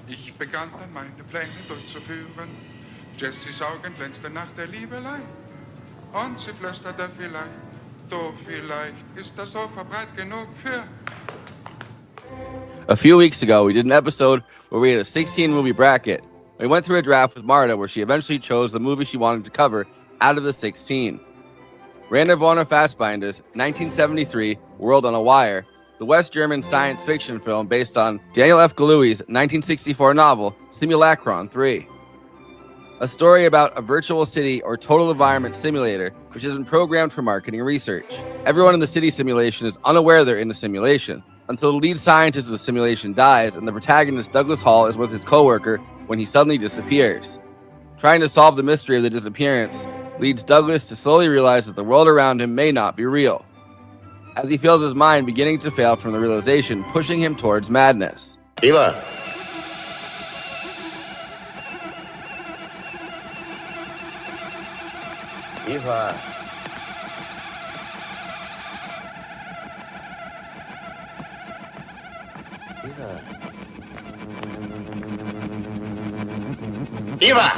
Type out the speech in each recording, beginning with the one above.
Ich begann dann meine Pläne durchzuführen. Jessys Augen glänzten nach der Liebelei. Und sie flüsterte vielleicht, du, vielleicht ist das Sofa breit genug für... A few weeks ago, we did an episode where we had a 16 movie bracket. We went through a draft with Marta where she eventually chose the movie she wanted to cover out of the 16. Rainer Werner Fassbinder's 1973 World on a Wire, the West German science fiction film based on Daniel F. Galoui's 1964 novel Simulacron 3. A story about a virtual city or total environment simulator which has been programmed for marketing research. Everyone in the city simulation is unaware they're in a simulation until the lead scientist of the simulation dies and the protagonist Douglas Hall is with his coworker when he suddenly disappears. Trying to solve the mystery of the disappearance leads Douglas to slowly realize that the world around him may not be real, as he feels his mind beginning to fail from the realization, pushing him towards madness. Eva! Eva! Eva! Eva!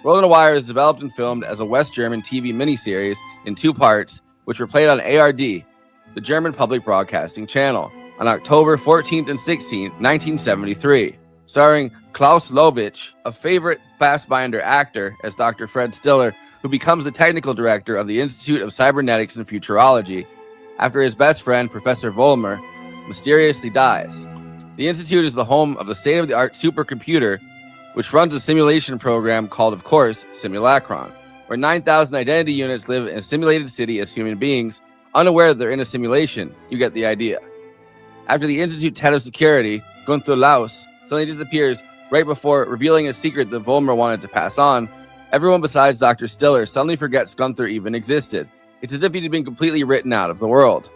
World on a Wire is developed and filmed as a West German TV miniseries in 2 parts, which were played on ARD, the German public broadcasting channel, on October 14th and 16th, 1973, starring Klaus Lovitch, a favorite Fassbinder actor, as Dr. Fred Stiller, who becomes the technical director of the Institute of Cybernetics and Futurology, after his best friend, Professor Vollmer, mysteriously dies. The Institute is the home of the state-of-the-art supercomputer, which runs a simulation program called, of course, Simulacron, where 9,000 identity units live in a simulated city as human beings, unaware that they're in a simulation. You get the idea. After the Institute's head of security, Gunther Laus, suddenly disappears right before revealing a secret that Vollmer wanted to pass on, everyone besides Dr. Stiller suddenly forgets Gunther even existed. It's as if he'd been completely written out of the world.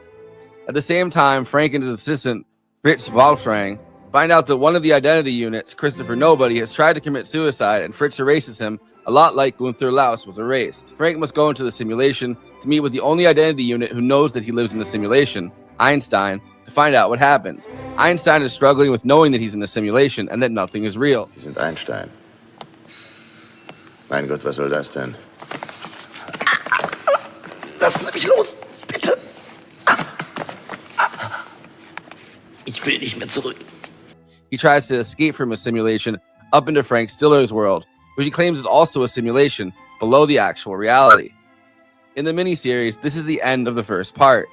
At the same time, Frank and his assistant, Fritz Wolfrang, find out that one of the identity units, Christopher Nobody, has tried to commit suicide, and Fritz erases him, a lot like Gunther Laus was erased. Frank must go into the simulation to meet with the only identity unit who knows that he lives in the simulation, Einstein, to find out what happened. Einstein is struggling with knowing that he's in the simulation and that nothing is real. Sie sind Einstein. Mein Gott, was soll das denn? Lassen Sie mich los, bitte. Ich will nicht mehr zurück. He tries to escape from a simulation up into Frank Stiller's world, which he claims is also a simulation below the actual reality. In the miniseries, this is the end of the first part.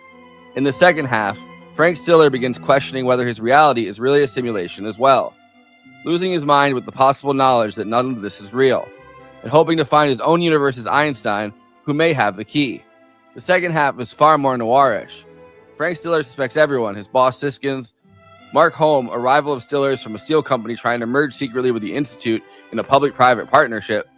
In the second half, Frank Stiller begins questioning whether his reality is really a simulation as well, losing his mind with the possible knowledge that none of this is real, and hoping to find his own universe as Einstein, who may have the key. The second half is far more noirish. Frank Stiller suspects everyone, his boss Siskins, Mark Holm, a rival of Stiller's from a steel company trying to merge secretly with the Institute in a public-private partnership,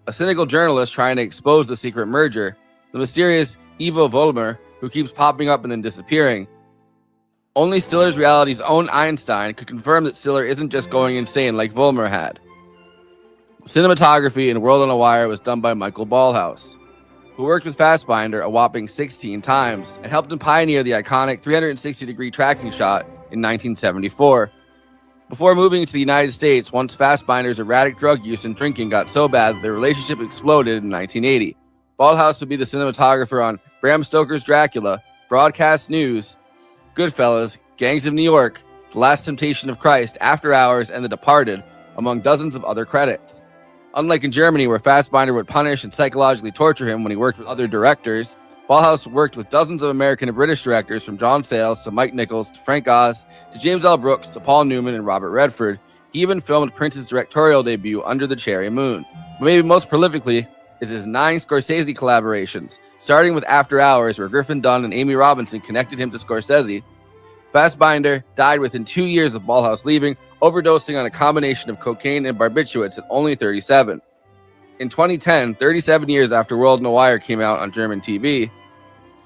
a cynical journalist trying to expose the secret merger, the mysterious Ivo Vollmer, who keeps popping up and then disappearing. Only Stiller's reality's own Einstein could confirm that Stiller isn't just going insane like Vollmer had. Cinematography in World on a Wire was done by Michael Ballhaus, who worked with Fassbinder a whopping 16 times and helped him pioneer the iconic 360-degree tracking shot in 1974. Before moving to the United States, once Fassbinder's erratic drug use and drinking got so bad that their relationship exploded in 1980. Baldhouse would be the cinematographer on Bram Stoker's Dracula, Broadcast News, Goodfellas, Gangs of New York, The Last Temptation of Christ, After Hours, and The Departed, among dozens of other credits. Unlike in Germany, where Fassbinder would punish and psychologically torture him when he worked with other directors, Baldhouse worked with dozens of American and British directors, from John Sayles to Mike Nichols to Frank Oz to James L. Brooks to Paul Newman and Robert Redford. He even filmed Prince's directorial debut, Under the Cherry Moon. But maybe most prolifically is his 9 Scorsese collaborations, starting with After Hours, where Griffin Dunne and Amy Robinson connected him to Scorsese. Fassbinder died within 2 years of Baldhouse leaving, overdosing on a combination of cocaine and barbiturates at only 37. In 2010, 37 years after World Noir came out on German TV,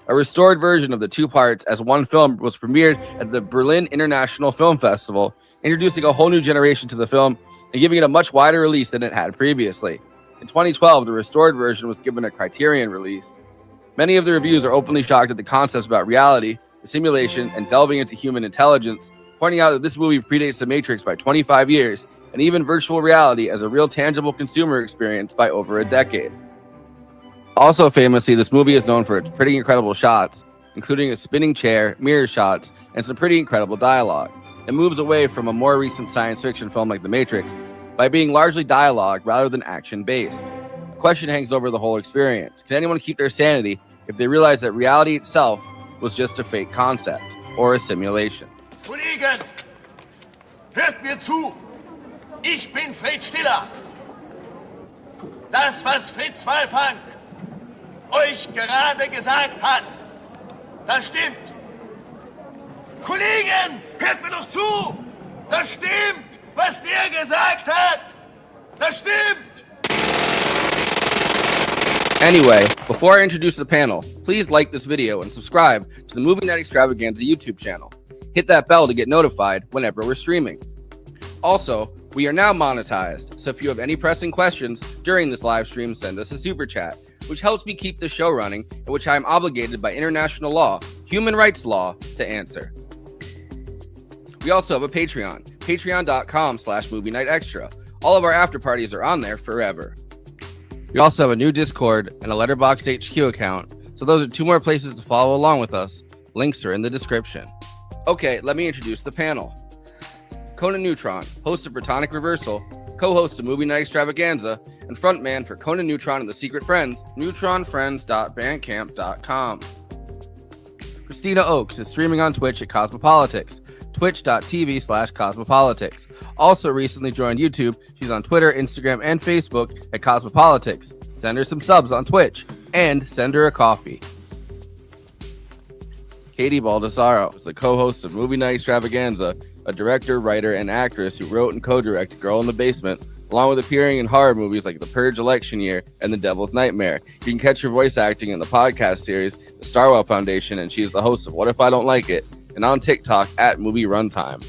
a restored version of the 2 parts as one film was premiered at the Berlin International Film Festival, introducing a whole new generation to the film and giving it a much wider release than it had previously. In 2012, the restored version was given a Criterion release. Many of the reviews are openly shocked at the concepts about reality, the simulation, and delving into human intelligence, pointing out that this movie predates The Matrix by 25 years, and even virtual reality as a real tangible consumer experience by over a decade. Also famously, this movie is known for its pretty incredible shots, including a spinning chair, mirror shots, and some pretty incredible dialogue. It moves away from a more recent science fiction film like The Matrix by being largely dialogue rather than action-based. A question hangs over the whole experience. Can anyone keep their sanity if they realize that reality itself was just a fake concept or a simulation? Kollegen, hört mir zu! Ich bin Fritz Stiller! Das, was Fritz Walfang euch gerade gesagt hat, das stimmt. Kollegen, hört mir doch zu! Das stimmt, was der gesagt hat! Das stimmt! Anyway, before I introduce the panel, please like this video and subscribe to the Movie Night Extravaganza YouTube channel. Hit that bell to get notified whenever we're streaming. Also, we are now monetized, so if you have any pressing questions during this live stream, send us a super chat, which helps me keep the show running, and which I am obligated by international law, human rights law, to answer. We also have a Patreon, patreon.com/Movie Night Extra. All of our after parties are on there forever. We also have a new Discord and a Letterboxd HQ account, so those are 2 more places to follow along with us. Links are in the description. Okay, let me introduce the panel. Conan Neutron, host of Protonic Reversal, co-host of Movie Night Extravaganza, and frontman for Conan Neutron and the Secret Friends, neutronfriends.bandcamp.com. Kristina Oakes is streaming on Twitch at Cosmopolitics, twitch.tv/Cosmopolitics. Also recently joined YouTube, she's on Twitter, Instagram, and Facebook at Cosmopolitics. Send her some subs on Twitch, and send her a coffee. Katie Baldassaro is the co-host of Movie Night Extravaganza, a director, writer, and actress who wrote and co-directed Girl in the Basement, along with appearing in horror movies like The Purge Election Year and The Devil's Nightmare. You can catch her voice acting in the podcast series, The Starwell Foundation, and she's the host of What If I Don't Like It, and on TikTok at Movie Runtime.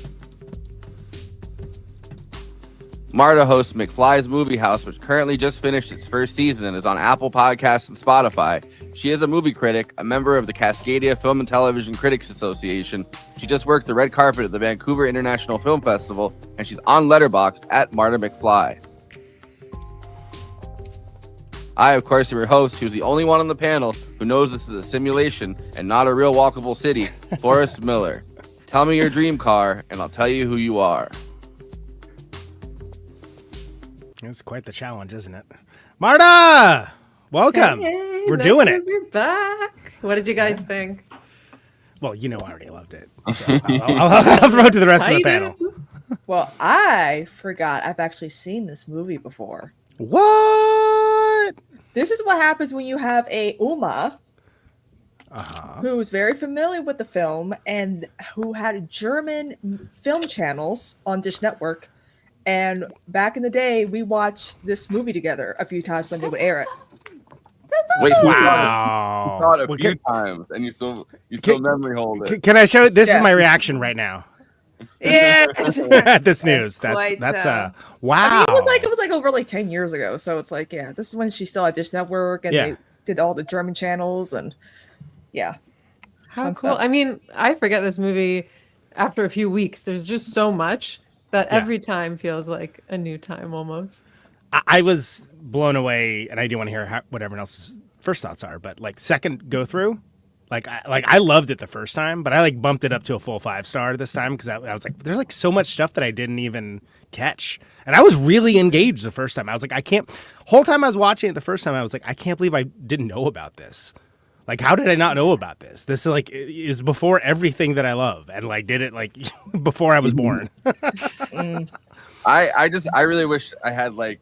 Marta hosts McFly's Movie House, which currently just finished its first season and is on Apple Podcasts and Spotify. She is a movie critic, a member of the Cascadia Film and Television Critics Association. She just worked the red carpet at the Vancouver International Film Festival, and she's on Letterboxd at Marta McFly. I, of course, am your host, who's the only one on the panel who knows this is a simulation and not a real walkable city, Forrest Miller. Tell me your dream car, and I'll tell you who you are. It's quite the challenge, isn't it? Marta! Welcome. Hey, We're nice doing to it. be back. What did you guys think? Well, you know I already loved it. So I'll throw it to the rest of the panel. Well, I forgot I've actually seen this movie before. What? This is what happens when you have a Uma who's very familiar with the film and who had German film channels on Dish Network. And back in the day, we watched this movie together a few times when they would air it. That's Wait, so Wow. you saw it a Well, few times, and you still memory hold it. Can I show? This is Yeah. my reaction right now Yeah. at this news. That's quite, wow. I mean, it was like over like 10 years ago. So it's like, yeah, this is when she still had Dish Network and they did all the German channels and yeah. How Fun cool. stuff. I mean, I forget this movie after a few weeks. There's just so much That every time feels like a new time almost. I was blown away, and I do want to hear what everyone else's first thoughts are. But like second go through, I loved it the first time, but I like bumped it up to a full 5-star this time because I was like, there's like so much stuff that I didn't even catch, and I was really engaged the first time. I was like, I can't. Whole time I was watching it the first time, I was like, I can't believe I didn't know about this. Like, how did I not know about this? This is like is before everything that I love, and like did it like before I was born. I really wish I had like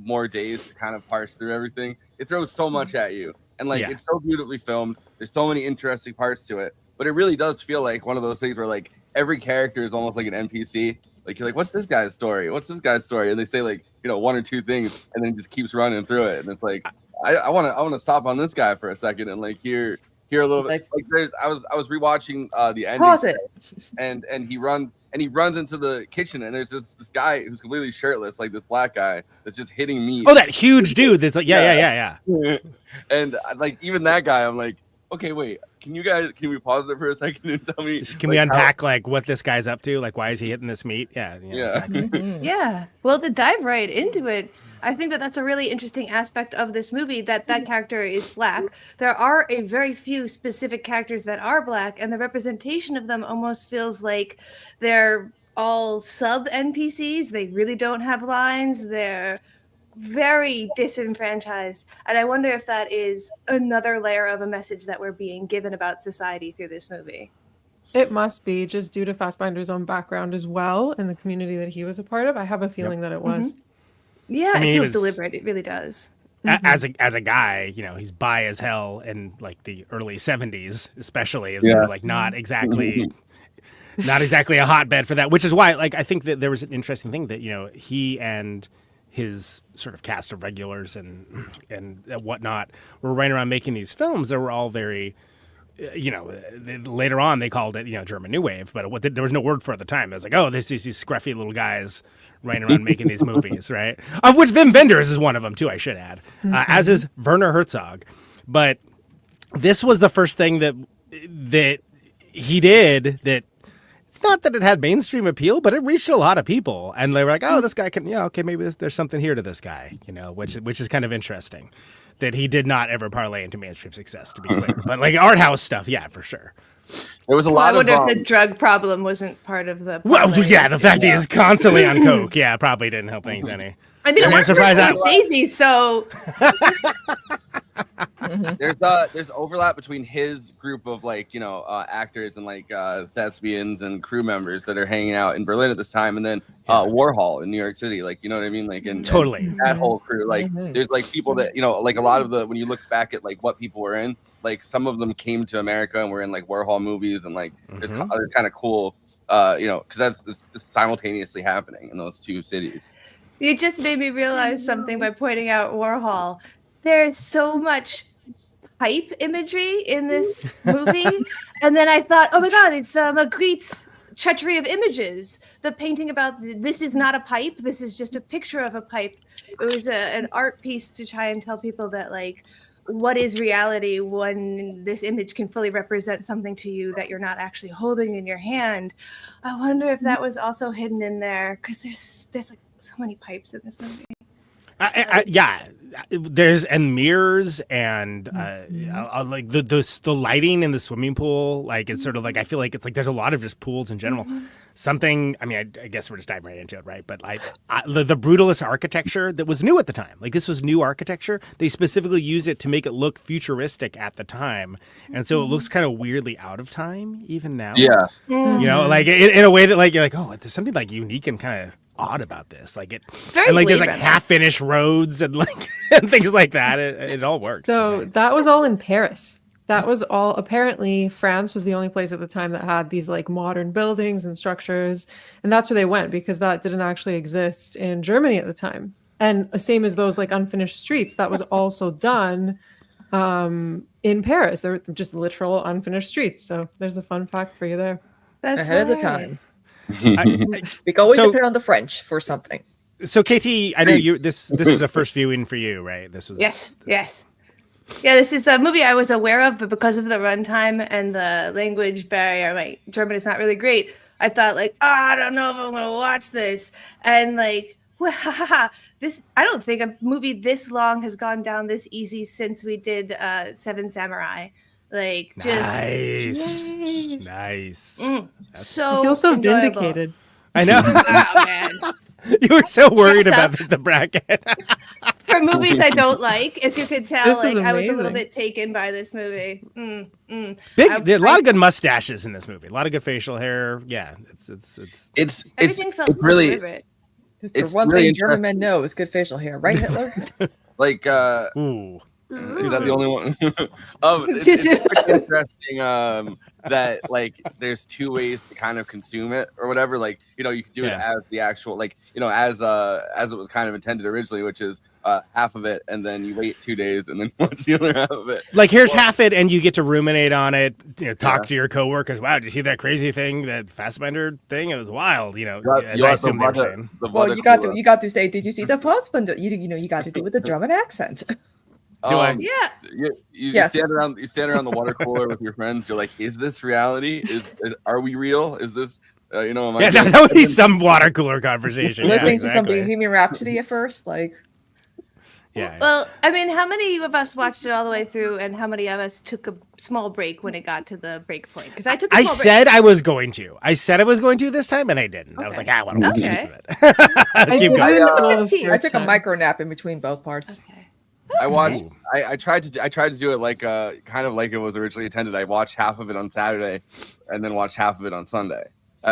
more days to kind of parse through everything. It throws so much at you, and like it's so beautifully filmed. There's so many interesting parts to it, but it really does feel like one of those things where like every character is almost like an NPC. Like you're like, what's this guy's story? What's this guy's story? And they say like, you know, one or two things, and then it just keeps running through it, and it's like, I want to stop on this guy for a second and like hear a little bit. Like there's I was rewatching the ending. Pause it. And he runs into the kitchen, and there's this guy who's completely shirtless, like this black guy that's just hitting meat. Oh, that huge dude that's like yeah. And like even that guy, I'm like, okay, wait, can we pause it for a second and tell me? Can we unpack like what this guy's up to? Like, why is he hitting this meat? Yeah. Exactly. Yeah. Well, to dive right into it, I think that that's a really interesting aspect of this movie, that character is black. There are a very few specific characters that are black, and the representation of them almost feels like they're all sub NPCs. They really don't have lines. They're very disenfranchised. And I wonder if that is another layer of a message that we're being given about society through this movie. It must be, just due to Fassbinder's own background as well and the community that he was a part of. I have a feeling that it was. Mm-hmm. Yeah, it feels deliberate. It really does. As a guy, you know, he's bi as hell in like the early 70s, especially. It was sort of like not exactly a hotbed for that, which is why, like, I think that there was an interesting thing that, you know, he and his sort of cast of regulars and whatnot were right around making these films that were all very, you know, later on they called it, you know, German New Wave, but there was no word for it at the time. It was like, oh, this is these scruffy little guys running around making these movies, right? Of which Wim Wenders is one of them too, I should add, as is Werner Herzog. But this was the first thing that he did that. It's not that it had mainstream appeal, but it reached a lot of people, and they were like, "Oh, this guy can, yeah, okay, maybe there's something here to this guy," you know, which is kind of interesting. That he did not ever parlay into mainstream success, to be clear, but like art house stuff, yeah, for sure. There was a lot. I wonder if the drug problem wasn't part of the. Well, yeah, the fact he is constantly on coke, yeah, probably didn't help things any. I mean, I'm surprised that Scorsese, so. There's overlap between his group of like, you know, actors and like thespians and crew members that are hanging out in Berlin at this time, and then Warhol in New York City, like, you know what I mean, like, and totally and that whole crew, like there's like people that, you know, like a lot of the, when you look back at like what people were in, like some of them came to America and were in like Warhol movies, and like there's other kind of cool you know, because that's simultaneously happening in those two cities. You just made me realize something by pointing out Warhol. There's so much pipe imagery in this movie. And then I thought, oh my God, it's Magritte's Treachery of Images. The painting about this is not a pipe. This is just a picture of a pipe. It was an art piece to try and tell people that, like, what is reality when this image can fully represent something to you that you're not actually holding in your hand. I wonder if that was also hidden in there, because there's like so many pipes in this movie. Yeah, there's mirrors and like the lighting in the swimming pool. Like it's sort of like, I feel like it's like there's a lot of just pools in general. Something, I mean, I guess we're just diving right into it, right? But like the brutalist architecture that was new at the time. Like this was new architecture. They specifically used it to make it look futuristic at the time, and so it looks kind of weirdly out of time even now. Yeah, you know, like in a way that like you're like, oh, there's something like unique and kind of odd about this, like it, and like there's like half-finished roads and like and things like that. It all works. So that was all in Paris. That was all, apparently France was the only place at the time that had these like modern buildings and structures, and that's where they went because that didn't actually exist in Germany at the time. And same as those like unfinished streets, that was also done in Paris. There were just literal unfinished streets. So there's a fun fact for you there. That's ahead of the time. We can always depend on the French for something. So KT, I know you. This is a first viewing for you, right? This was yes. Yeah, this is a movie I was aware of, but because of the runtime and the language barrier, my German is not really great. I thought like, I don't know if I'm gonna watch this, and like, this. I don't think a movie this long has gone down this easy since we did Seven Samurai. Like, just nice. So I feel so enjoyable. vindicated. I know. Oh, man. You were so worried about the bracket. For movies I don't like, as you could tell, This is like I was a little amazing. bit taken by this movie. There are a lot of good mustaches in this movie. A lot of good facial hair. Yeah, Everything felt it's so really deliberate. It's the It's one really thing German men know is good facial hair, right, Hitler? like ooh. Is that the only one? It's pretty interesting that like there's two ways to kind of consume it or whatever. Like, you know, you can do it as the actual, like, you know, as it was kind of intended originally, which is half of it, and then you wait 2 days and then watch the other half of it. Like, here's half it, and you get to ruminate on it. You know, talk to your coworkers. Wow, did you see that crazy thing, that Fassbinder thing? It was wild. You know, as I assume they were saying. Well, you got to say, did you see the Fassbinder? You got to do it with a German accent. Yeah. You stand around the water cooler with your friends. You're like, is this reality? Are we real? Is this am I that would be some water cooler conversation. Listening to some Bohemian Rhapsody at first, like. Yeah. Well, I mean, how many of us watched it all the way through, and how many of us took a small break when it got to the break point? Because I took. I said I was going to. I said I was going to this time, and I didn't. I was like, I want to watch the rest of it. Keep going. I took a micro nap in between both parts. Okay. I watched. I tried to do it like kind of like it was originally intended. I watched half of it on Saturday, and then watched half of it on Sunday.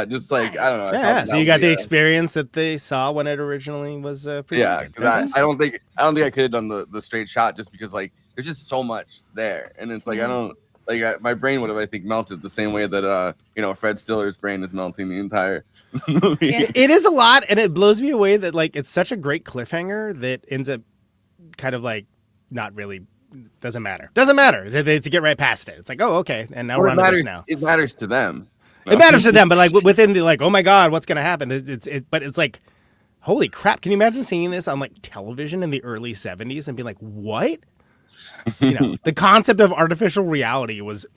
Just like I don't know. Yeah. So you got the experience that they saw when it originally was presented. Yeah, because I don't think I could have done the straight shot just because like there's just so much there, and it's like I don't like my brain would have I think melted the same way that Fred Stiller's brain is melting the entire movie. Yeah. It is a lot, and it blows me away that like it's such a great cliffhanger that ends up kind of like not really doesn't matter. They to get right past it. It's like, oh, okay, and now we're on to this now. It matters to them. It matters to them, but like within the like, oh my god, what's gonna happen? But it's like, holy crap! Can you imagine seeing this on like television in the early '70s and being like, what? The concept of artificial reality was,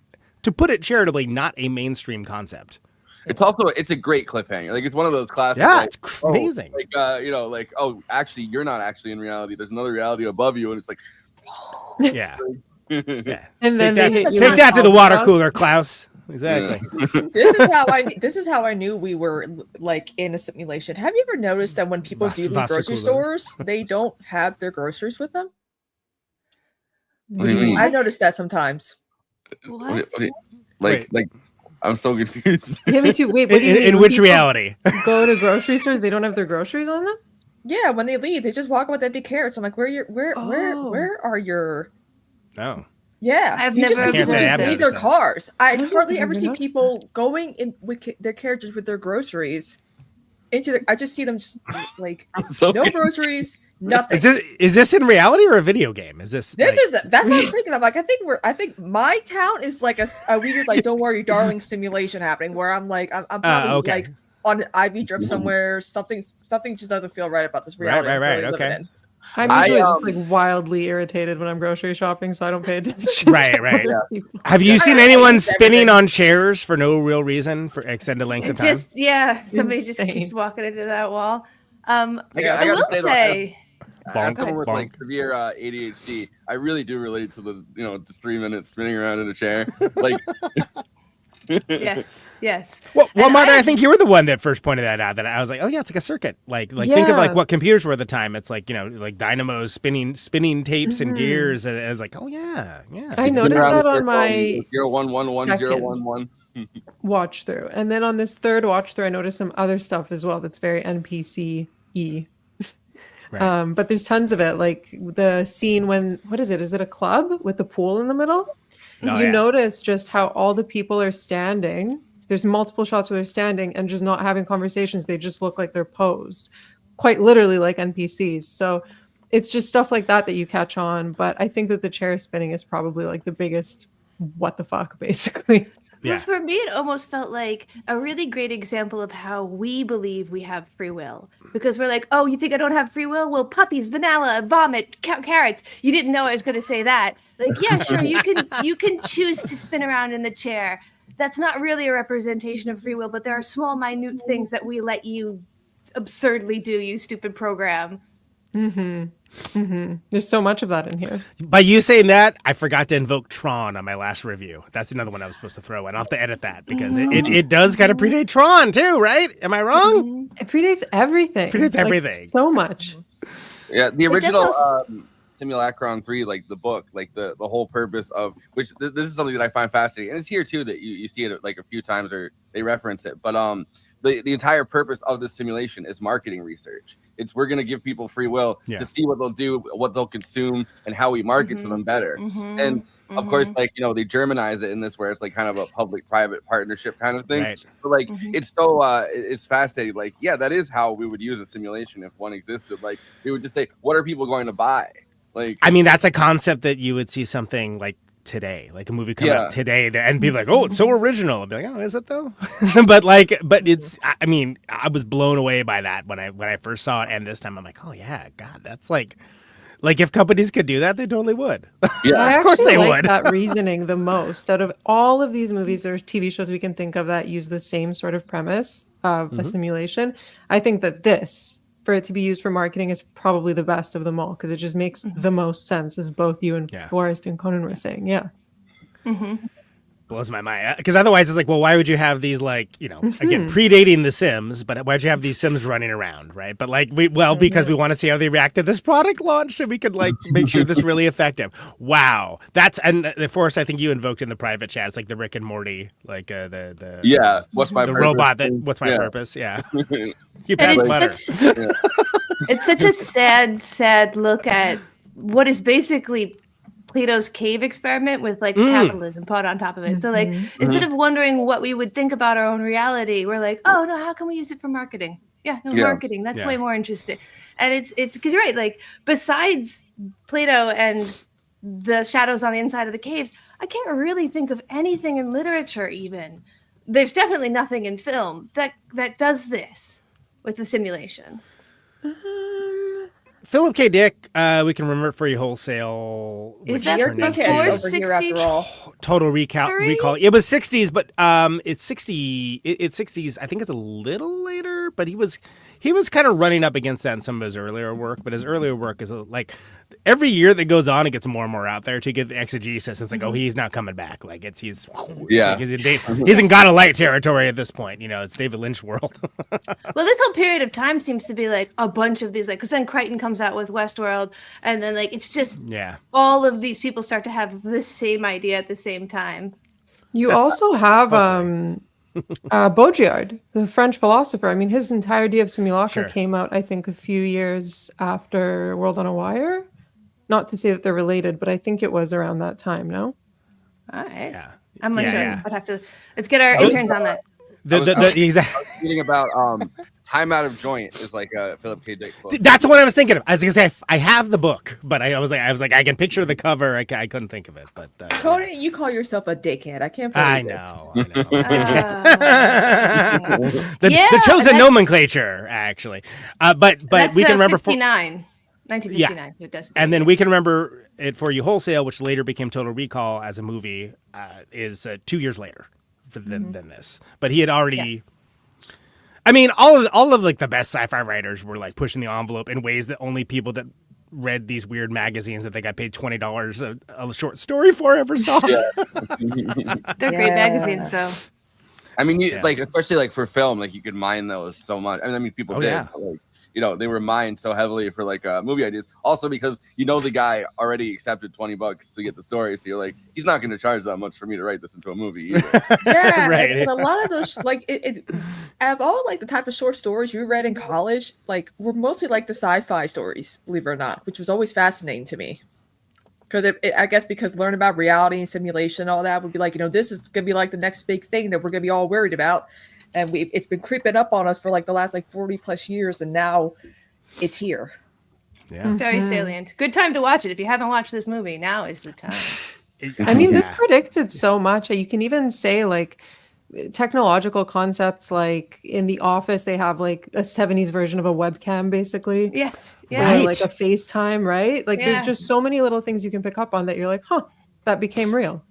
to put it charitably, not a mainstream concept. It's a great cliffhanger. Like it's one of those classics. Yeah, like, it's amazing. Actually, you're not actually in reality. There's another reality above you, and it's like, yeah. And then take that to the water cooler, Klaus. Exactly. This is how I knew we were like in a simulation. Have you ever noticed that when people do leave grocery stores, they don't have their groceries with them? I noticed that sometimes. What? Like I'm so confused. Yeah, me too. Wait, what do you mean? In which reality? Go to grocery stores, they don't have their groceries on them? Yeah, when they leave, they just walk with empty carrots. I'm like, where are your? Oh. Yeah, I've people never just leave their cars. I hardly ever see people that. going in with their carriages with their groceries into. I just see them just like no groceries, nothing. Is this in reality or a video game? That's what I'm thinking. I'm like, I think my town is like a weird like don't worry, darling simulation happening where I'm like I'm probably like on an IV drip somewhere. Something just doesn't feel right about this reality. Right. Okay. I'm usually just like wildly irritated when I'm grocery shopping, so I don't pay attention. Right. Have you seen anyone spinning on chairs for no real reason for extended lengths of time? Somebody just keeps walking into that wall. I will say, bonk. Like severe ADHD, I really do relate to the just 3 minutes spinning around in a chair. Like, yes. Well, Marta, I think you were the one that first pointed that out. That I was like, oh yeah, it's like a circuit. Like think of like what computers were at the time. It's like like dynamos spinning tapes and gears. And I was like, oh yeah. I noticed that on my 0111011 watch through, and then on this third watch through, I noticed some otce stuff as well. That's very NPC-y. Right. But there's tons of it. Like the scene when is it a club with the pool in the middle? Notice just how all the people are standing. There's multiple shots where they're standing and just not having conversations. They just look like they're posed, quite literally like NPCs. So it's just stuff like that you catch on. But I think that the chair spinning is probably like the biggest what the fuck, basically. Yeah. But for me, it almost felt like a really great example of how we believe we have free will. Because we're like, oh, you think I don't have free will? Well, puppies, vanilla, vomit, carrots. You didn't know I was going to say that. Like, yeah, sure, you can choose to spin around in the chair. that's not really a representation of free will, but there are small, minute things that we let you absurdly do, you stupid program. There's so much of that in here. By you saying that, I forgot to invoke Tron on my last review. That's another one I was supposed to throw in. I'll have to edit that because it does kind of predate Tron too, right? Am I wrong? It predates everything. Like, so much. Yeah, the original Simulacron 3, like the book, like the whole purpose of which this is something that I find fascinating, and it's here too that you see it like a few times or they reference it. But the entire purpose of the simulation is marketing research. It's we're gonna give people free will to see what they'll do, what they'll consume, and how we market to them better. And of course, like they Germanize it in this where it's like kind of a public-private partnership kind of thing. Right. But like it's so it's fascinating. Like that is how we would use a simulation if one existed. Like we would just say, what are people going to buy? Like I mean, that's a concept that you would see something like today, like a movie come out today and be like, oh, it's so original. I'd be like, oh, is it though? but it's, I mean, I was blown away by that when I first saw it. And this time I'm like, oh yeah, God, that's like if companies could do that, they totally would. Yeah, of course they like would. That reasoning the most out of all of these movies or TV shows we can think of that use the same sort of premise of a simulation. I think that this, for it to be used for marketing, is probably the best of them all because it just makes the most sense, as both you and Forrest and Conan were saying. Yeah. Blows my mind because otherwise it's like, well, why would you have these again predating the Sims, but why'd you have these Sims running around, right? But because we want to see how they react to this product launch, so we could make sure this is really effective. Wow, that's and the Force I think you invoked in the private chat. It's like the Rick and Morty, what's my purpose? Robot that what's my purpose? Yeah, you pass butter. It's such a sad look at what is basically Plato's cave experiment with capitalism put on top of it. So instead of wondering what we would think about our own reality, we're like, oh no, how can we use it for marketing? Marketing. That's way more interesting. And it's because you're right. Like besides Plato and the shadows on the inside of the caves, I can't really think of anything in literature. Even there's definitely nothing in film that does this with the simulation. Philip K. Dick, we can remember for you wholesale. Is that your over here after all? Total recall. It was 60s, but it's 60. It's 60s. I think it's a little later, but he was kind of running up against that in some of his earlier work. But his earlier work is like every year that goes on, it gets more and more out there to get the exegesis. It's like, oh, he's not coming back. Like he's in God of Light territory at this point. It's David Lynch world. Well, this whole period of time seems to be like a bunch of these, because then Crichton comes out with Westworld, and then it's just all of these people start to have the same idea at the same time. You also have Baudrillard, the French philosopher. I mean, his entire idea of simulacra came out, I think, a few years after World on a Wire. Not to say that they're related, but I think it was around that time, no? All right. Yeah. I'm not sure. I'd have to. Let's get our interns on that. Exactly. Reading about Time Out of Joint is like a Philip K. Dick book. That's what I was thinking of. I was gonna say I have the book, but I was like I can picture the cover. I couldn't think of it. But Tony, you call yourself a dickhead. I can't believe I know. The chosen nomenclature, actually. But we can remember 1959, so it does. And then we can remember it for you wholesale, which later became Total Recall as a movie, is 2 years later than this. But he had already. Yeah. I mean, all of the best sci-fi writers were pushing the envelope in ways that only people that read these weird magazines that they got paid $20 a short story for ever saw. Yeah. They're great magazines, though. I mean, especially for film, you could mine those so much. I mean, people did. Yeah. They were mined so heavily for movie ideas. Also because the guy already accepted $20 to get the story, so you're like, he's not going to charge that much for me to write this into a movie either. Yeah, right. And a lot of those out of all the type of short stories you read in college, were mostly the sci-fi stories, believe it or not, which was always fascinating to me. Because I guess because learning about reality and simulation, all that would be this is going to be the next big thing that we're going to be all worried about. And it's been creeping up on us for the last 40 plus years, and now it's here. Yeah, very salient. Good time to watch it. If you haven't watched this movie, now is the time. I mean, this predicted so much. You can even say technological concepts, in The Office, they have a 70s version of a webcam, basically. Yes, yeah, right. A FaceTime, right? There's just so many little things you can pick up on that you're like, huh. that became real.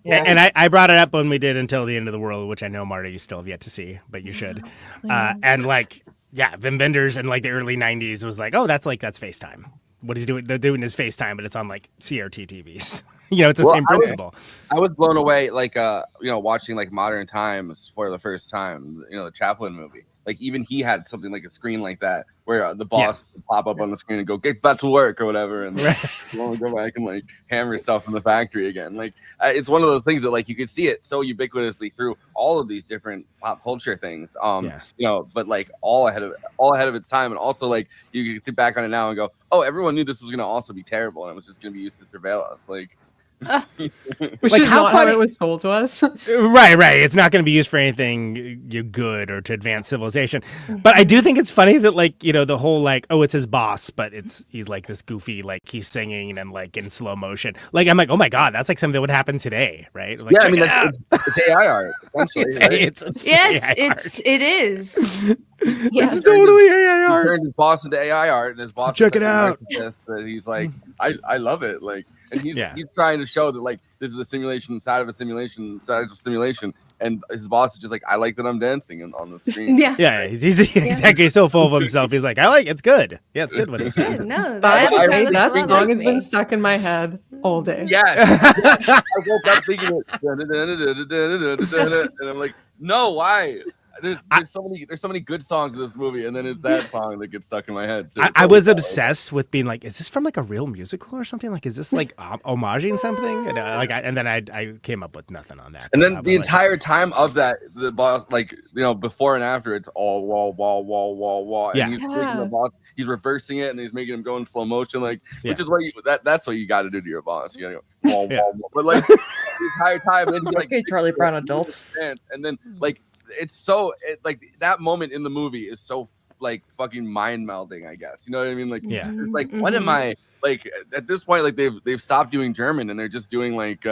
Yeah. And I brought it up when we did Until the End of the World, which I know, Marta, you still have yet to see, but you should. And like, yeah, Wim Wenders in like the early 90s was like, oh, that's FaceTime. What he's doing, they're doing is FaceTime, but it's on like CRT TVs. It's the same principle. I was blown away, like, watching like Modern Times for the first time, the Chaplin movie. Like, even he had something like a screen like that where the boss would pop up on the screen and go, get back to work or whatever. And you want to go back and like hammer stuff in the factory again. Like, it's one of those things that like you could see it so ubiquitously through all of these different pop culture things. But like all ahead of its time. And also like you could think back on it now and go, oh, everyone knew this was going to also be terrible and it was just going to be used to surveil us. Like, which is how funny it was told to us. Right. It's not going to be used for anything good or to advance civilization. But I do think it's funny that like the whole like, oh, it's his boss, but he's like this goofy, like he's singing and like in slow motion. Like I'm like, oh my god, that's like something that would happen today, right? Like, yeah, I mean it's AI art. It is. It's totally AI art. He turned his boss into AI art, and his boss check it out. That he's like, I love it. Like, and he's trying to show that like this is a simulation inside of a simulation inside of a simulation, and his boss is just like, I like that I'm dancing on the screen. He's exactly so full of himself. He's like, I like it's good. Yeah, it's good what it's saying. That song has been stuck in my head all day. Yes. I woke up thinking it, and I'm like, no, why? There's so many good songs in this movie, and then it's that song that gets stuck in my head too. I was obsessed with being like, is this from like a real musical or something? Like, is this like homaging something? And then I came up with nothing on that. And then the entire time of that, the boss, like before and after, it's all wall. And he's taking the boss, he's reversing it, and he's making him go in slow motion, like which is what that's what you got to do to your boss. You gotta go wall. But like the entire time, then like Charlie Brown adult, and then like. Like that moment in the movie is so like fucking mind melding, I guess. You know what I mean? Like, it's like, what am I like at this point? Like they've stopped doing German and they're just doing like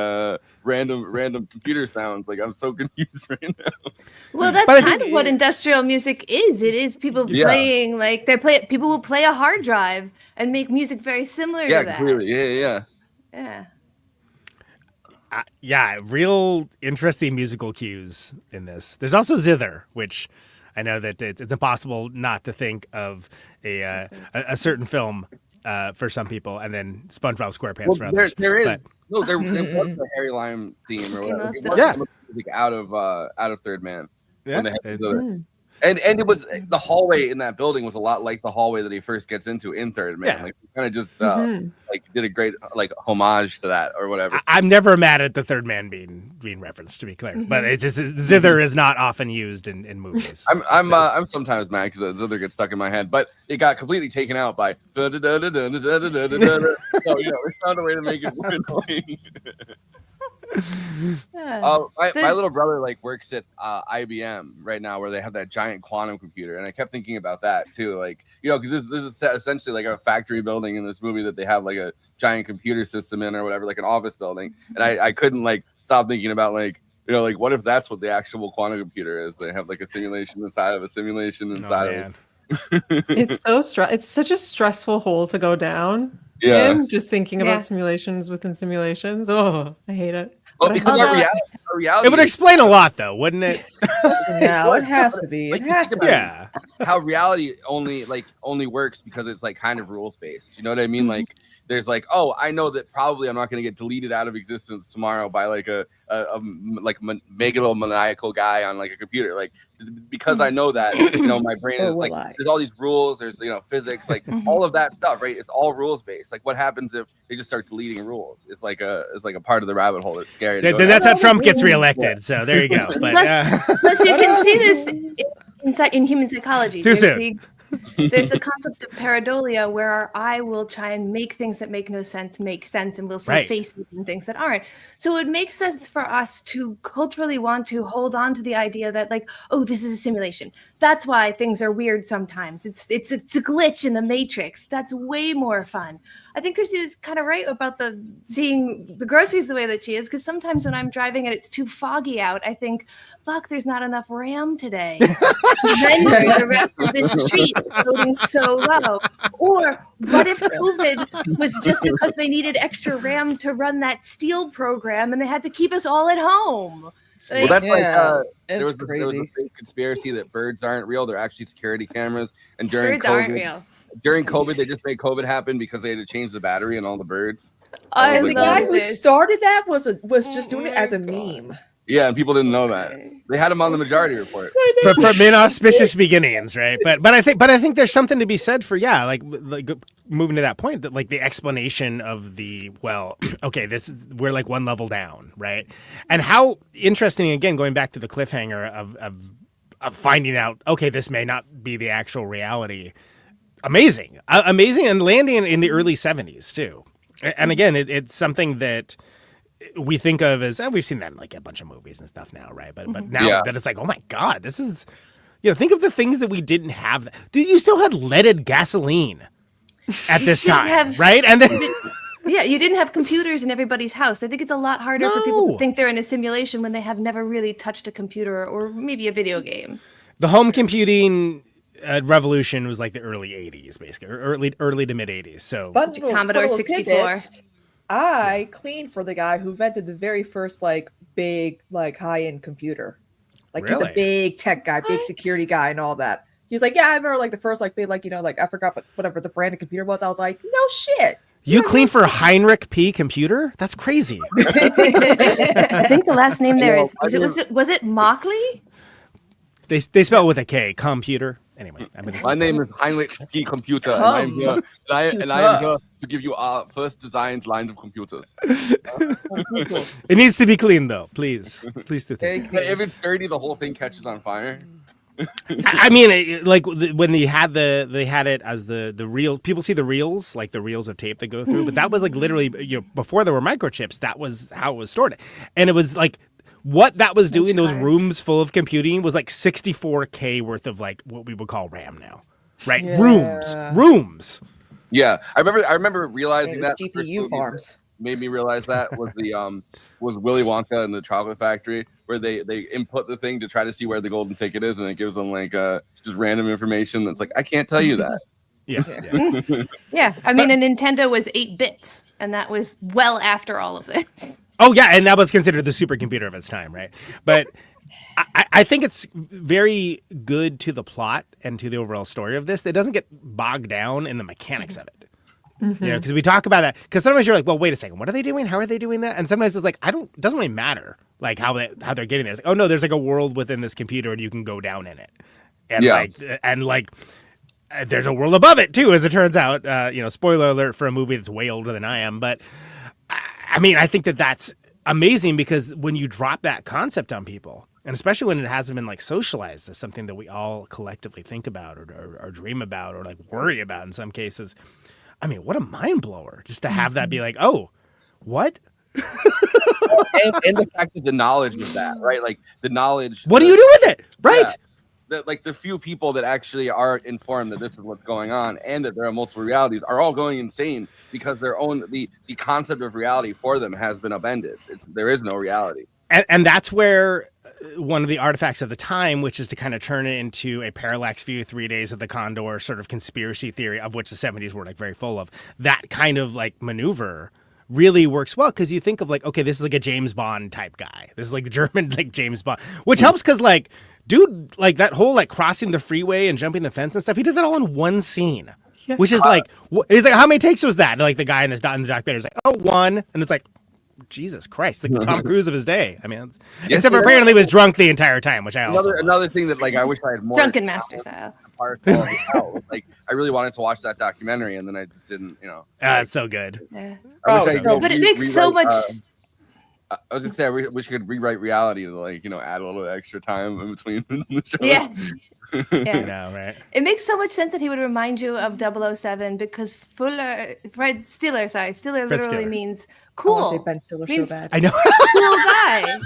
random computer sounds. Like I'm so confused right now. Well, that's kind of what industrial music is. It is people playing like people will play a hard drive and make music very similar to that. Yeah, completely. Yeah. Real interesting musical cues in this. There's also zither, which I know that it's impossible not to think of a certain film for some people, and then SpongeBob SquarePants for others. There was the Harry Lime theme or whatever. Like out of Third Man. Yeah. And it was the hallway in that building was a lot like the hallway that he first gets into in Third Man. Like kind of just like did a great like homage to that or whatever. I'm never mad at the Third Man being referenced, to be clear, but it's just zither is not often used in movies. I'm sometimes mad because the zither gets stuck in my head, but it got completely taken out by. So we found a way to make it more annoying. My little brother like works at IBM right now, where they have that giant quantum computer, and I kept thinking about that too, like because this is essentially like a factory building in this movie that they have like a giant computer system in or whatever, like an office building, and I couldn't like stop thinking about like like what if that's what the actual quantum computer is? They have like a simulation inside of a simulation inside of it. It's such a stressful hole to go down. Just thinking about simulations within simulations. Oh, I hate it. Well, because our reality it would explain a lot, though, wouldn't it? No, it has to be. It has to be. Yeah. How reality only works because it's like kind of rules based. You know what I mean? Like there's like, oh, I know that probably I'm not going to get deleted out of existence tomorrow by like a megalomaniacal guy on like a computer. Like because I know that my brain is like there's all these rules. There's physics, like all of that stuff, right? It's all rules based. Like what happens if they just start deleting rules? It's like a part of the rabbit hole that's scary. Then that's how Trump gets reelected. So there you go. But plus you can see this in human psychology. Too soon. There's the concept of pareidolia, where our eye will try and make things that make no sense make sense, and we'll see faces and things that aren't. So it makes sense for us to culturally want to hold on to the idea that like, oh, this is a simulation. That's why things are weird sometimes. It's a glitch in the matrix. That's way more fun. I think Kristina's kind of right about seeing the groceries the way that she is, because sometimes when I'm driving and it's too foggy out, I think, fuck, there's not enough RAM today. Then the rest of this street loading so low. Or what if COVID was just because they needed extra RAM to run that Steel program and they had to keep us all at home? Well, that's there was crazy. a big conspiracy that birds aren't real. They're actually security cameras. And during birds COVID, aren't real. During COVID, they just made COVID happen because they had to change the battery in all the birds. The guy who started that was just doing it as a meme. Yeah, and people didn't know that. They had him on the Majority Report. From inauspicious beginnings, right? But I think there's something to be said for like moving to that point, that like the explanation of we're like one level down, right? And how interesting, again, going back to the cliffhanger of finding out, okay, this may not be the actual reality. Amazing, and landing in the early 70s too. And again, it's something that we think of as, we've seen that in like a bunch of movies and stuff now, right? But now that it's like, oh my God, this is, think of the things that we didn't have. Dude, you still had leaded gasoline at this time, right? And then you didn't have computers in everybody's house. I think it's a lot harder for people to think they're in a simulation when they have never really touched a computer or maybe a video game. The home computing revolution was like the early 80s, basically, or early to mid 80s. So Commodore 64. I cleaned for the guy who invented the very first like big like high-end computer. Like he's a big tech guy, big security guy and all that. He's like, I remember like the first like big like I forgot whatever the brand of computer was. I was like, no shit. You cleaned for Heinrich P. Computer? That's crazy. I think the last name there was it Mockley? They spell it with a K, computer. Anyway, my name is Heinrich P. Computer, and I am here to give you our first designed line of computers. It needs to be clean, though. Please do. If it's dirty, the whole thing catches on fire. I mean, like when they had it as the reel. People see the reels, like the reels of tape that go through, but that was like literally, before there were microchips, that was how it was stored, and it was like. What that was doing, those rooms full of computing, was like 64K worth of like what we would call RAM now, right? Yeah. Rooms. Yeah, I remember realizing that GPU farms made me realize that was was Willy Wonka and the Chocolate Factory, where they input the thing to try to see where the golden ticket is, and it gives them like just random information that's like, I can't tell you that. Yeah. I mean, a Nintendo was 8 bits, and that was well after all of this. Oh, yeah, and that was considered the supercomputer of its time, right? But I think it's very good to the plot and to the overall story of this. It doesn't get bogged down in the mechanics of it. Mm-hmm. Because we talk about that. Because sometimes you're like, well, wait a second, what are they doing? How are they doing that? And sometimes it's like, it doesn't really matter, like how they're getting there. It's like, oh no, there's like a world within this computer, and you can go down in it. And there's a world above it too, as it turns out. Spoiler alert for a movie that's way older than I am, but. I mean, I think that's amazing, because when you drop that concept on people, and especially when it hasn't been like socialized as something that we all collectively think about or dream about or like worry about in some cases, I mean, what a mind blower just to have that be like, oh, what? and the fact that the knowledge of that, right? Like the knowledge. What do you do with it? Right. Yeah. The few people that actually are informed that this is what's going on and that there are multiple realities are all going insane because the concept of reality for them has been upended. There is no reality. And that's where one of the artifacts of the time, which is to kind of turn it into a parallax view, 3 days of the Condor sort of conspiracy theory, of which the 70s were like very full of, that kind of like maneuver really works well, because you think of like, okay, this is like a James Bond type guy. This is like the German like James Bond, which helps because like, dude, like that whole like crossing the freeway and jumping the fence and stuff, he did that all in one scene, which is like, it's like, how many takes was that? And like the guy in the documentary is like, oh, 1, and it's like, Jesus Christ, it's like the Tom Cruise of his day. I mean, except for apparently he was drunk the entire time, which I also another thing that like I wish I had more drunken master style. Like I really wanted to watch that documentary, and then I just didn't. It's so good. Yeah. But it makes so much. I was gonna say I wish you could rewrite reality to like add a little extra time in between the shows. Yes. Yeah. Right. It makes so much sense that he would remind you of 007 because Fred Stiller literally means cool. I want to say Ben Stiller so bad. I know. Cool guy.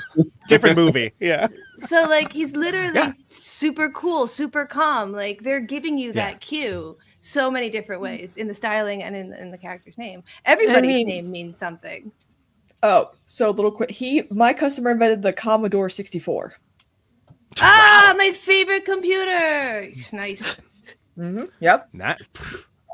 Different movie. Yeah. So like he's literally super cool, super calm. Like they're giving you that cue so many different ways in the styling and in the character's name. Everybody's name means something. Oh, so a little quick. My customer invented the Commodore 64. Ah, my favorite computer. It's nice. Mm-hmm. Yep.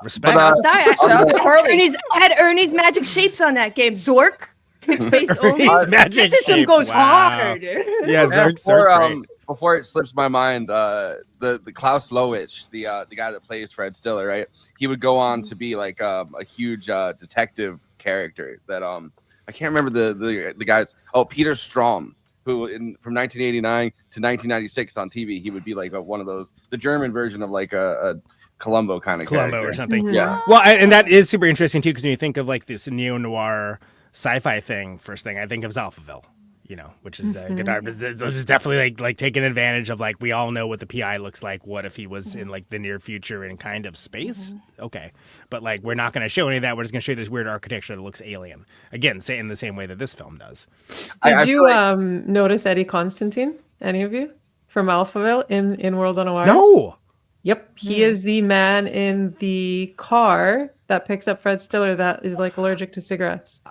Respect. But, Sorry, I had Ernie's magic shapes on that game. Zork. It's based only. Ernie's magic That system shapes, goes wow. hard. Yeah, Zork's before, great. before it slips my mind, the Klaus Lowitch, the guy that plays Fred Stiller, right? He would go on to be like a huge detective character that I can't remember the guys. Oh, Peter Strom, who from 1989 to 1996 on TV, he would be like one of those, the German version of like a Columbo kind of character or something. Yeah. Well, and that is super interesting too, because when you think of like this neo-noir sci-fi thing, first thing I think of is Alphaville, which is it's definitely like taking advantage of, like, we all know what the PI looks like. What if he was in like the near future in kind of space? Okay, but like we're not going to show any of that. We're just going to show you this weird architecture that looks alien. Again, say in the same way that this film does. Did you notice Eddie Constantine? Any of you from Alphaville in World on a Wire? No. Yep, he is the man in the car that picks up Fred Stiller that is like allergic to cigarettes.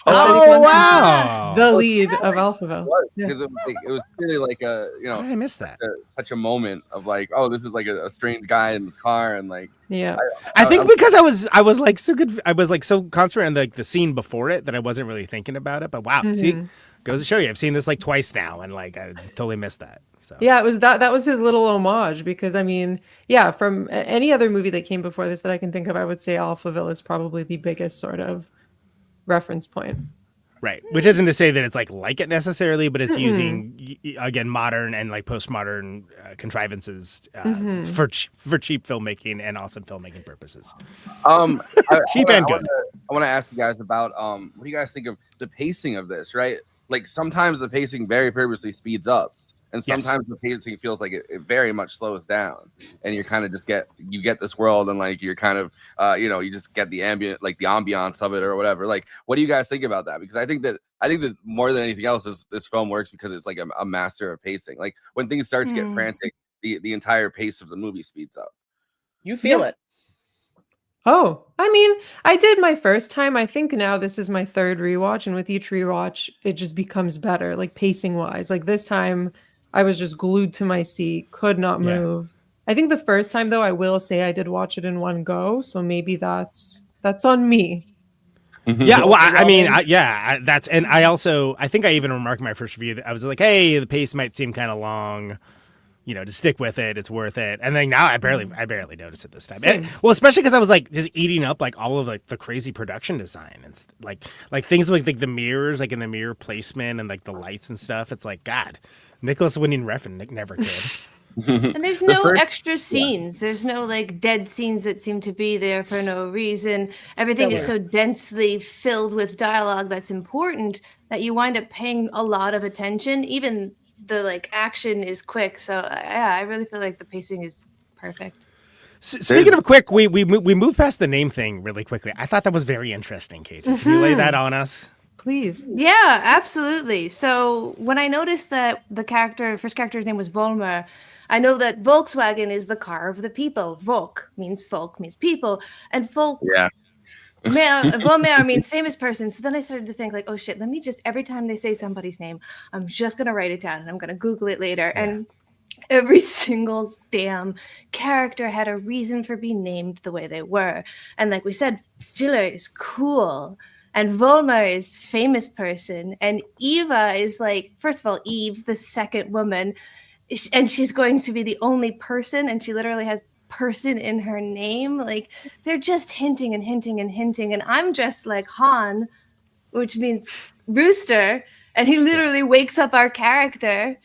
Oh, wow! The lead of Alphaville. Because it was really like How did I miss that? such a moment of like, oh, this is like a strange guy in this car, and like, yeah. I think because I was like so good, I was like so concentrated on the scene before it that I wasn't really thinking about it. But wow, see, goes to show you, I've seen this like twice now, and like I totally missed that. So. Yeah, it was that was his little homage, because I mean, yeah, from any other movie that came before this that I can think of, I would say Alphaville is probably the biggest sort of reference point. Right, which isn't to say that it's like it necessarily, but it's using, again, modern and like postmodern contrivances for cheap filmmaking and awesome filmmaking purposes. Cheap and good. I want to ask you guys about what do you guys think of the pacing of this? Right, like sometimes the pacing very purposely speeds up, and sometimes the pacing feels like it very much slows down, and you kind of just get this world, and like you're kind of you just get the ambiance of it or whatever. Like, what do you guys think about that? Because I think that more than anything else, this film works because it's like a master of pacing. Like when things start to get frantic, the entire pace of the movie speeds up. You feel it. Oh, I mean, I did my first time. I think now this is my third rewatch, and with each rewatch, it just becomes better, like pacing wise. Like this time, I was just glued to my seat, could not move. I think the first time, though, I will say I did watch it in one go, so maybe that's on me. Yeah, well, I mean, that's, and I think I even remarked in my first review that I was like, hey, the pace might seem kind of long, to stick with it, it's worth it. And then now I barely noticed it this time. And, well, especially because I was like just eating up like all of like the crazy production design and like things like the mirrors, like in the mirror placement and like the lights and stuff. It's like, God, Nicholas Winding Refn never could. And there's no extra scenes. There's no like dead scenes that seem to be there for no reason. Everything is so densely filled with dialogue that's important that you wind up paying a lot of attention. Even the like action is quick. So yeah, I really feel like the pacing is perfect. Speaking of quick, we moved past the name thing really quickly. I thought that was very interesting, Katie. Can you lay that on us? Please. Yeah, absolutely. So when I noticed that the first character's name was Volmer, I know that Volkswagen is the car of the people. Volk means folk, means people. And folk, Volmer means famous person. So then I started to think like, oh shit, let me just, every time they say somebody's name, I'm just going to write it down and I'm going to Google it later. Yeah. And every single damn character had a reason for being named the way they were. And like we said, Stiller is cool. And Volmer is famous person. And Eva is like, first of all, Eve, the second woman. And she's going to be the only person. And she literally has person in her name. Like they're just hinting and hinting and hinting. And I'm dressed like Han, which means rooster. And he literally wakes up our character.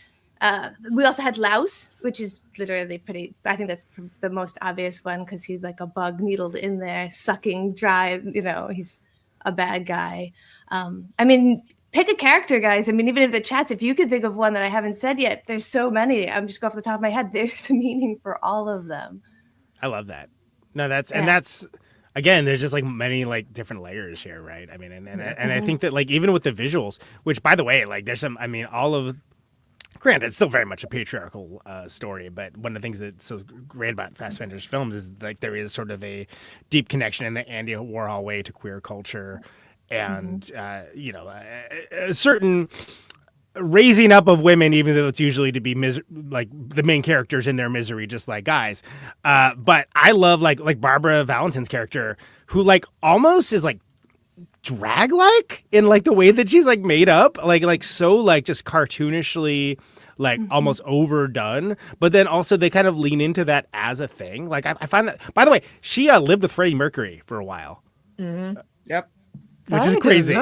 We also had Laus, which is literally pretty, I think that's the most obvious one because he's like a bug needled in there, sucking dry, he's a bad guy. I mean, pick a character, guys. I mean, even if the chats, if you could think of one that I haven't said yet, there's so many. I'm just going off the top of my head. There's a meaning for all of them. I love that. No, that's again, there's just like many like different layers here, right? I mean, and I think that like even with the visuals, which by the way, like there's some, I mean, all of, granted, it's still very much a patriarchal story, but one of the things that's so great about Fassbinder's films is like there is sort of a deep connection in the Andy Warhol way to queer culture, and a certain raising up of women, even though it's usually to be like the main characters in their misery, just like guys. But I love like Barbara Valentin's character, who like almost is like drag like in like the way that she's like made up, like so like just cartoonishly like almost overdone, but then also they kind of lean into that as a thing. Like I find that, by the way, she lived with Freddie Mercury for a while. Yep. Which is crazy.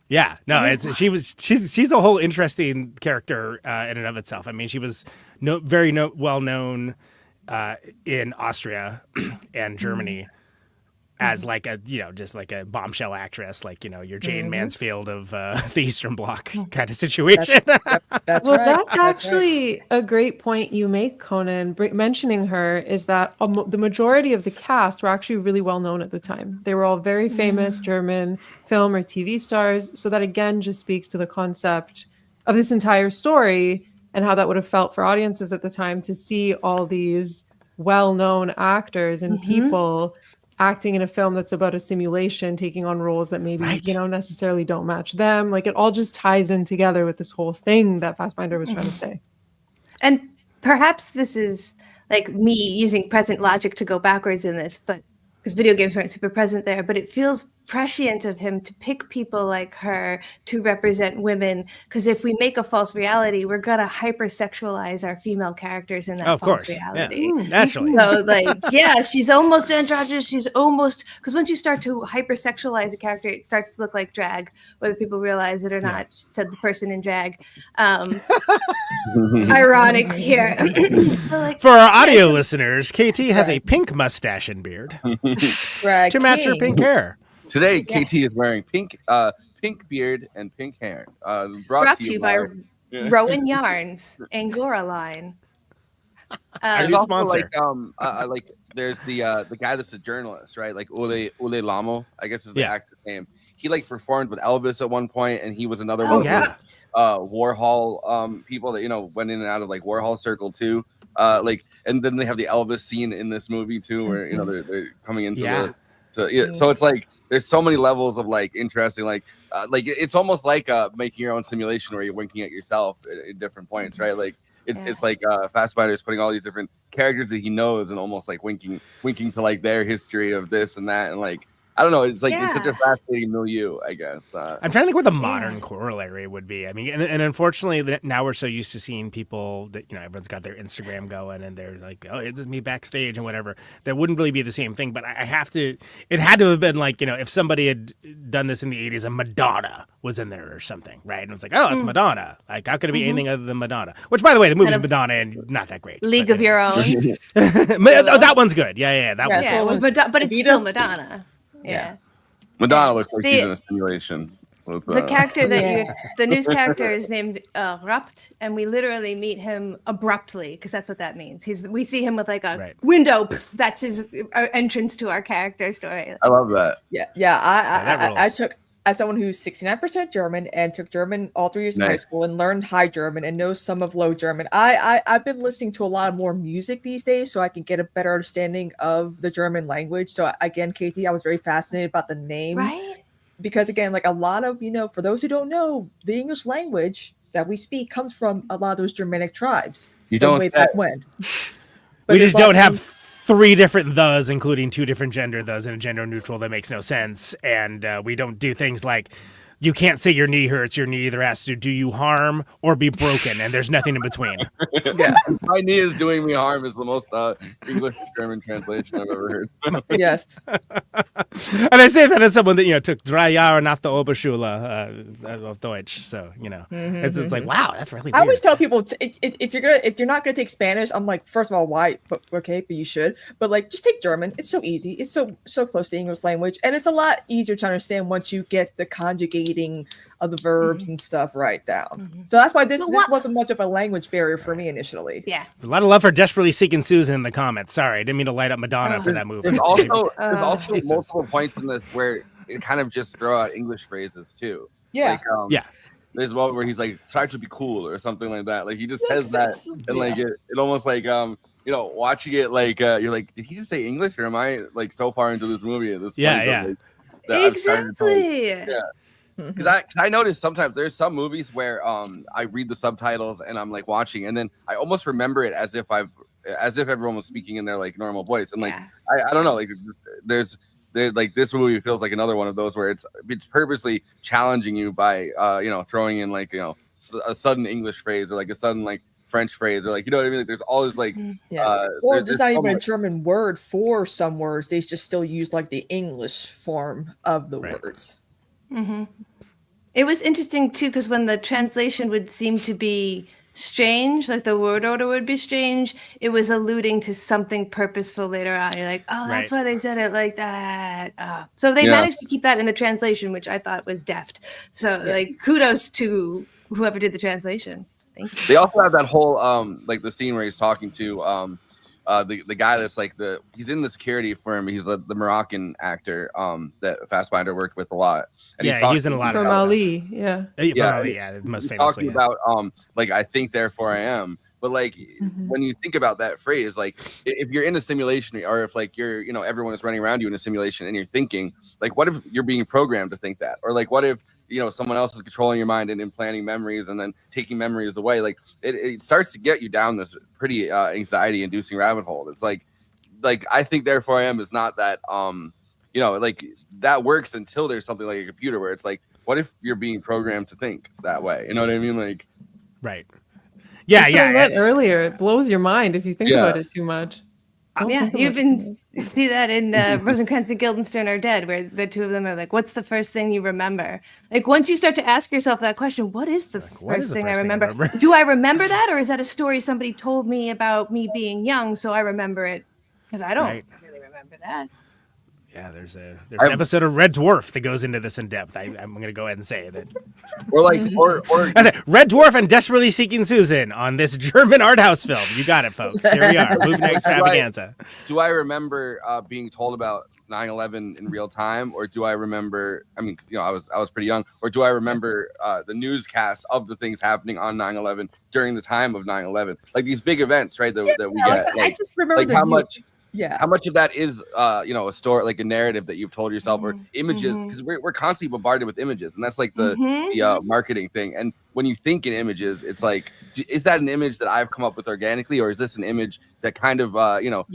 Yeah, no, she's a whole interesting character in and of itself. I mean, she was very well known in Austria and Germany as like a, just like a bombshell actress, like, your Jane Mansfield of the Eastern Bloc kind of situation. That's well, right. that's actually a great point you make, Conan. Mentioning her is that the majority of the cast were actually really well known at the time. They were all very famous German film or TV stars. So that again just speaks to the concept of this entire story and how that would have felt for audiences at the time to see all these well-known actors and people acting in a film that's about a simulation, taking on roles that maybe, necessarily don't match them. Like, it all just ties in together with this whole thing that Fassbinder was trying to say. And perhaps this is like me using present logic to go backwards in this, but because video games weren't super present there, but it feels prescient of him to pick people like her to represent women, because if we make a false reality, we're gonna hypersexualize our female characters in that false reality. Yeah. Naturally. So like, yeah, she's almost androgynous. She's almost, because once you start to hypersexualize a character, it starts to look like drag, whether people realize it or not, said the person in drag. Ironic here. So like, for our audio listeners, KT has a pink mustache and beard to match her pink hair. Today, KT is wearing pink beard and pink hair. Brought to you by Rowan Yarns, Angora line. There's also like there's the guy that's a journalist, right? Like Ule Lamo, I guess is the actor's name. He like performed with Elvis at one point, and he was another one of the Warhol people that went in and out of like Warhol circle too. And then they have the Elvis scene in this movie too, where they're coming into so it's like there's so many levels of like interesting, like it's almost like making your own simulation where you're winking at yourself at different points, right? Like it's like Fassbinder is putting all these different characters that he knows and almost like winking to like their history of this and that, and like I don't know. It's like it's such a fascinating milieu, I guess. I'm trying to think what the modern corollary would be. I mean, and unfortunately, now we're so used to seeing people that everyone's got their Instagram going and they're like, "Oh, it's me backstage" and whatever. That wouldn't really be the same thing. But I have to. It had to have been like if somebody had done this in the '80s, and Madonna was in there or something, right? And it's like, oh, it's Madonna. Like, how could it be anything other than Madonna? Which, by the way, the movie's Madonna and not that great. League of Your Own. That one's good. Yeah. That one's good. But it's still Madonna. Yeah. Madonna looks like she's in a simulation. The character the news character is named Rupt, and we literally meet him abruptly because that's what that means. We see him with like a window. That's his entrance to our character story. I love that. I took, as someone who's 69% German and took German all 3 years in high school and learned High German and knows some of Low German, I've been listening to a lot more music these days so I can get a better understanding of the German language. So again, KT, I was very fascinated about the name. Right. Because again, like a lot of, for those who don't know, the English language that we speak comes from a lot of those Germanic tribes. You don't way back when. We just don't have 3 different thes, including 2 different gender thes and a gender neutral that makes no sense. And we don't do things like you can't say your knee hurts. Your knee either has to do you harm or be broken, and there's nothing in between. My knee is doing me harm is the most English to German translation I've ever heard. Yes. And I say that as someone that took 3 Jahre nach der Oberschule of Deutsch. So it's like, wow, that's really weird. I always tell people if you're not gonna take Spanish, I'm like, first of all, why? But okay, but you should. But like, just take German. It's so easy. It's so close to English language, and it's a lot easier to understand once you get the conjugating of the verbs and stuff right down. So that's why this wasn't much of a language barrier for me initially. Yeah. A lot of love for Desperately Seeking Susan in the comments. Sorry, I didn't mean to light up Madonna for that movie. There's also multiple points in this where it kind of just throw out English phrases too. Yeah. Like, there's one where he's like, try to be cool or something like that. Like he just says that and like it almost like watching it like you're like, did he just say English or am I like so far into this movie at this point? Exactly. Because I noticed sometimes there's some movies where I read the subtitles and I'm like watching, and then I almost remember it as if everyone was speaking in their like normal voice, and like I don't know, like there's like this movie feels like another one of those where it's purposely challenging you by throwing in like a sudden English phrase or like a sudden like French phrase or like, you know what I mean? Like there's always like or there's not even a German word for some words. They just still use like the English form of the words. Mm-hmm. It was interesting too, because when the translation would seem to be strange, like the word order would be strange, it was alluding to something purposeful later on. You're like, oh, that's why they said it like that. So they managed to keep that in the translation, which I thought was deft. So like kudos to whoever did the translation. Thank you. They also have that whole like the scene where he's talking to the guy that's like he's in the security firm. He's the Moroccan actor that Fassbinder worked with a lot. And he's in a lot of stuff. Ali, Most famously. Talking about like I think therefore I am. But like when you think about that phrase, like if you're in a simulation or if like you're everyone is running around you in a simulation and you're thinking like what if you're being programmed to think that, or like what if someone else is controlling your mind and implanting memories and then taking memories away. Like it starts to get you down this pretty anxiety inducing rabbit hole. It's like I think therefore I am is not that like that works until there's something like a computer where it's like, what if you're being programmed to think that way? You know what I mean? Like, right. Yeah. Earlier, it blows your mind if you think about it too much. You see that in Rosencrantz and Guildenstern Are Dead, where the two of them are like, what's the first thing you remember? Like, once you start to ask yourself that question, what is the first thing I remember? Do I remember that, or is that a story somebody told me about me being young, so I remember it? Because I don't really remember that. Yeah, there's an episode of Red Dwarf that goes into this in depth. I'm going to go ahead and say that. Or like, or Red Dwarf and Desperately Seeking Susan on this German art house film. You got it, folks. Here we are, movie night extravaganza. Do I remember being told about 9/11 in real time, or do I remember? I mean, because I was pretty young. Or do I remember the newscast of the things happening on 9/11 during the time of 9/11, like these big events, right? That we get. Like, I just remember how much. Yeah. How much of that is, a story, like a narrative that you've told yourself, or images? Because we're constantly bombarded with images, and that's like the marketing thing. And when you think in images, it's like, is that an image that I've come up with organically, or is this an image that kind of,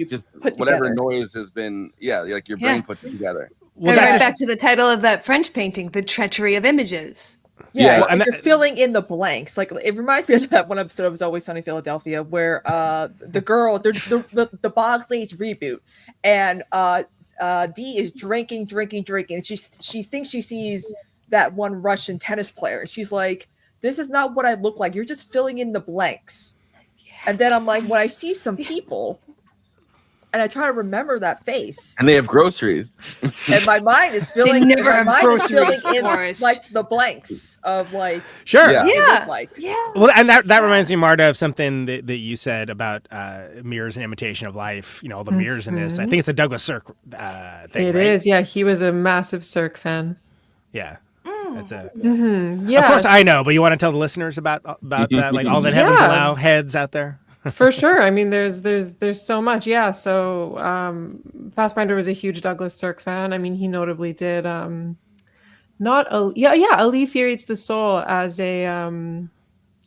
just whatever together. Noise has been, like your brain puts it together. Well, right back to the title of that French painting, The Treachery of Images. Yeah, and you're filling in the blanks. Like it reminds me of that one episode of It's Always Sunny in Philadelphia where the girl, the Bogleys reboot, and Dee is drinking, and she thinks she sees that one Russian tennis player, and she's like, "This is not what I look like. You're just filling in the blanks." And then I'm like, when I see some people. And I try to remember that face. And they have groceries. And my mind is filling. They never have groceries in like the blanks of like. Sure. Yeah. Well, and that reminds me, Marta, of something that you said about mirrors and imitation of life. All the mirrors in this. I think it's a Douglas Sirk thing. It is. Yeah, he was a massive Sirk fan. Yeah. That's a. Yeah. Of course, I know, but you want to tell the listeners about that, like all that heavens allow heads out there. For sure. I mean, there's so much. Yeah. So Fassbinder was a huge Douglas Sirk fan. I mean, he notably did Ali Fear Eats the Soul as a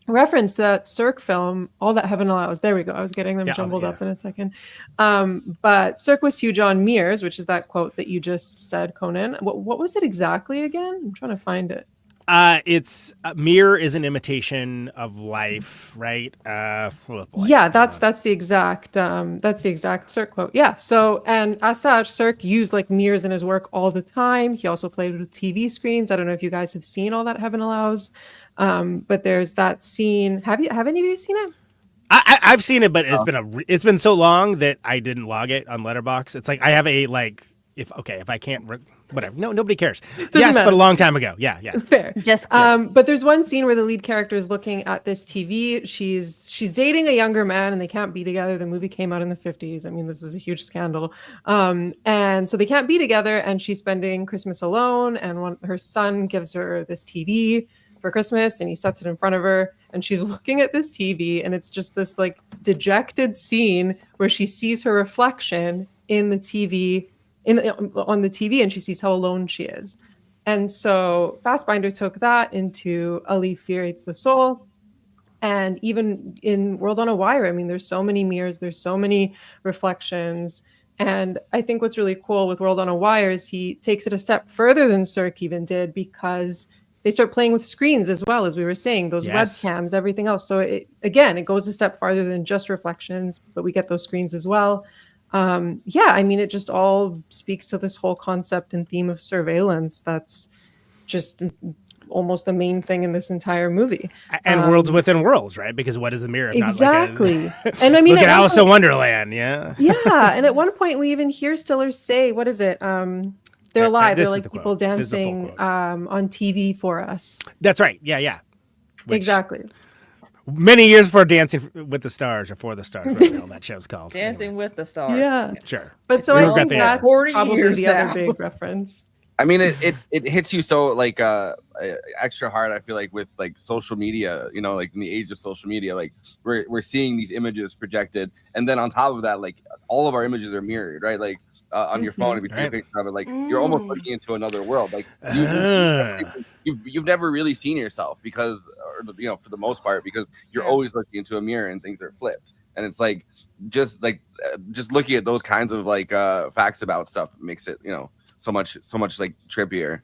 reference to that Sirk film, All That Heaven Allows. There we go. I was getting them jumbled up in a second. But Sirk was huge on mirrors, which is that quote that you just said, Conan. What was it exactly again? I'm trying to find it. It's mirror is an imitation of life, right? That's the exact Sirk quote. Yeah. So, and as such, Sirk used like mirrors in his work all the time. He also played with TV screens. I don't know if you guys have seen All That Heaven Allows, but there's that scene. Have any of you seen it? I've seen it, but it's been so long that I didn't log it on Letterboxd. It's like I have a like if I can't. Whatever. No, nobody cares. Yes, but a long time ago. Yeah. Fair. Just but there's one scene where the lead character is looking at this TV. She's dating a younger man and they can't be together. The movie came out in the 50s. I mean, this is a huge scandal. And so they can't be together and she's spending Christmas alone, and her son gives her this TV for Christmas and he sets it in front of her and she's looking at this TV, and it's just this like dejected scene where she sees her reflection in the TV on the TV, and she sees how alone she is. And so Fassbinder took that into A Leaf Fear Eats the Soul. And even in World on a Wire, I mean, there's so many mirrors, there's so many reflections. And I think what's really cool with World on a Wire is he takes it a step further than Cirque even did, because they start playing with screens as well, as we were saying, those webcams, everything else. So it goes a step farther than just reflections, but we get those screens as well. I mean, it just all speaks to this whole concept and theme of surveillance. That's just almost the main thing in this entire movie. And worlds within worlds, right? Because what is the mirror? Exactly. Not like and I mean, look at Alice in Wonderland. Yeah. Yeah. And at one point we even hear Stiller say, what is it? They're alive. They're like people dancing on TV for us. That's right. Yeah. Exactly. Many years before Dancing with the Stars or For the Stars, whatever that show's called. Dancing with the Stars. Yeah. Sure. But so I think that's probably the other big reference. I mean, it hits you so like extra hard. I feel like with like social media, you know, like in the age of social media, like we're seeing these images projected, and then on top of that, like all of our images are mirrored, right? Like on your phone, if you take a picture of it, like you're almost looking into another world. Like you've never really seen yourself because, or, you know, for the most part, because you're always looking into a mirror and things are flipped. And it's like just looking at those kinds of like facts about stuff makes it, you know, so much like trippier.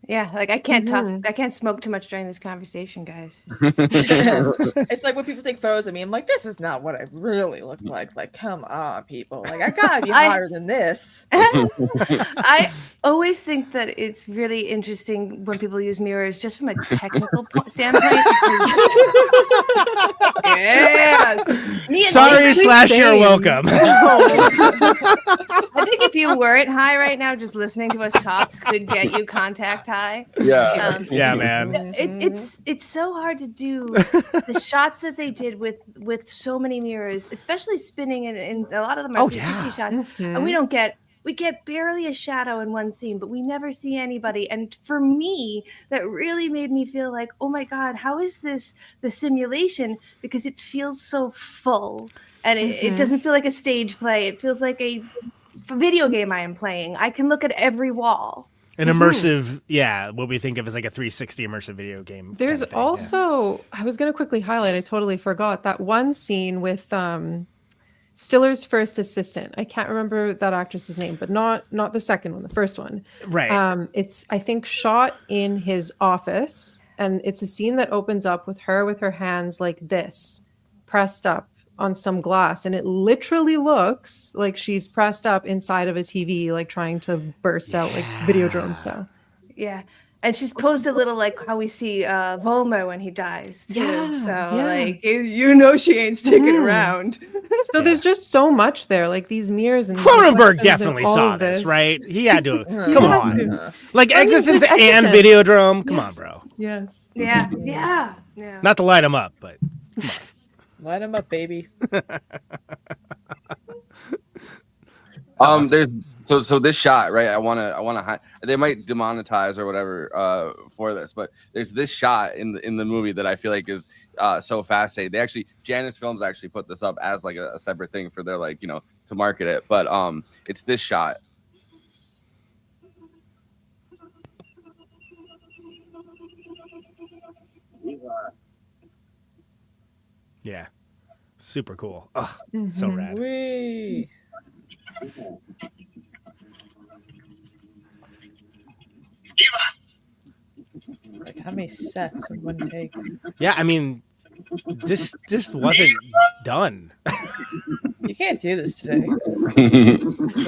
Yeah, like I can't talk, I can't smoke too much during this conversation, guys. It's like when people take photos of me, I'm like, this is not what I really look like. Like, come on, people. Like, I gotta be higher than this. I always think that it's really interesting when people use mirrors just from a technical standpoint. Yes. Sorry / you're welcome. I think if you weren't high right now, just listening to us talk could get you contact high. Yeah. Yeah, man. It's so hard to do the shots that they did with so many mirrors, especially spinning, and a lot of them are 360 shots. And we get barely a shadow in one scene, but we never see anybody. And for me, that really made me feel like, oh my God, how is this the simulation? Because it feels so full, and it doesn't feel like a stage play. It feels like a video game I am playing. I can look at every wall. An immersive, what we think of as like a 360 immersive video game. There's also, I was going to quickly highlight, I totally forgot, that one scene with Stiller's first assistant. I can't remember that actress's name, but not the second one, the first one. Right. It's, I think, shot in his office, and it's a scene that opens up with her hands like this, pressed up on some glass, and it literally looks like she's pressed up inside of a TV, like trying to burst out like Videodrome style. Yeah. And she's posed a little like how we see Volmer when he dies too. Like you know she ain't sticking around. So there's just so much there, like these mirrors and Cronenberg definitely saw this, right? He had to. Come on, like Existence and Videodrome. Come on, bro. Yes. Yeah. Not to light him up, but come on. Light him up, baby. There's so this shot, right? I wanna they might demonetize or whatever for this, but there's this shot in the movie that I feel like is so fascinating. They actually, Janus Films actually put this up as like a separate thing for their, like, you know, to market it, but it's this shot. Yeah, super cool. Oh, so rad. Whee. Like, how many sets in one take? Yeah, I mean, this just wasn't done. You can't do this today. Well,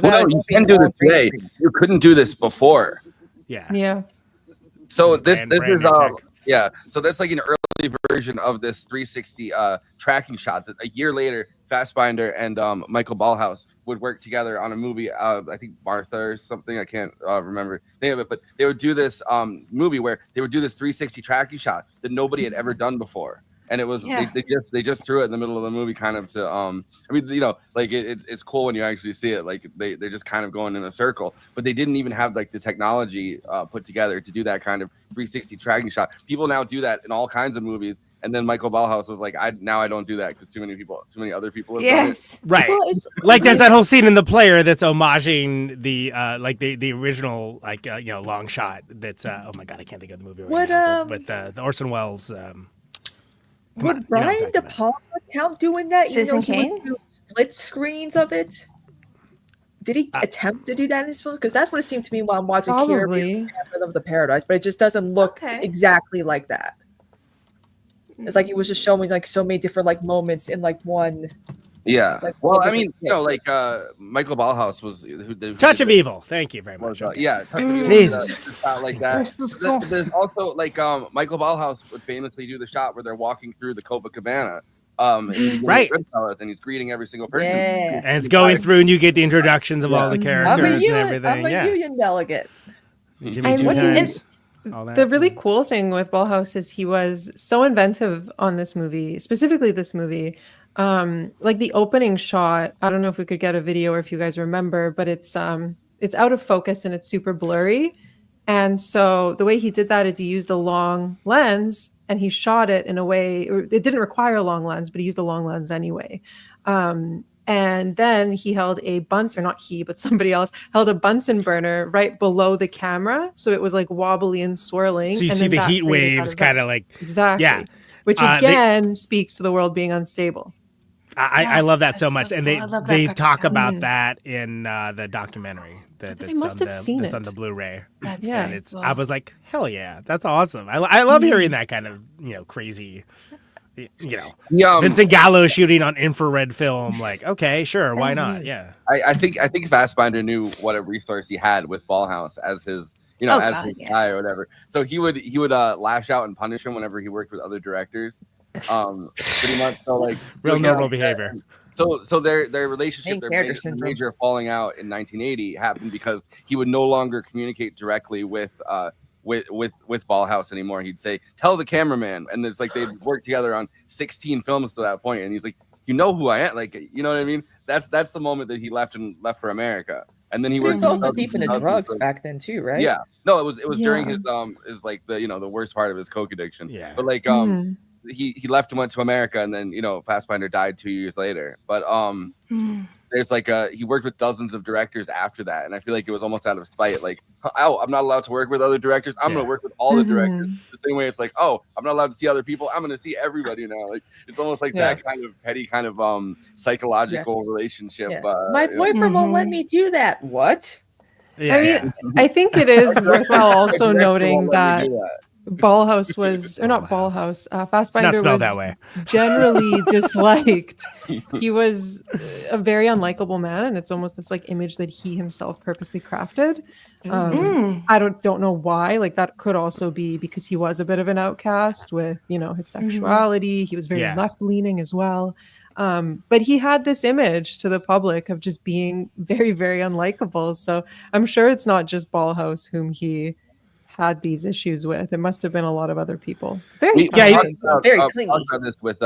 no, you can do this today. You couldn't do this before. Yeah. So this is tech. So that's like an early version of this 360 tracking shot that a year later Fassbinder and Michael Ballhaus would work together on a movie. I think Martha or something. I can't remember the name of it, but they would do this movie where they would do this 360 tracking shot that nobody had ever done before. And it was they just threw it in the middle of the movie, kind of to I mean, you know, like it's cool when you actually see it. Like they're just kind of going in a circle, but they didn't even have like the technology put together to do that kind of 360 tracking shot. People now do that in all kinds of movies, And then Michael Ballhaus was like, I don't do that because too many other people have done it. Yes. Right. Well, it's Like there's that whole scene in The Player that's homaging the original long shot. That's oh my god, I can't think of the movie right now. But the Orson Welles. Would Brian De Palma count doing that? Citizen He Kane? would do split screens of it. Did he attempt to do that in his films? Because that's what it seemed to me while I'm watching Caribbean Phantom of the Paradise, but it just doesn't look exactly like that. It's like he was just showing like so many different like moments in like one. Yeah. Like, well, I mean, like Michael Ballhaus was Touch of Evil. Thank you very much. Yeah. Touch of Evil, Jesus. shot like that. There's also like Michael Ballhaus would famously do the shot where they're walking through the Copacabana. Right. And he's greeting every single person. Yeah. And it's going through, and you get the introductions of all the characters and everything. I'm a union delegate. Jimmy two times. All that. The really cool thing with Ballhaus is he was so inventive on this movie, specifically this movie. Like the opening shot, I don't know if we could get a video or if you guys remember, but it's out of focus and it's super blurry. And so the way he did that is he used a long lens and he shot it in a way, or it didn't require a long lens, but he used a long lens anyway. And then he held a Bunsen, or not he, but somebody else held a Bunsen burner right below the camera. So it was like wobbly and swirling. So you see the heat waves kind of like. Exactly. Yeah. Which again speaks to the world being unstable. I love that so much. And they talk about that in the documentary. I must have seen it on the Blu-ray. That's and I was like, hell yeah, that's awesome. I love hearing that kind of crazy. Vincent Gallo shooting on infrared film. Like, okay, sure, why not? Yeah. I think Fassbinder knew what a resource he had with Ballhaus as his guy or whatever. So he would lash out and punish him whenever he worked with other directors. Pretty much. So like real normal behavior. So their relationship, their major falling out in 1980 happened because he would no longer communicate directly with Ballhaus anymore. He'd say, "Tell the cameraman," and it's like they'd worked together on 16 films to that point, and he's like, "You know who I am?" Like, you know what I mean? That's the moment that he left for America, and then he worked. He was also deep into drugs back then too, right? Yeah, no, it was during his like the worst part of his coke addiction. Yeah, but like he left and went to America, and then Fassbinder died 2 years later. But there's like he worked with dozens of directors after that, and I feel like it was almost out of spite. Like, oh, I'm not allowed to work with other directors. I'm gonna work with all the directors. The same way it's like, oh, I'm not allowed to see other people. I'm gonna see everybody now. Like, it's almost like that kind of petty kind of psychological relationship. Yeah. My boyfriend won't let me do that. What? Yeah, I mean, I think it is worthwhile also noting that Ballhaus was, or not Ballhaus, Fassbinder was that way. Generally disliked. He was a very unlikable man, and it's almost this like image that he himself purposely crafted. I don't know why. Like that could also be because he was a bit of an outcast with his sexuality. He was very left leaning as well. But he had this image to the public of just being very, very unlikable. So I'm sure it's not just Ballhaus whom he had these issues with. It must have been a lot of other people. Very clingy. We talked about this with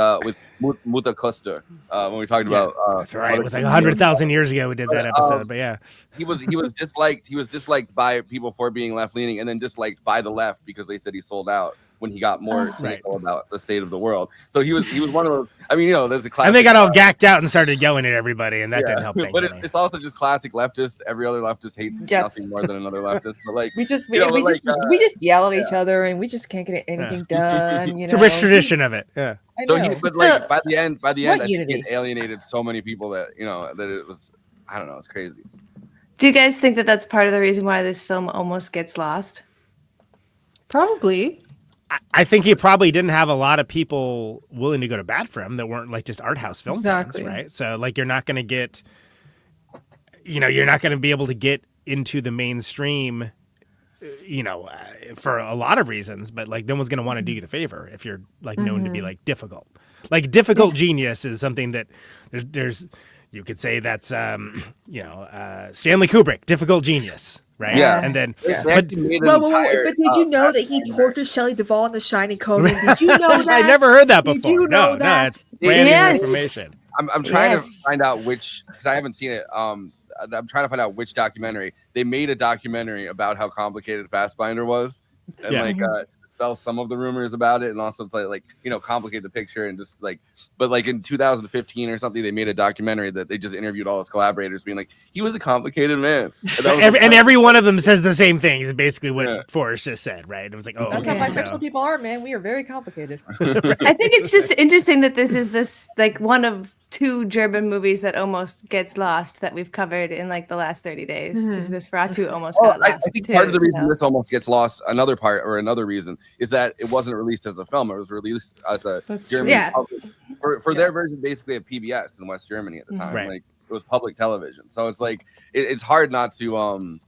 Muta Koster when we talked about. That's right. It was like 100,000 years ago we did that episode. But yeah, he was disliked. He was disliked by people for being left leaning, and then disliked by the left because they said he sold out when he got more cynical about the state of the world. So he was one of those. I mean, there's a classic. And they got all gacked out and started yelling at everybody, and that didn't help things. But it's also just classic leftist. Every other leftist hates nothing more than another leftist. But like we just yell at each other, and we just can't get anything done. It's a rich tradition of it. Yeah. By the end, I think it alienated so many people that that it was. I don't know. It's crazy. Do you guys think that that's part of the reason why this film almost gets lost? Probably. I think he probably didn't have a lot of people willing to go to bat for him that weren't like just art house film fans, right? So like you're not going to get, you're not going to be able to get into the mainstream, for a lot of reasons. But like no one's going to want to do you the favor if you're like known to be like difficult. Like difficult genius is something that there's you could say that's Stanley Kubrick, difficult genius. Right. Yeah. And then, but did you know that he tortured Shelley Duvall in The Shining Conan? Did you know that? I never heard that before. Did you know that? That's brand new information. I'm trying to find out which, because I haven't seen it. I'm trying to find out which documentary. They made a documentary about how complicated Fassbinder was, and dispel some of the rumors about it, and also to like complicate the picture and just like. But like in 2015 or something, they made a documentary that they just interviewed all his collaborators, being like, he was a complicated man, and every one of them says the same thing. Is basically what Forrest just said, right? It was like, oh, that's how bisexual people are, man. We are very complicated. I think it's just interesting that this is like one of 2 German movies that almost gets lost that we've covered in like the last 30 days. Because Nosferatu almost got lost. I think part of the reason this almost gets lost, another reason, is that it wasn't released as a film. It was released as a German for their version, basically of PBS in West Germany at the time. Right. Like it was public television, so it's like it's hard not to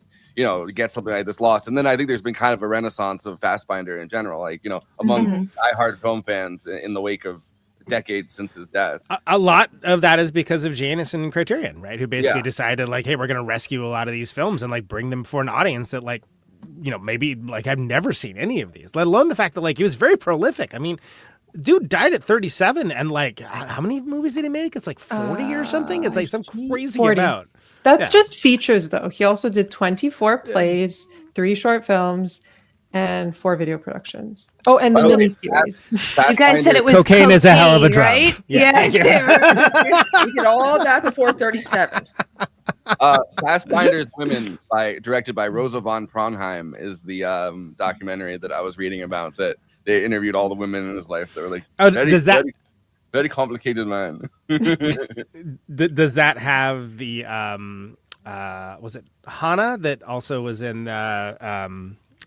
get something like this lost. And then I think there's been kind of a renaissance of Fassbinder in general, like among diehard film fans in the wake of decades since his death. A lot of that is because of Janus and Criterion, right? Who basically decided like, hey, we're going to rescue a lot of these films and like bring them for an audience that like, maybe like I've never seen any of these, let alone the fact that like he was very prolific. I mean, dude died at 37 and like how many movies did he make? It's like 40 or something. It's like some crazy 40. amount. That's just features though. He also did 24 plays, 3 short films, and 4 video productions. Oh, and the miniseries. You guys said it was cocaine is a hell of a drug, right? Yeah. We did all that before 37. Fassbinder's Women, directed by Rosa von Praunheim, is the documentary that I was reading about. That they interviewed all the women in his life that were like, very complicated man. Does that have the was it Hannah that also was in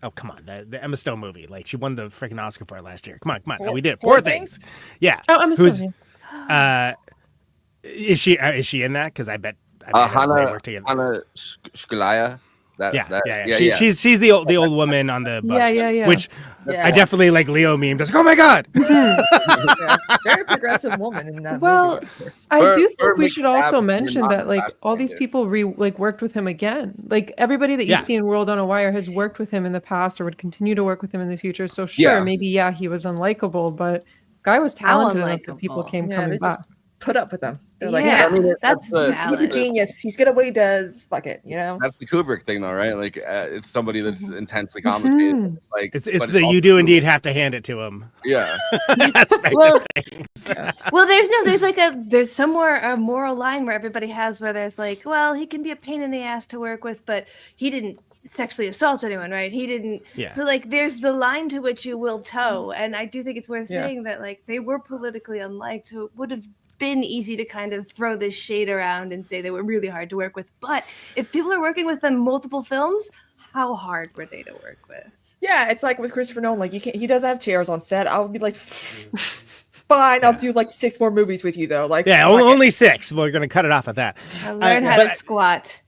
oh, come on, the Emma Stone movie. Like, she won the freaking Oscar for it last year. Come on. We did it. Poor Things. Yeah. Oh, Emma Stone. Is she in that? Because I bet Hannah they work together. Hannah Shkulaya. She's the old woman on the bus, which I definitely like Leo memed. I was like, oh my god, very progressive woman in that movie. Of course. I do think we should also mention that like all these people worked with him again. Like everybody that you see in World on a Wire has worked with him in the past or would continue to work with him in the future. So maybe he was unlikable, but guy was talented enough that people came coming back. Put up with them. They're like, he's a genius. He's good at what he does. Fuck it, That's the Kubrick thing, though, right? Like, it's somebody that's intensely complicated. Like, it's you do indeed have to hand it to him. Yeah. Well, there's somewhere a moral line where everybody has where there's like, well, he can be a pain in the ass to work with, but he didn't sexually assault anyone, right? He didn't. Yeah. So like, there's the line to which you will toe, and I do think it's worth saying that like they were politically unliked, so it would have been easy to kind of throw this shade around and say they were really hard to work with. But if people are working with them multiple films, how hard were they to work with? Yeah, it's like with Christopher Nolan. Like he doesn't have chairs on set. I would be like, fine, I'll do like 6 more movies with you though. Like only 6. We're gonna cut it off at that. I learned how to squat.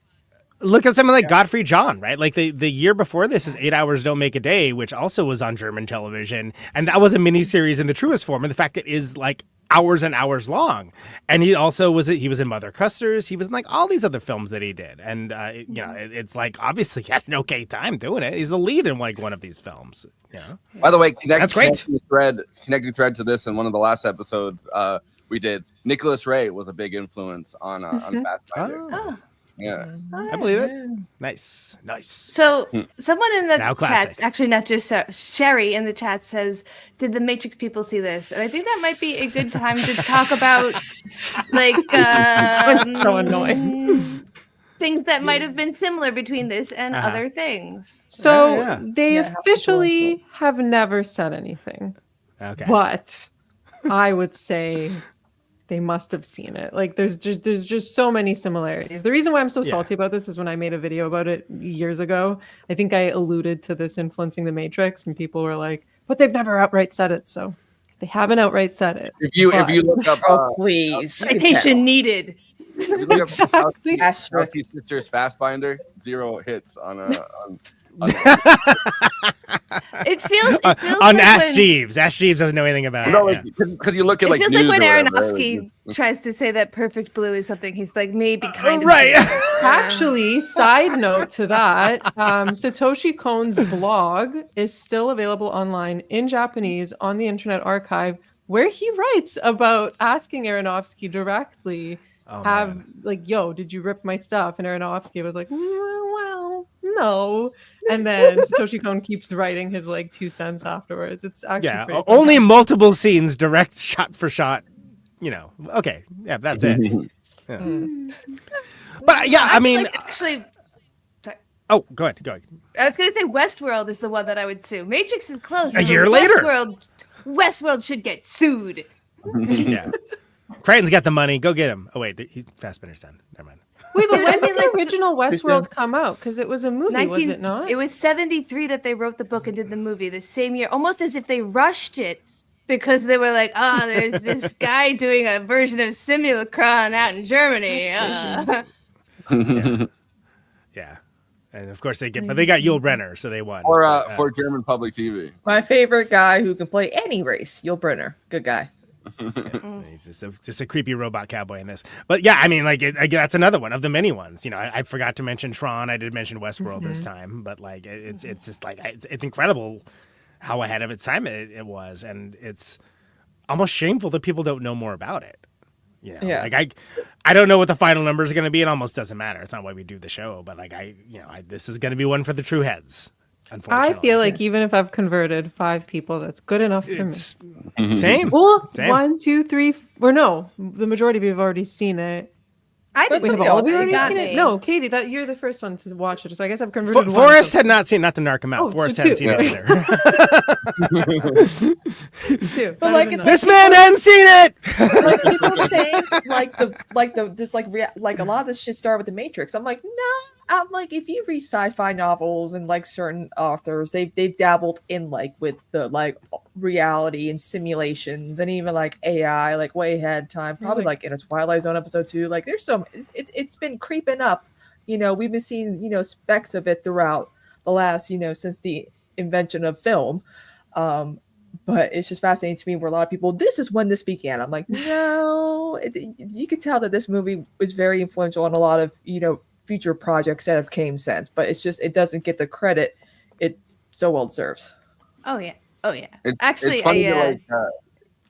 Look at something like Godfrey John, right? Like the year before this is 8 Hours Don't Make a Day, which also was on German television, and that was a miniseries in the truest form. And the fact that it is like hours and hours long. And he also was in Mother Custers. He was in like all these other films that he did. And it's like obviously he had an okay time doing it. He's the lead in like one of these films. By the way, that's great. Connecting thread to this in one of the last episodes we did. Nicholas Ray was a big influence on Fassbinder. Oh. Yeah, I believe it. Nice. So someone in the chats, actually not just Sherry in the chat, says, "Did the Matrix people see this?" And I think that might be a good time to talk about like so annoying things that might have been similar between this and other things. So they officially have never said anything. Okay, but I would say they must have seen it. Like there's just so many similarities. The reason why I'm so salty about this is when I made a video about it years ago, I think I alluded to this influencing the Matrix, and people were like, but they've never outright said it. So they haven't outright said it. If you look up please citation needed. If you look up Southie's Sisters Fassbinder, 0 hits on it feels on like Ask Jeeves. Ask Jeeves doesn't know anything about it. Because you look at it like feels news like when whatever, Aronofsky tries to say that Perfect Blue is something he's like maybe kind of right. Actually, side note to that, Satoshi Kon's blog is still available online in Japanese on the Internet Archive, where he writes about asking Aronofsky directly, like, yo, did you rip my stuff? And Aronofsky was like, well, no. And then Satoshi Kon keeps writing his like 2 cents afterwards. It's actually pretty only fun. multiple scenes, direct shot for shot. Okay, yeah, that's it. Yeah. But yeah, I mean, actually. Oh, go ahead. I was going to say Westworld is the one that I would sue. Matrix is closed. A year later. Westworld should get sued. Yeah. Crichton's got the money. Go get him. Oh, wait. He's Fassbinder's son. Never mind. Wait, but when did the original Westworld come out? Because it was a movie, was it not? It was 1973 that they wrote the book and did the movie the same year, almost as if they rushed it because they were like, there's this guy doing a version of Simulacron out in Germany. Yeah. And of course they got Yul Brynner, so they won. For German public TV. My favorite guy who can play any race, Yul Brynner. Good guy. He's just a creepy robot cowboy in this. But yeah, I mean, like that's another one of the many ones. I forgot to mention Tron. I did mention Westworld this time, but like it's just like it's incredible how ahead of its time it was, and it's almost shameful that people don't know more about it. Like I don't know what the final numbers are going to be. It almost doesn't matter. It's not why we do the show, but like this is going to be one for the true heads. Unfortunately, I feel like even if I've converted 5 people, that's good enough for me. Same. Well, Same. 1, 2, 3, or no, the majority of you have already seen it. I Wait, have all of you already seen it? me. No, Katie, that you're the first one to watch it, so I guess I've converted. Forrest had not seen, not to narc him out. Forrest hadn't seen it either. But like, it's this man hadn't seen it. Like people think like a lot of this shit started with the Matrix. I'm like, no. I'm like, if you read sci-fi novels and like certain authors, they've dabbled in like with the like reality and simulations and even like AI like way ahead of time. Probably like in a Twilight Zone episode 2. Like there's some it's been creeping up. We've been seeing specks of it throughout the last since the invention of film. But it's just fascinating to me where a lot of people, this is when this began. I'm like, no, you could tell that this movie was very influential on a lot of, future projects that have came since, but it's just, it doesn't get the credit it so well deserves. Oh yeah. Actually, it's funny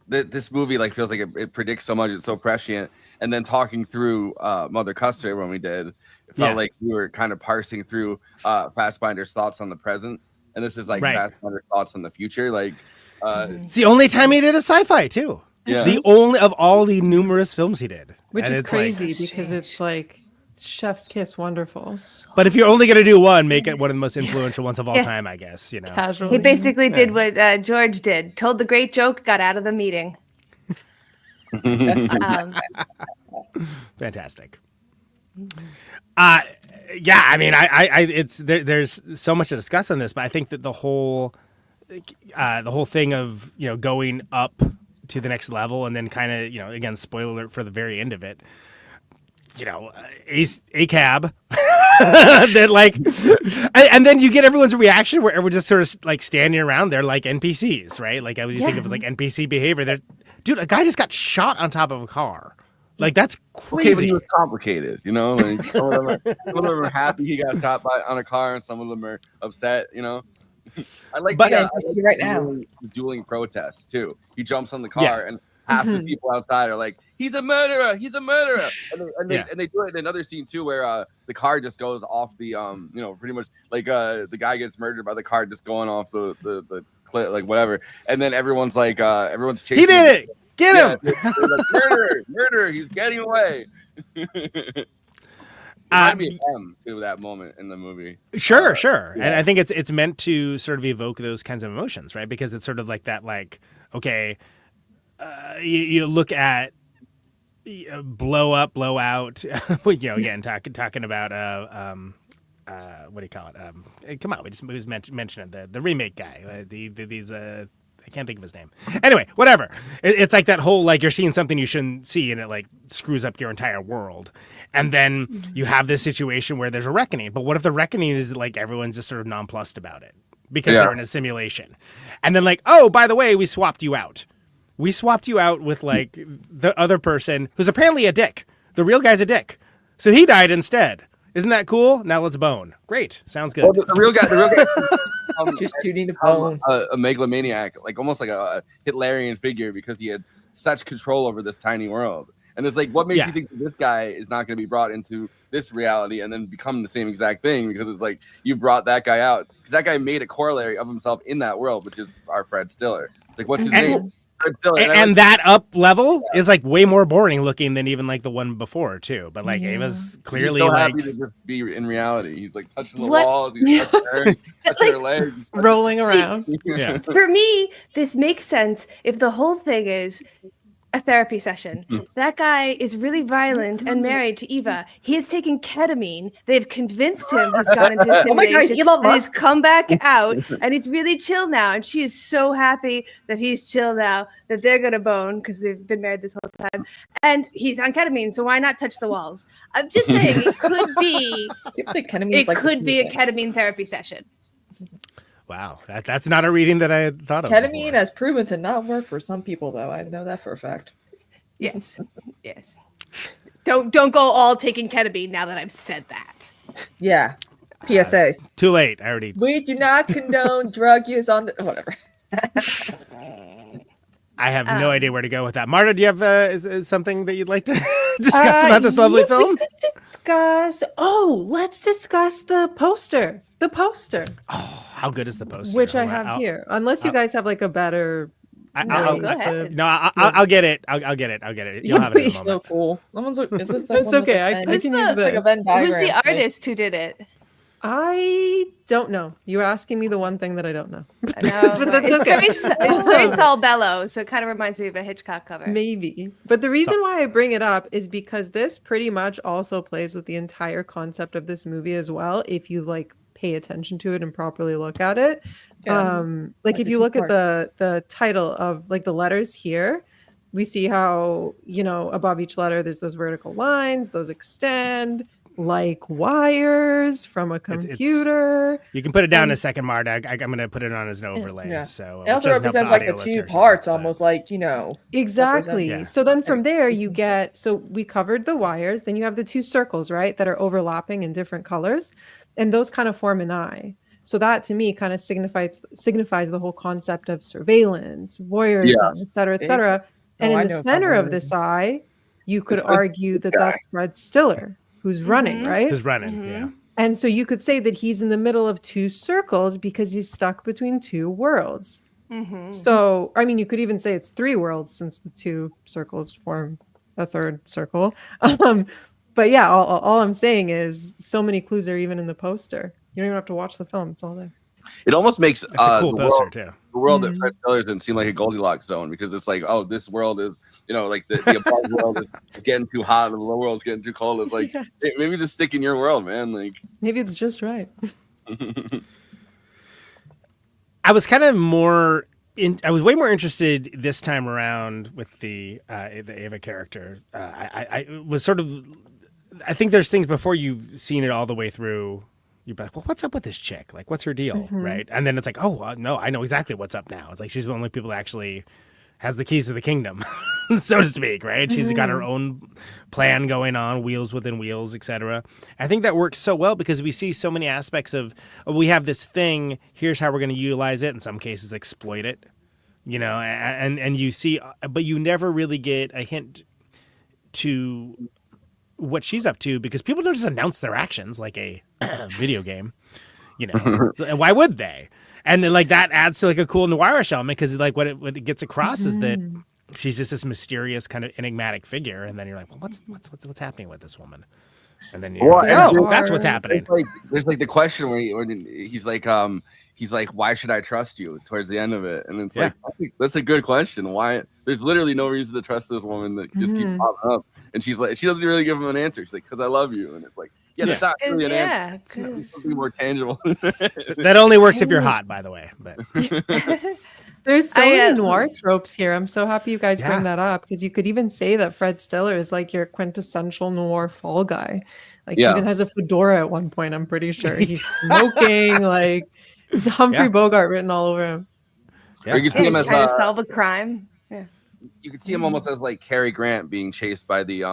this movie like feels like it predicts so much. It's so prescient. And then talking through Mother Custard when we did, it felt like we were kind of parsing through Fassbinder's thoughts on the present. And this is like Fassbinder's thoughts on the future. Like, it's the only time he did a sci-fi too. Yeah. The only of all the numerous films he did. Which is crazy because it's like chef's kiss wonderful. But if you're only going to do one, make it one of the most influential ones of all time, I guess. Casually. He basically did what George did. Told the great joke, got out of the meeting. Fantastic. Yeah, I mean, I it's there's so much to discuss on this, but I think that the whole thing of going up to the next level and then kind of again, spoiler alert for the very end of it, a cab that like, and then you get everyone's reaction where everyone's just sort of like standing around there like NPCs, right? Like I would think of like NPC behavior. There, dude, a guy just got shot on top of a car. Like that's crazy. Okay, but he was complicated, Like, some of them are happy he got shot on a car, and some of them are upset, I like right now dueling protests too. He jumps on the car, and half the people outside are like, "He's a murderer! He's a murderer!" And they do it in another scene too, where the car just goes off the pretty much like the guy gets murdered by the car just going off the cliff, like whatever, and then everyone's chasing. He did it. Get him! Like, murderer! He's getting away. Remind me of him too, that moment in the movie. Sure. Yeah. And I think it's meant to sort of evoke those kinds of emotions, right? Because it's sort of like that, like, okay, you look at blow up, blow out. Again, talking about what do you call it? Come on, we just mentioned the remake guy. These I can't think of his name. Anyway, whatever. It's like that whole, like, you're seeing something you shouldn't see, and it, like, screws up your entire world. And then you have this situation where there's a reckoning. But what if the reckoning is, like, everyone's just sort of nonplussed about it because they're in a simulation? And then, like, oh, by the way, we swapped you out. We swapped you out with, like, the other person who's apparently a dick. The real guy's a dick. So he died instead. Isn't that cool? Now let's bone. Great. Sounds good. Well, the real guy just shooting the bone. A megalomaniac, like almost like a Hitlerian figure, because he had such control over this tiny world. And it's like, what makes Yeah. you think that this guy is not going to be brought into this reality and then become the same exact thing? Because it's like you brought that guy out because that guy made a corollary of himself in that world, which is our Fred Stiller. Like, what's his name? Fred Stiller. And that up level is like way more boring looking than even like the one before too. But like Ava's clearly he's so like happy to just be in reality. He's like touching the walls, he's touching her, he's touching her legs, rolling around. yeah. For me, this makes sense if the whole thing is a therapy session. That guy is really violent and married to Eva. He has taken ketamine. They've convinced him he's gone into Oh my gosh, simulation. Elon and he's Musk. come back out and he's really chill now. And she is so happy that he's chill now, that they're gonna bone because they've been married this whole time. And he's on ketamine, so why not touch the walls? I'm just saying it could be a ketamine therapy session. Wow, that's not a reading that I had thought of. Ketamine before. has proven to not work for some people, though. I know that for a fact. Yes. Yes. Don't go all taking ketamine now that I've said that. Yeah. PSA. Too late. I already. We do not condone drug use on the whatever. I have no idea where to go with that. Marta, do you have is something that you'd like to discuss about this lovely film? Let's discuss the poster. The poster. Oh, how good is the poster? Which I have here. Unless you guys have like a better. Go ahead. I'll get it. I'll get it. You'll have it in a So moment. cool. Is this It's okay. I can use like a this. Venn Who's diagram. the artist who did it? I don't know. You're asking me the one thing that I don't know. No, but that's it's okay. It's very Saul Bellow, so it kind of reminds me of a Hitchcock cover. Maybe. But the reason why I bring it up is because this pretty much also plays with the entire concept of this movie as well. If you like pay attention to it and properly look at it. Like if you look at the title of like the letters here, we see how, above each letter, there's those vertical lines, those extend like wires from a computer. You can put it down in a second, Marta. I'm going to put it on as an overlay. Yeah. So It also represents like the two parts, almost like, Exactly. represent- So then from there you get, so we covered the wires, then you have the two circles, right, that are overlapping in different colors, and those kind of form an eye. So that to me kind of signifies the whole concept of surveillance, voyeurism, et cetera, et cetera. And in the center of this eye, you could argue that that's Fred Stiller who's running, right? Who's running, yeah. And so you could say that he's in the middle of two circles because he's stuck between two worlds. So, I mean, you could even say it's three worlds since the two circles form a third circle. But yeah, all I'm saying is so many clues are even in the poster. You don't even have to watch the film. It's all there. It almost makes It's a cool poster too. The world that Fred Stiller in seem like a Goldilocks zone because it's like, oh, this world is, like the above world is getting too hot and the lower world's getting too cold. It's like, hey, maybe just stick in your world, man. Like maybe it's just right. I was kind of I was way more interested this time around with the Ava character. I was sort of, I think there's things before you've seen it all the way through. You'd be like, well, what's up with this chick? Like, what's her deal, right? And then it's like, oh, no, I know exactly what's up now. It's like she's one of the people that actually has the keys to the kingdom, so to speak, right? She's got her own plan going on, wheels within wheels, etc. I think that works so well because we see so many aspects of, we have this thing, here's how we're going to utilize it, in some cases exploit it, and you see, but you never really get a hint to what she's up to because people don't just announce their actions like a video game, So why would they? And then like that adds to like a cool noirish element because like what it gets across is that she's just this mysterious kind of enigmatic figure, and then you're like, well, what's happening with this woman? And then you're that's what's happening. There's like the question where he's like, why should I trust you? Towards the end of it, and it's like, I think that's a good question. Why? There's literally no reason to trust this woman that just keeps popping up. And she's like, she doesn't really give him an answer. She's like, because I love you. And it's like, that's not really an answer. It's something more tangible. That only works if you're hot, by the way. But there's so many noir tropes here. I'm so happy you guys bring that up because you could even say that Fred Stiller is like your quintessential noir fall guy. Like he even has a fedora at one point. I'm pretty sure he's smoking. Like it's Humphrey Bogart written all over him. Or you can see him as trying to solve a crime. You could see him almost as like Cary Grant being chased by the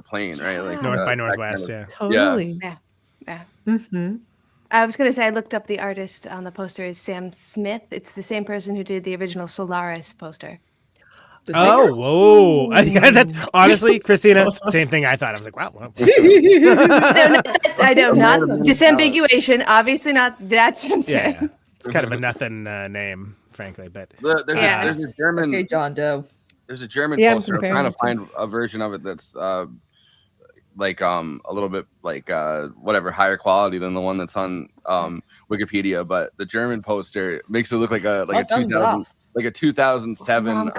plane, right? Like North by Northwest, totally. Yeah. I was gonna say I looked up the artist on the poster is Sam Smith. It's the same person who did the original Solaris poster. The singer? Oh, whoa! That's honestly, Kristina, same thing I thought. I was like, wow. Well, I know, not disambiguation. Obviously, not that sense. yeah. It's kind of a nothing name, frankly. But there's a German. Okay, John Doe. There's a German Yeah, I'm poster. I'm comparing trying to it to- find a version of it that's like a little bit like whatever higher quality than the one that's on Wikipedia. But the German poster makes it look like a 2007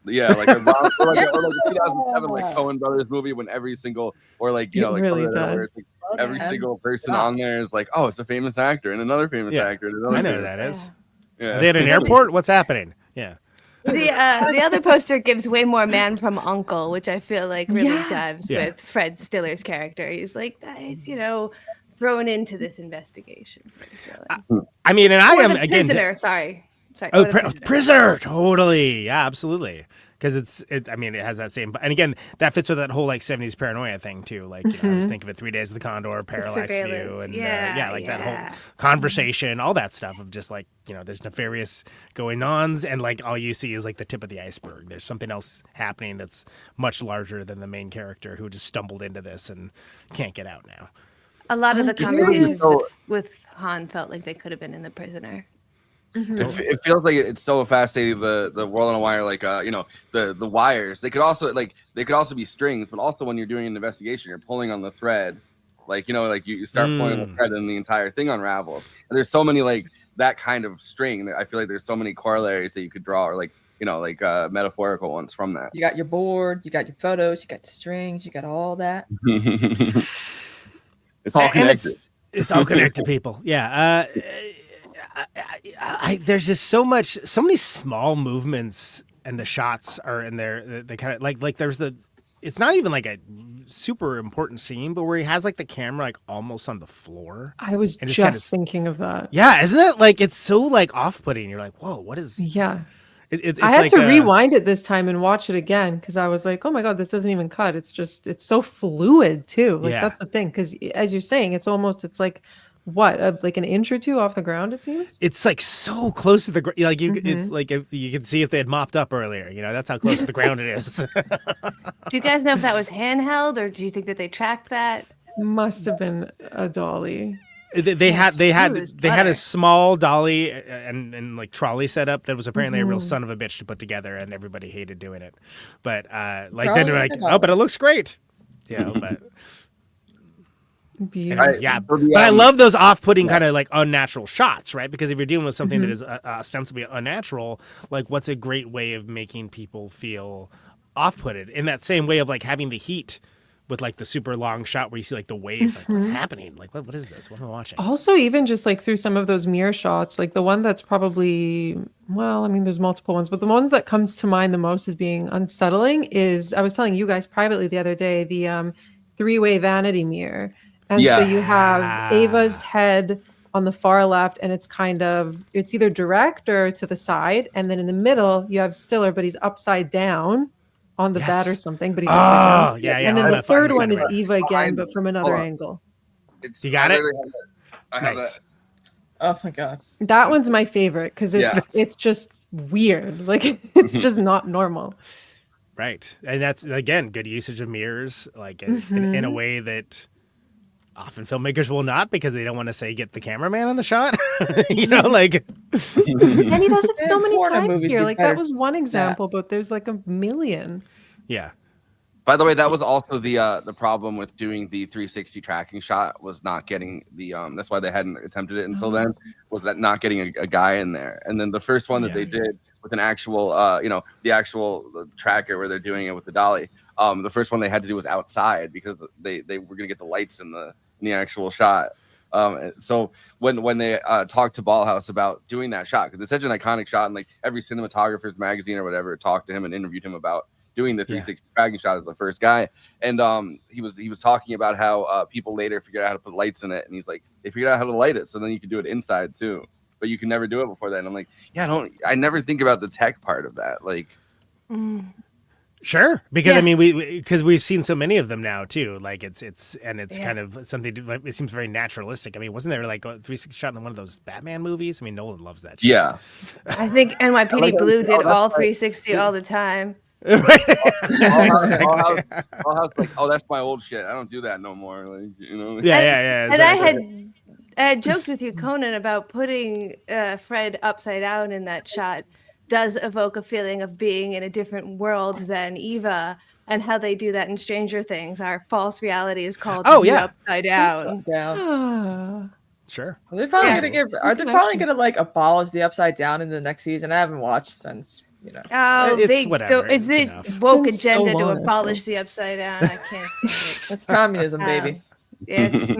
yeah, like a 2007 like Coen Brothers movie when every single like It really where does. it's like every single person on there is like, oh, it's a famous actor and another famous actor. And another I know who famous that is. Yeah. Are they at an airport? What's happening? Yeah. The other poster gives way more Man from Uncle, which I feel like really jives with Fred Stiller's character. He's like, he's thrown into this investigation. I mean, and I am again. Prisoner, sorry. Oh, prisoner, totally, yeah, absolutely. Because I mean, it has that same, and again, that fits with that whole like 70s paranoia thing too. Like, I always think of it, 3 Days of the Condor, Parallax View, and that whole conversation, all that stuff of just like, there's nefarious going-ons, and like all you see is like the tip of the iceberg. There's something else happening that's much larger than the main character who just stumbled into this and can't get out now. A lot of the conversations with Han felt like they could have been in The Prisoner. It feels like it's so fascinating, the world on a wire, like the wires. They could also be strings, but also when you're doing an investigation, you're pulling on the thread, like you start pulling on the thread and the entire thing unravels. And there's so many like that kind of string that I feel like there's so many corollaries that you could draw, or like metaphorical ones from that. You got your board, you got your photos, you got the strings, you got all that. It's all connected. It's all connected, people. Yeah. There's just so many small movements, and the shots are in there. They kind of like there's it's not even like a super important scene, but where he has like the camera like almost on the floor. I was just thinking of that. Yeah, isn't it like it's so like off-putting? You're like, whoa, what is? Yeah. It's I had like to rewind it this time and watch it again because I was like, oh my God, this doesn't even cut. It's so fluid too. Like that's the thing. Because as you're saying, it's like what, like an inch or two off the ground, it seems? It's like so close to the ground. Like it's like if you can see if they had mopped up earlier. That's how close to the ground it is. Do you guys know if that was handheld, or do you think that they tracked that? Must have been a dolly. They had a small dolly and like trolley setup that was apparently a real son of a bitch to put together, and everybody hated doing it. But like then they're like, oh, but it looks great. But. Beautiful. But I love those off-putting kind of like unnatural shots, right? Because if you're dealing with something that is ostensibly unnatural, like what's a great way of making people feel off-putted in that same way of like having the heat with like the super long shot where you see like the waves, like what's happening? Like what is this? What am I watching? Also, even just like through some of those mirror shots, like the one that's probably, well, I mean, there's multiple ones, but the ones that comes to mind the most as being unsettling is, I was telling you guys privately the other day, the 3-way vanity mirror. And so you have Ava's head on the far left, and it's either direct or to the side. And then in the middle, you have Stiller, but he's upside down on the bed or something, but he's upside down. Yeah. And then the third one is Eva again, but from another angle. You got it? I have that. Oh my God. That one's my favorite because it's just weird. Like it's just not normal. Right. And that's, again, good usage of mirrors, like in a way that often filmmakers will not, because they don't want to say get the cameraman on the shot. Like and he does it so many times here. Like that was one example, but there's like a million. Yeah. By the way, that was also the problem with doing the 360 tracking shot, was not getting the that's why they hadn't attempted it until then, was that not getting a guy in there. And then the first one that they did with an actual the actual tracker where they're doing it with the dolly, the first one they had to do was outside because they were going to get the lights in the actual shot. So when they talked to Ballhaus about doing that shot, because it's such an iconic shot, and like every cinematographer's magazine or whatever talked to him and interviewed him about doing the 360 tracking shot as the first guy. And he was talking about how people later figured out how to put lights in it, and he's like, they figured out how to light it, so then you can do it inside too, but you can never do it before that. And I'm like, I never think about the tech part of that. Like Sure, because Yeah. I mean, because we've seen so many of them now too. Like it's Yeah. kind of something. Like, it seems very naturalistic. I mean, wasn't there like a 360 shot in one of those Batman movies? I mean, Nolan loves that shit. Yeah. I think NYPD like Blue that. did Oh, that's all right. 360 all the time. All house, like, oh, that's my old shit. I don't do that no more. Like, you know. Yeah. And I had joked with you, Conan, about putting Fred upside down in that shot does evoke a feeling of being in a different world than Eva, and how they do that in Stranger Things. Our false reality is called the upside down. Yeah. Ah. Sure. Are they finally Yeah. gonna get? Are they finally gonna like abolish the upside down in the next season? I haven't watched since Oh, It's they whatever, don't. It's it's the enough. woke It's been so agenda to long, abolish actually. the upside down. I can't stand it. It's communism, baby. It's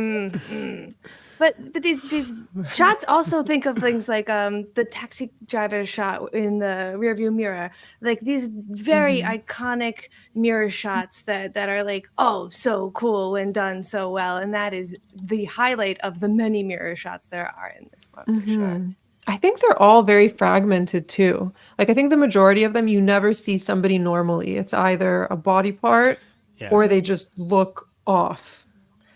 But these shots also think of things like the taxi driver shot in the rearview mirror, like these very iconic mirror shots that are like, oh, so cool when done so well, and that is the highlight of the many mirror shots there are in this one for sure. I think they're all very fragmented too. Like I think the majority of them, you never see somebody normally. It's either a body part or they just look off.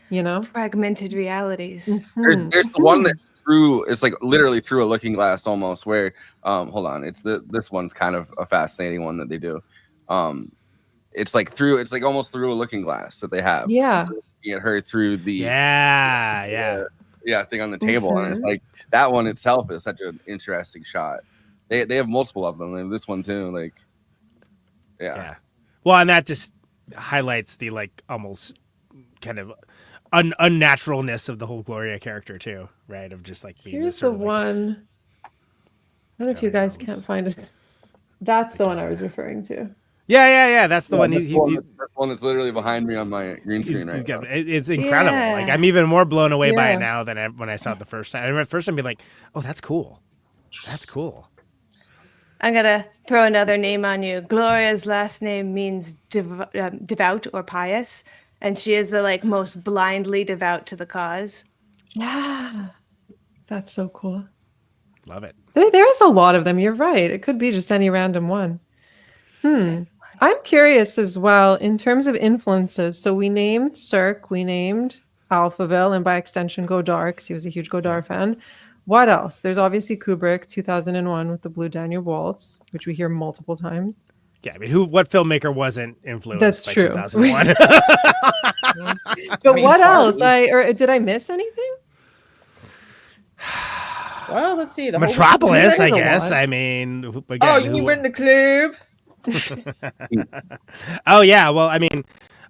You know, fragmented realities. There's the one that through. It's like literally through a looking glass almost. Where hold on, it's this one's kind of a fascinating one that they do. It's like almost through a looking glass that they have. Yeah. Looking at her through the thing on the table, and it's like that one itself is such an interesting shot. They have multiple of them, and this one too. Like, yeah. Well, and that just highlights the like almost kind of unnaturalness of the whole Gloria character too, right? Of just like being here's this the sort of, like, one. I don't know if you guys can't find it. That's the one I was referring to. Yeah. That's the one. That one is literally behind me on my green screen right now. It's incredible. Yeah. Like I'm even more blown away by it now than when I saw it the first time. I remember the first time being like, "Oh, that's cool. That's cool." I'm gonna throw another name on you. Gloria's last name means devout or pious, and she is the like most blindly devout to the cause. Yeah. That's so cool. Love it. There's a lot of them. You're right. It could be just any random one. I'm curious as well in terms of influences. So we named Cirque, we named Alphaville, and by extension Godard, because he was a huge Godard fan. What else? There's obviously Kubrick, 2001 with the Blue Danube Waltz, which we hear multiple times. Yeah, I mean, what filmmaker wasn't influenced That's by true. 2001? But what else? Did I miss anything? Well, let's see. Metropolis, I There's a guess. lot. I mean, again, you win the club. Oh yeah, well, I mean,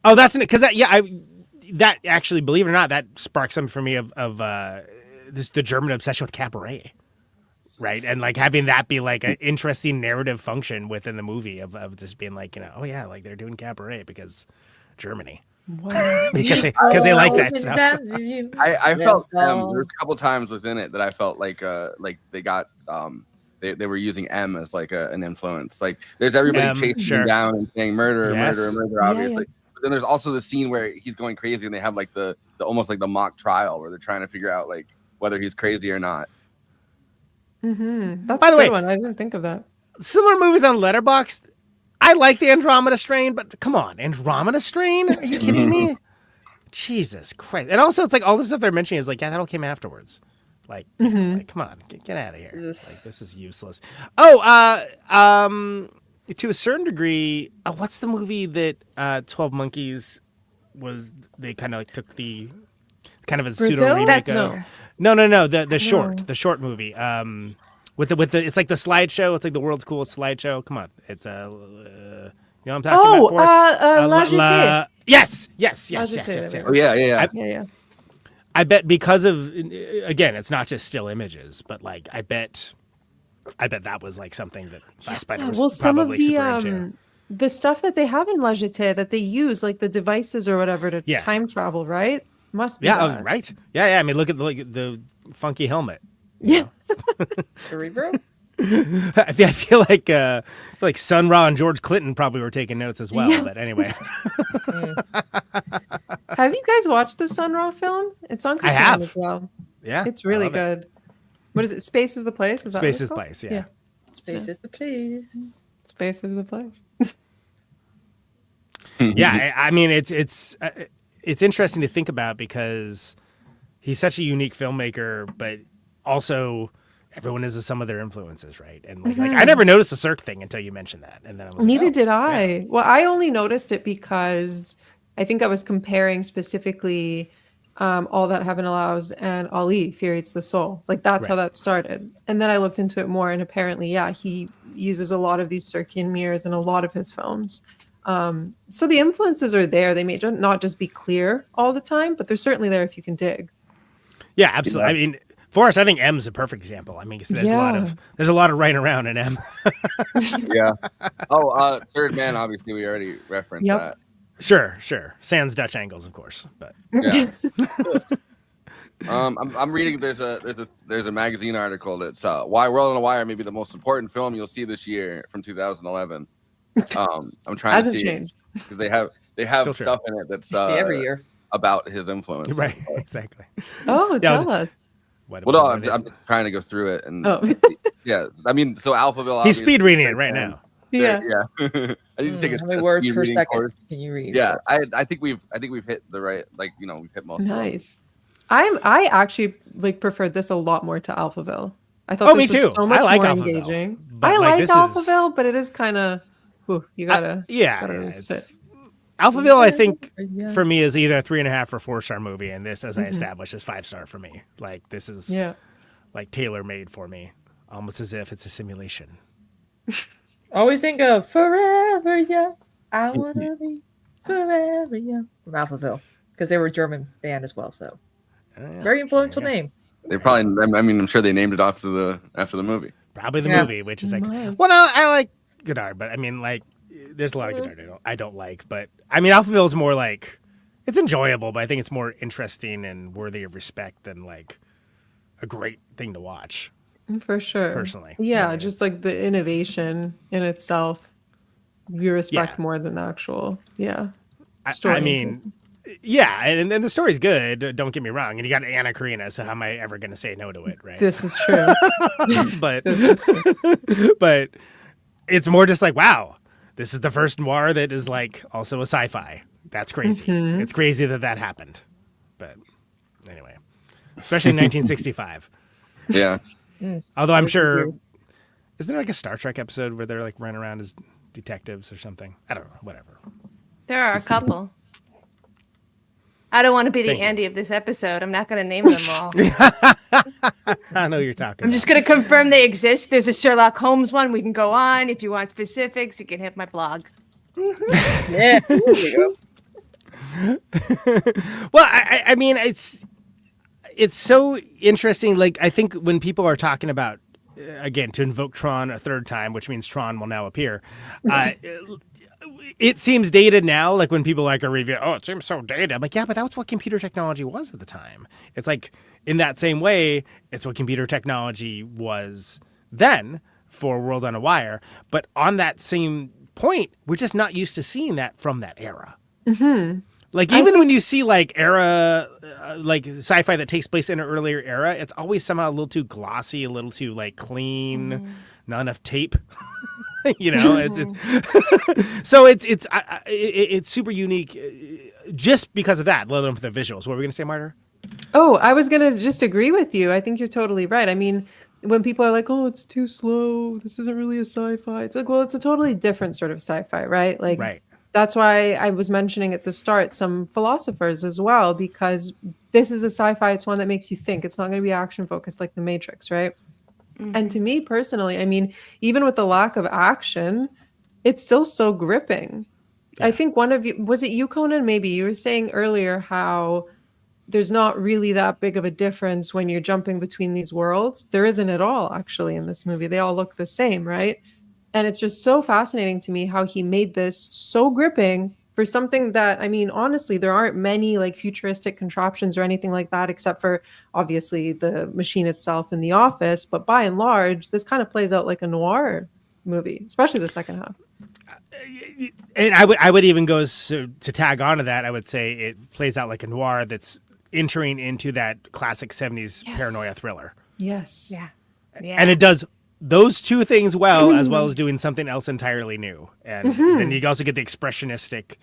that's because that actually, believe it or not, that sparked something for me of the German obsession with cabaret, right? And like having that be like an interesting narrative function within the movie of just being like, oh yeah, like they're doing cabaret because Germany. Wow. because they like that stuff. I felt there's a couple times within it that I felt like they got they were using M as like an influence. Like there's everybody chasing him down and saying murder, obviously. But then there's also the scene where he's going crazy and they have like the almost like the mock trial where they're trying to figure out like whether he's crazy or not. That's By the a way, good one. I didn't think of that. Similar movies on Letterboxd. I like the Andromeda Strain, but come on, Andromeda Strain? Are you kidding me? Jesus Christ! And also, it's like all the stuff they're mentioning is like, yeah, that all came afterwards. Like, like come on, get out of here! Like, this is useless. Oh, to a certain degree, what's the movie that 12 Monkeys was? They kind of like took the kind of a pseudo remake of. No. The short movie. With the it's like the slideshow. It's like the world's coolest slideshow. Come on, it's you know what I'm talking about. Forrest? La Jetée. Yes. Oh yeah. I bet because of again, it's not just still images, but like I bet that was like something that Fassbinder was probably super into. The stuff that they have in La Jetée that they use, like the devices or whatever to time travel, right? Must be that. Right. Yeah. I mean, look at the funky helmet. Yeah. Cerebro? I feel like Sun Ra and George Clinton probably were taking notes as well. Yeah. But anyway, have you guys watched the Sun Ra film? It's on. I have as well. Yeah, it's really good. What is it? Space is the place. Is that Space is the place? Yeah. Space is the place. Space is the place. Yeah, I mean, it's interesting to think about because he's such a unique filmmaker, but also everyone is some of their influences, right? And like I never noticed the Cirque thing until you mentioned that, and then I was like, Neither did I. Yeah. Well, I only noticed it because I think I was comparing specifically All That Heaven Allows and Ali, Fear Eats the Soul. Like that's how that started. And then I looked into it more, and apparently, yeah, he uses a lot of these Circean mirrors in a lot of his films. So the influences are there. They may not just be clear all the time, but they're certainly there if you can dig. Yeah, absolutely. I mean, Forrest, I think M's a perfect example. I mean, there's a lot of right around in M. Yeah. Oh, Third Man. Obviously, we already referenced that. Sure. Sans Dutch angles, of course, but yeah. I'm reading. There's a magazine article that's Why World on a Wire may be the most important film you'll see this year from 2011. I'm trying to see changed because they have stuff in it that's every year about his influence. Right. Exactly. Oh, tell us. I'm just trying to go through it, and yeah, I mean, so Alphaville. He's speed reading it right now. Yeah. I need to take how many words per second course. can you read? Yeah, I think we've hit the right, we've hit most. Nice. I actually preferred this a lot more to Alphaville. I thought me too. So much I like more Alphaville, engaging. but I like Alphaville, but it is kind of you gotta sit. Alphaville, I think, for me is either a 3.5 or 4-star movie, and this, as I established, is 5-star for me. Like this is like tailor made for me, almost as if it's a simulation. Always think of Forever Young. I wanna be Forever Young from Alphaville because they were a German band as well. So very influential name. They probably. I mean, I'm sure they named it after the movie. Probably the movie, which is like, well, no, I like Godard, but I mean, like, there's a lot of Godard I don't like, but I mean, Alphaville is more like it's enjoyable, but I think it's more interesting and worthy of respect than like a great thing to watch. For sure. Personally. Yeah, just like the innovation in itself, you respect more than the actual, story. I mean, yeah, and the story's good, don't get me wrong. And you got Anna Karina, so how am I ever going to say no to it, right? This is true. But it's more just like, wow, this is the first noir that is like also a sci-fi. That's crazy. It's crazy that happened. But anyway, especially in 1965. Yeah. Although I'm sure, is there like a Star Trek episode where they're like running around as detectives or something? I don't know. Whatever. There are a couple. I don't want to be the Andy of this episode. I'm not going to name them all. I know you're talking. I'm just going to confirm they exist. There's a Sherlock Holmes one. We can go on. If you want specifics, you can hit my blog. Yeah. There you go. Well, I mean, it's so interesting. Like, I think when people are talking about, again, to invoke Tron a third time, which means Tron will now appear, it seems dated now. Like when people like a review, it seems so dated. I'm like, yeah, but that was what computer technology was at the time. It's like in that same way, it's what computer technology was then for World on a Wire. But on that same point, we're just not used to seeing that from that era. Mm-hmm. Like even when you see like era, like sci-fi that takes place in an earlier era, it's always somehow a little too glossy, a little too like clean, not enough tape. You know, it's so it's super unique just because of that, let alone for the visuals. What were we gonna say, Marta? Oh, I was gonna just agree with you. I think you're totally right. I mean, when people are like, "Oh, it's too slow. This isn't really a sci-fi," it's like, well, it's a totally different sort of sci-fi, right? Like, right. That's why I was mentioning at the start some philosophers as well, because this is a sci-fi. It's one that makes you think. It's not going to be action focused like The Matrix, right? Mm-hmm. And to me personally, I mean, even with the lack of action, it's still so gripping. Yeah. I think one of you, was it you, Conan? Maybe you were saying earlier how there's not really that big of a difference when you're jumping between these worlds. There isn't at all, actually, in this movie. They all look the same, right? And it's just so fascinating to me how he made this so gripping for something that, I mean, honestly, there aren't many like futuristic contraptions or anything like that, except for obviously the machine itself in The Office. But by and large, this kind of plays out like a noir movie, especially the second half. And I would even go to tag onto that. I would say it plays out like a noir that's entering into that classic 70s paranoia thriller. Yes. Yeah. And it does those two things well as doing something else entirely new. And then you also get the expressionistic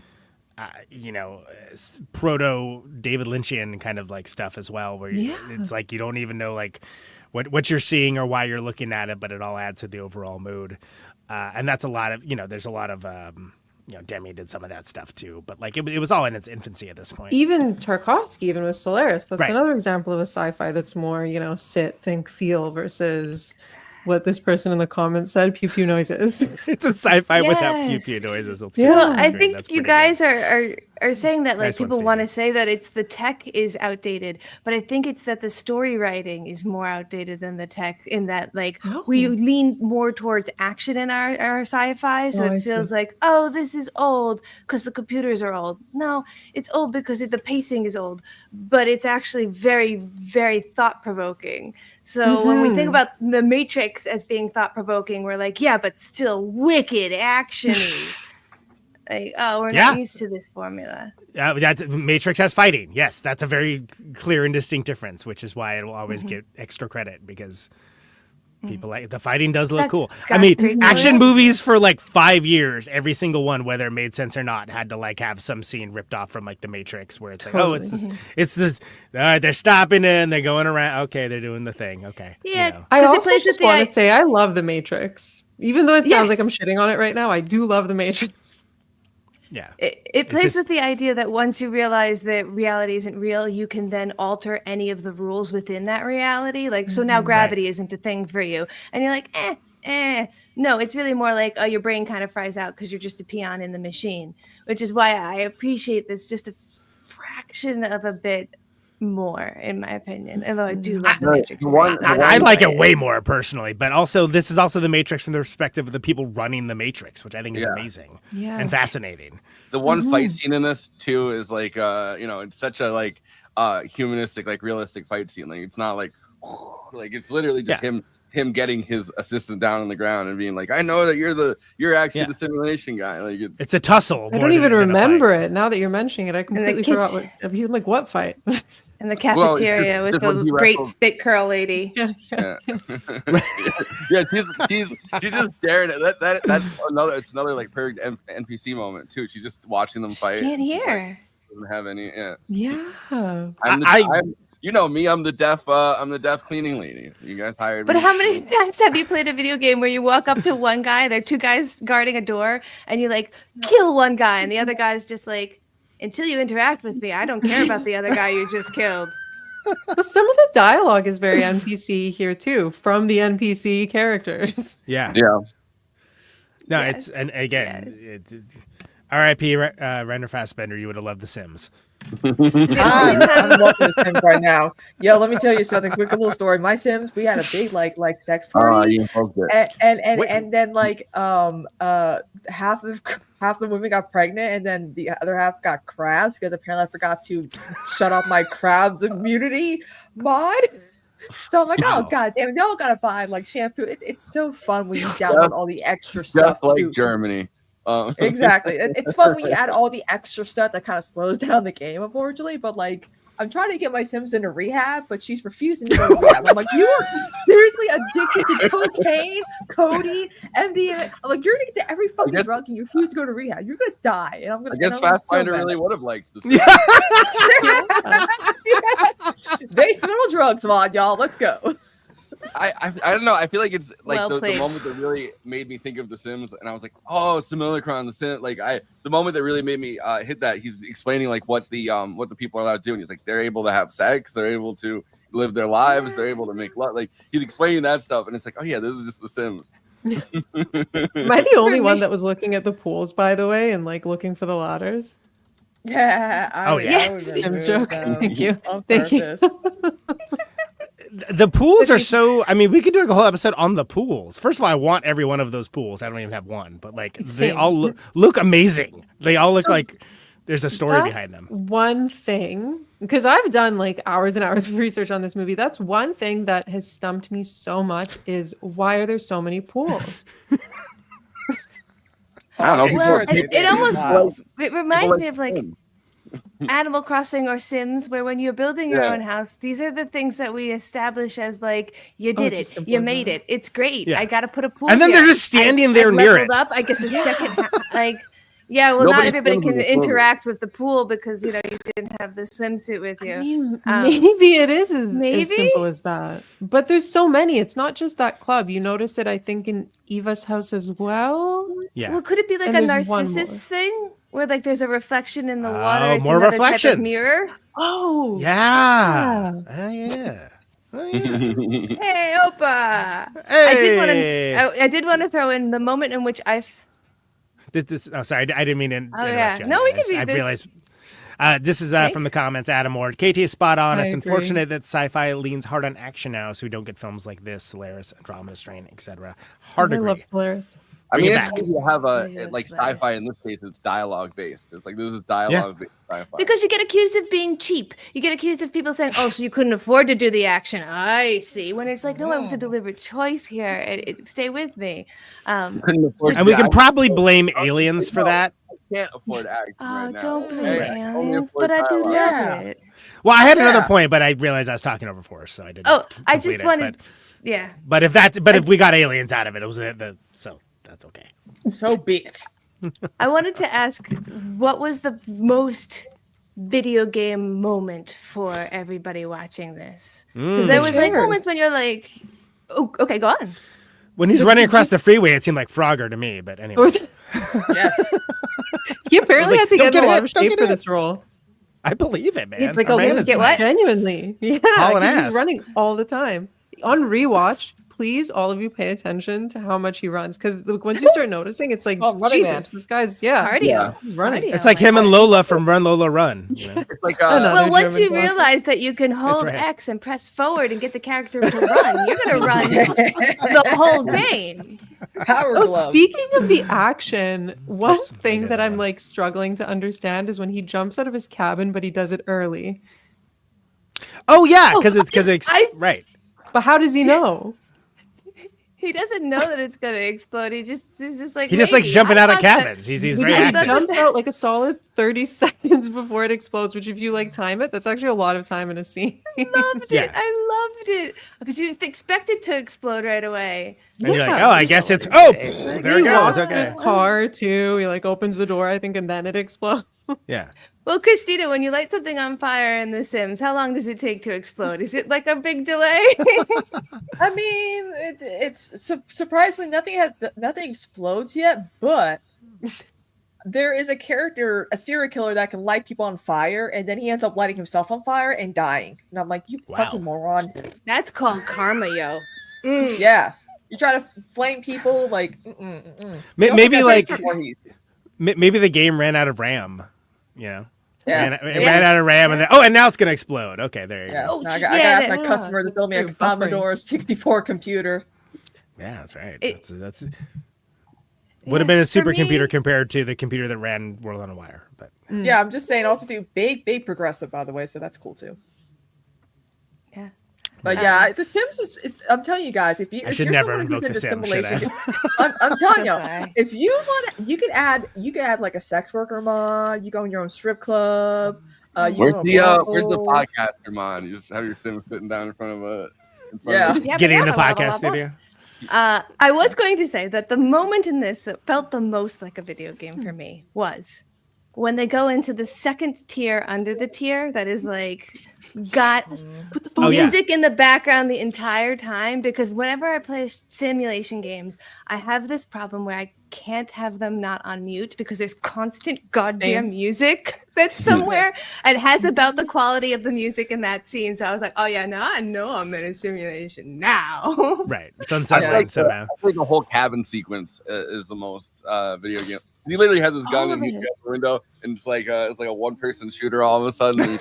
proto David Lynchian kind of like stuff as well, where it's like you don't even know like what you're seeing or why you're looking at it, but it all adds to the overall mood. And that's a lot of, there's a lot of, Demi did some of that stuff too, but like it was all in its infancy at this point. Even Tarkovsky, even with Solaris, that's Right. another example of a sci-fi that's more, sit, think, feel versus what this person in the comments said, pew pew noises. It's a sci-fi without pew pew noises. Well, I think you guys are saying that like Nice one, people want to Stevie. say that it's the tech is outdated, but I think it's that the story writing is more outdated than the tech, in that like we lean more towards action in our sci-fi, so it feels like, oh, this is old because the computers are old. No, it's old because the pacing is old, but it's actually very, very thought-provoking. So when we think about the Matrix as being thought-provoking, we're like, yeah, but still wicked action-y. Like, oh, we're not used to this formula. That's Matrix has fighting. Yes, that's a very clear and distinct difference, which is why it will always get extra credit, because people like the fighting does look cool. I mean, action movies for like 5 years, every single one, whether it made sense or not, had to like have some scene ripped off from like the Matrix, where it's like, oh, it's this. They're stopping it and they're going around. Okay, they're doing the thing. Okay. Yeah. I also just want to say I love the Matrix, even though it sounds like I'm shitting on it right now. I do love the Matrix. Yeah. It plays with the idea that once you realize that reality isn't real, you can then alter any of the rules within that reality. Like, so now gravity isn't a thing for you. And you're like, No, it's really more like, oh, your brain kind of fries out because you're just a peon in the machine, which is why I appreciate this just a fraction of a bit more, in my opinion. Although I do love the Matrix. I like it way more personally, but also this is also the Matrix from the perspective of the people running the Matrix, which I think is amazing and fascinating. The one fight scene in this too is like, it's such a like humanistic, like realistic fight scene. Like it's not like it's literally just him getting his assistant down on the ground and being like, I know that you're actually the simulation guy. Like it's a tussle. I don't even remember it now that you're mentioning it. I completely forgot what he's like. What fight? In the cafeteria with the great spit curl lady. Yeah, she's just staring at that. That's another like perfect NPC moment too. She's just watching them fight. Can't hear. Doesn't have any. Yeah. I'm the deaf cleaning lady. You guys hired me. But how many times have you played a video game where you walk up to one guy, there are two guys guarding a door, and you like kill one guy, and the other guy's just like, until you interact with me, I don't care about the other guy you just killed. But some of the dialogue is very NPC here too, from the NPC characters. Yeah. Yeah. No, it's, and again, R.I.P. Rainer Fassbinder. You would have loved The Sims. I'm loving the Sims right now. Yo, let me tell you something. Quick little story. My Sims, we had a big like sex party, and then like half the women got pregnant, and then the other half got crabs because apparently I forgot to shut off my crabs immunity mod. So I'm like, oh god damn it, they all gotta buy like shampoo. It's so fun when you download all the extra stuff. Just like too. Germany. Exactly. It's fun when you add all the extra stuff that kind of slows down the game, unfortunately. But like, I'm trying to get my Sims into rehab, but she's refusing to go to rehab. I'm like, you are seriously addicted to cocaine, codeine, MDMA. I'm like, you're addicted to every fucking drug and you refuse to go to rehab. You're gonna die. And I'm gonna. I guess Fassbinder really would have liked this. They smell drugs, mod, y'all. Let's go. I don't know. I feel like it's like the moment that really made me think of The Sims, and I was like, oh, Simulacron, The Sims. Like the moment that really made me hit that. He's explaining like what the people are allowed to do, and he's like, they're able to have sex, they're able to live their lives, they're able to make love. Like he's explaining that stuff, and it's like, oh yeah, this is just The Sims. Am I the only one that was looking at the pools, by the way, and like looking for the ladders? Yeah. Sims joke. Thank you. Thank you. The pools are so. I mean, we could do a whole episode on the pools. First of all, I want every one of those pools. I don't even have one, but like they all look amazing. They all look like there's a story behind them. One thing, because I've done like hours and hours of research on this movie. That's one thing that has stumped me so much is why are there so many pools? I don't know. Well, it reminds me of like Animal Crossing or Sims, where when you're building your own house, these are the things that we establish as like, you did it, you made it, it's great. I got to put a pool. And then they're just standing there near it. Up, I guess a second, like Yeah, well, not Nobody everybody swims in can this movie. interact with the pool because you didn't have the swimsuit with you. I mean, Um, maybe it is maybe? as simple as that. But there's so many. It's not just that club. You notice it, I think, in Eva's house as well. Yeah. Well, could it be like And a there's one narcissist more. thing where like there's a reflection in the water? Oh, It's more another type reflections. of mirror. Oh, Yeah. Yeah. Oh, yeah. Hey, Opa! Hey. I did want to throw in the moment in which Sorry, I didn't mean to interrupt yeah. you. No, we can do I this. realized. This is Okay. from the comments, Adam Ward. KT is spot on. I It's agree. unfortunate that sci-fi leans hard on action now, so we don't get films like this, Solaris, Andromeda Strain, etc. Hard to I agree. love Solaris. I Bring mean, it it's back. cool to have Yeah, like Solaris. sci-fi in this case. It's dialogue based. It's like this is dialogue based sci-fi. Because you get accused of being cheap. You get accused of people saying, "Oh, so you couldn't afford to do the action." I see. When it's like, no, it was a deliberate choice here. Stay with me. Couldn't afford And we to- can I- probably blame aliens for that. I can't afford acting right now. Don't blame okay? I only aliens, afford but I do dialogue. love it. Well, I had another Yeah. point, but I realized I was talking over Forrest, so I didn't. Oh, I complete just it, wanted, yeah. But if we got aliens out of it, it was so that's okay. So be it. I wanted to ask, what was the most video game moment for everybody watching this? Because there was like Cheers. moments when you're like, oh, okay, go on. When he's running across the freeway, it seemed like Frogger to me. But anyway, Yes. He apparently like, had to "Don't get in get a lot hit, of don't shape get for hit." this role. I believe it, man. It's like Our a man little is get like- what? genuinely. Yeah, Hauling 'cause ass. he's running all the time. On rewatch, please, all of you pay attention to how much he runs. Because once you start noticing, it's like, Oh, running Jesus, man. this guy's, Cardio. Yeah. he's running. Cardio. It's like him and Lola from Run Lola Run. You know? It's like Another Well, once German you classic. realize that you can hold right. X and press forward and get the character to run, you're gonna run the whole game. Power Oh, glove. speaking of the action, one Oops, I thing did that that I'm one. like struggling to understand is when he jumps out of his cabin, but he does it early. Oh yeah, because it's I- right. But how does he know? He doesn't know that it's gonna explode. He's just like He just likes maybe. jumping I out of thought that- cabins. He's He very I just thought active. jumps out like a solid 30 seconds before it explodes, which if you like time it, that's actually a lot of time in a scene. Loved Yeah. it. I loved it because you expect it to explode right away. And you're like, Yeah. oh, I guess it's there it He goes. walks to Okay. his car too. He like opens the door, I think, and then it explodes. Yeah. Well, Kristina, when you light something on fire in The Sims, how long does it take to explode? Is it like a big delay? I mean, it's surprisingly nothing explodes yet, but there is a character, a serial killer that can light people on fire, and then he ends up lighting himself on fire and dying. And I'm like, you Wow. fucking moron! That's called karma, yo. Yeah, you try to flame people like. Maybe like Voorhees. maybe the game ran out of RAM. You know. Yeah. Ran out of RAM, and then and now it's gonna explode. Okay, there you Yeah, go. now I yeah, gotta ask my that- customer to that's build me a true, buffering. Commodore 64 computer. Yeah, that's right. It- That's would have been a for me- supercomputer compared to the computer that ran World on a Wire. But Yeah, I'm just saying. Also, do big progressive, by the way, so that's cool too. Yeah. But yeah, The Sims is I'm telling you guys, if you I if should you're never someone who's invoke The into Sims, should I? simulation, I'm telling So you, sorry. if you want, you could add like a sex worker mod. You go in your own strip club. You Where's go the to where's the brothel. podcaster mod? You just have your sim sitting down in front of a. Yeah. getting in the blah, blah, podcast blah, blah. studio. I was going to say that the moment in this that felt the most like a video game for me was when they go into the second tier under the tier that is like got Oh, yeah. music in the background the entire time, because whenever I play simulation games, I have this problem where I can't have them not on mute because there's constant goddamn Same. music that's somewhere and has about the quality of the music in that scene. So I was like, oh yeah, now I know I'm in a simulation now. Right. It's unsettling somehow. I think the whole cabin sequence is the most video game. He literally has his gun All and of he's it. got the window, and it's like a one-person shooter. All of a sudden,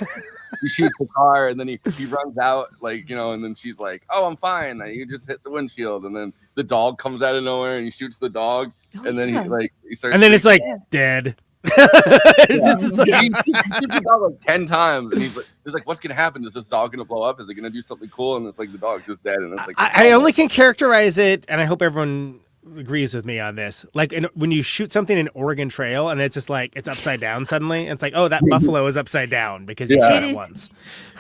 he shoots the car, and then he runs out, like, you know, and then she's like, "Oh, I'm fine. You just hit the windshield," and then the dog comes out of nowhere, and he shoots the dog, and then he starts. And then it's like dead. It's like- he shoots the dog like 10 times, and he's like, "What's gonna happen? Is this dog gonna blow up? Is it gonna do something cool?" And it's like the dog's just dead, and it's like I only can characterize it, and I hope everyone agrees with me on this. Like when you shoot something in Oregon Trail, and it's just like it's upside down suddenly. It's like, oh, that buffalo is upside down because you Yeah. shot it once.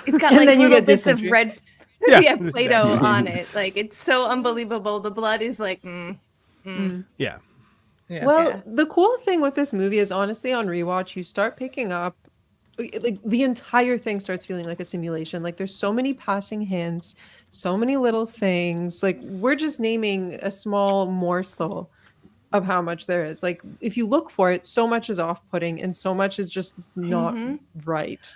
It's got And like then you little get bits of dysentery. red Yeah, Play-Doh on it. Like it's so unbelievable. The blood is like Yeah. Yeah. Well, the cool thing with this movie is honestly on rewatch, you start picking up like the entire thing starts feeling like a simulation. Like there's so many passing hints, so many little things. Like we're just naming a small morsel of how much there is. Like if you look for it, so much is off-putting and so much is just not right.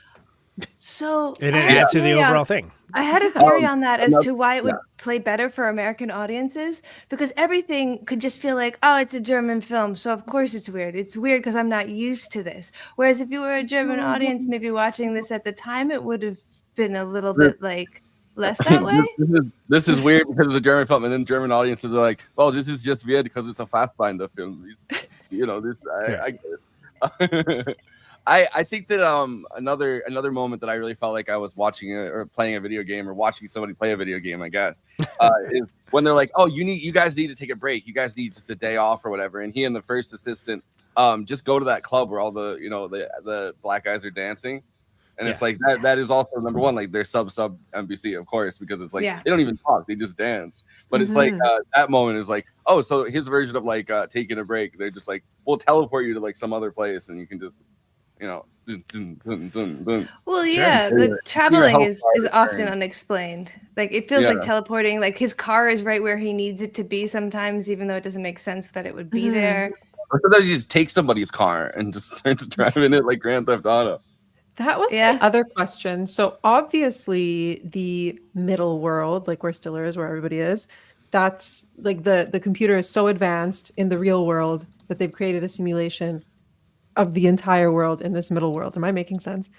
So It adds to the overall thing. I had a theory on that as to why it would play better for American audiences, because everything could just feel like, oh, it's a German film, so of course it's weird. It's weird because I'm not used to this. Whereas if you were a German audience, maybe watching this at the time, it would have been a little bit like less that way. This is weird because it's a German film, and then German audiences are like, "Oh, this is just weird because it's a Fassbinder film." You know, this I get it. I think that another moment that I really felt like I was watching or playing a video game or watching somebody play a video game, I guess, is when they're like, "Oh, you guys need to take a break. You guys need just a day off or whatever." And he and the first assistant just go to that club where all the the black guys are dancing. And it's like that is also number one, like they're sub NBC, of course, because it's like they don't even talk, they just dance. But it's like that moment is like, oh, so his version of like taking a break, they're just like, we'll teleport you to like some other place and you can just, Well, yeah, the traveling is often unexplained. Like it feels like teleporting, like his car is right where he needs it to be sometimes, even though it doesn't make sense that it would be there. Or sometimes you just take somebody's car and just starts driving it like Grand Theft Auto. That was the other question. So obviously the middle world, like where Stiller is, where everybody is, that's like the computer is so advanced in the real world that they've created a simulation of the entire world in this middle world. Am I making sense?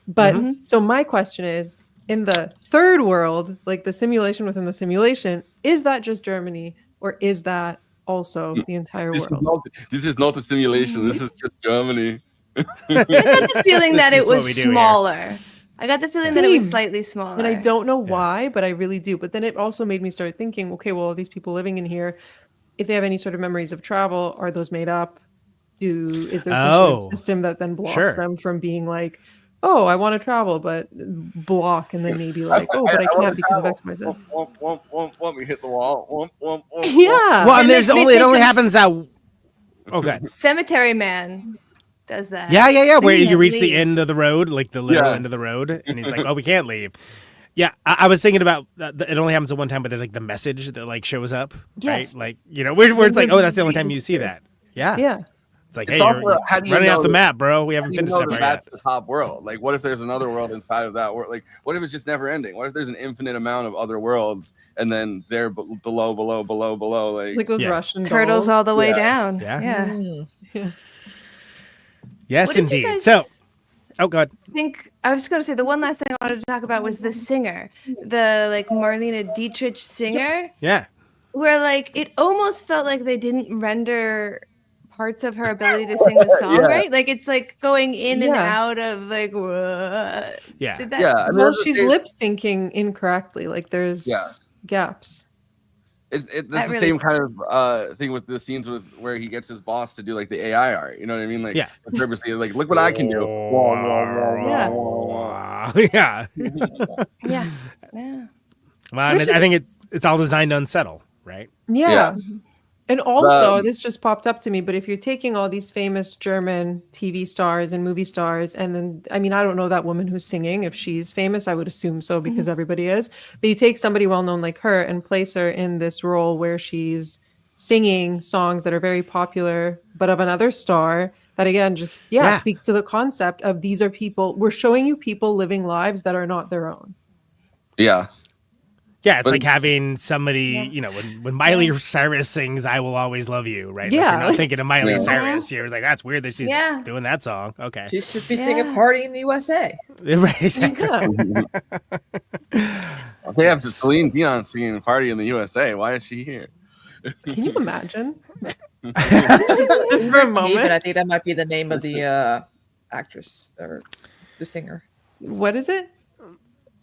But so my question is, in the third world, like the simulation within the simulation, is that just Germany or is that also the entire world? This is not a simulation. This is just Germany. I got the feeling that it was smaller. I got the feeling that it was slightly smaller. And I don't know why, but I really do. But then it also made me start thinking, okay, well, these people living in here, if they have any sort of memories of travel, are those made up? Is there some sort of system that then blocks them from being like, oh, I want to travel, but block, and then maybe like, oh, but I can't because of X, Y, Z. We hit the wall. Yeah. Well, and it only happens out. Okay. Cemetery Man does that. Yeah. Where you reach the end of the road, like the little end of the road, and he's like, "Oh, we can't leave." Yeah, I was thinking about it. Only happens at one time, but there's like the message that like shows up, right? Like where it's like, oh, that's the only time you see that. Yeah. It's like, hey, you're running off the map, bro. We haven't finished that part yet. The top world. Like, what if there's another world inside of that world? Like, what if it's just never ending? What if there's an infinite amount of other worlds, and then they're below, like those Russian turtles dolls. all the way down. Yeah. Yes, indeed. So, God. I was just going to say the one last thing I wanted to talk about was the singer, the like Marlene Dietrich singer. Yeah. Where like it almost felt like they didn't render parts of her ability to sing the song right. Like it's like going in and out of like. Well, she's lip syncing incorrectly. Like there's gaps. That's the same kind of thing with the scenes where he gets his boss to do like the AI art. You know what I mean? Like purposely, like look what I can do. Yeah. Well, I think it's all designed to unsettle, right? Yeah. And also, this just popped up to me, but if you're taking all these famous German TV stars and movie stars, and then, I mean, I don't know that woman who's singing. If she's famous, I would assume so because everybody is. But you take somebody well-known like her and place her in this role where she's singing songs that are very popular, but of another star that, again, just, speaks to the concept of these are people, we're showing you people living lives that are not their own. Yeah. Yeah, it's like having somebody, when Miley Cyrus sings "I Will Always Love You," right? Yeah, like you're not thinking of Miley Cyrus. You're like, that's weird that she's doing that song. Okay, she should be singing "Party in the USA." Right, exactly. They have Celine Dion singing "Party in the USA." Why is she here? Can you imagine? Just for a moment, I think that might be the name of the actress or the singer. What is it?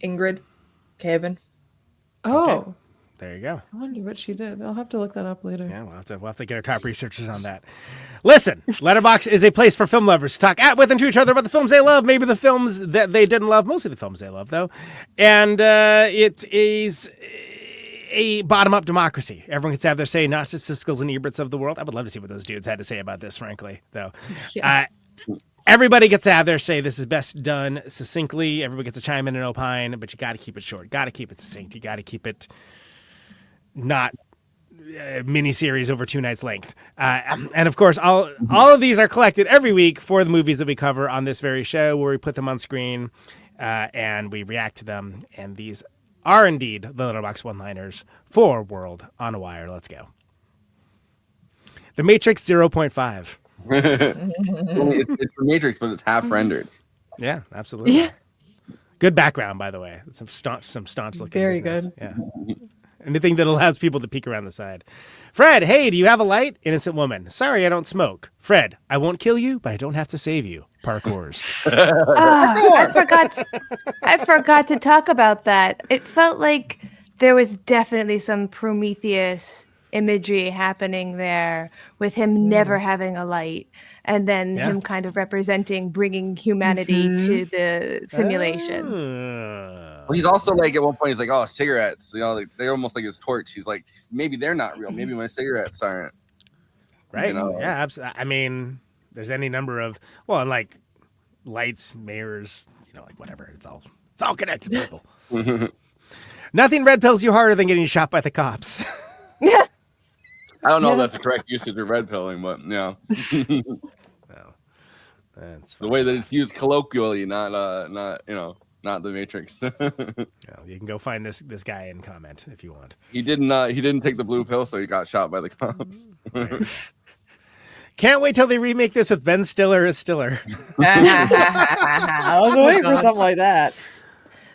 Ingrid Kevin. Oh, okay. There you go. I wonder what she did. I'll have to look that up later. Yeah, we'll have to get our top researchers on that. Listen, Letterboxd is a place for film lovers to talk with and to each other about the films they love, maybe the films that they didn't love, mostly the films they love, though. And it is a bottom-up democracy. Everyone gets to have their say, not just Siskel's and Eberts of the world. I would love to see what those dudes had to say about this, frankly, though. Yeah. Everybody gets to have their say. This is best done succinctly. Everybody gets to chime in and opine, but you got to keep it short. Got to keep it succinct. You got to keep it not miniseries over 2 nights length. And of course, all of these are collected every week for the movies that we cover on this very show, where we put them on screen and we react to them. And these are indeed the Letterboxd one-liners for World on a Wire. Let's go. The Matrix 0.5. It's the Matrix, but it's half rendered. Yeah, absolutely. Yeah. Good background, by the way. Some staunch looking. Very business. good. Yeah. Anything that allows people to peek around the side. Fred, hey, do you have a light? Innocent woman. Sorry, I don't smoke. Fred, I won't kill you, but I don't have to save you. Parkours. I forgot to talk about that. It felt like there was definitely some Prometheus imagery happening there with him never having a light, and then him kind of representing bringing humanity to the simulation. Well, he's also like, at one point, he's like, oh, cigarettes. You know, like, they're almost like his torch. He's like, maybe they're not real. Maybe my cigarettes aren't. Right. You know? Yeah, absolutely. I mean, there's any number of, well, and like lights, mirrors, you know, like whatever. It's all connected, people. Nothing red pills you harder than getting shot by the cops. I don't know if that's the correct usage of red pilling, but yeah. Well, that's the way that it's used colloquially, not the Matrix. Well, you can go find this guy and comment if you want. He didn't take the blue pill, so he got shot by the cops. Right. Can't wait till they remake this with Ben Stiller as Stiller. I was waiting for something like that.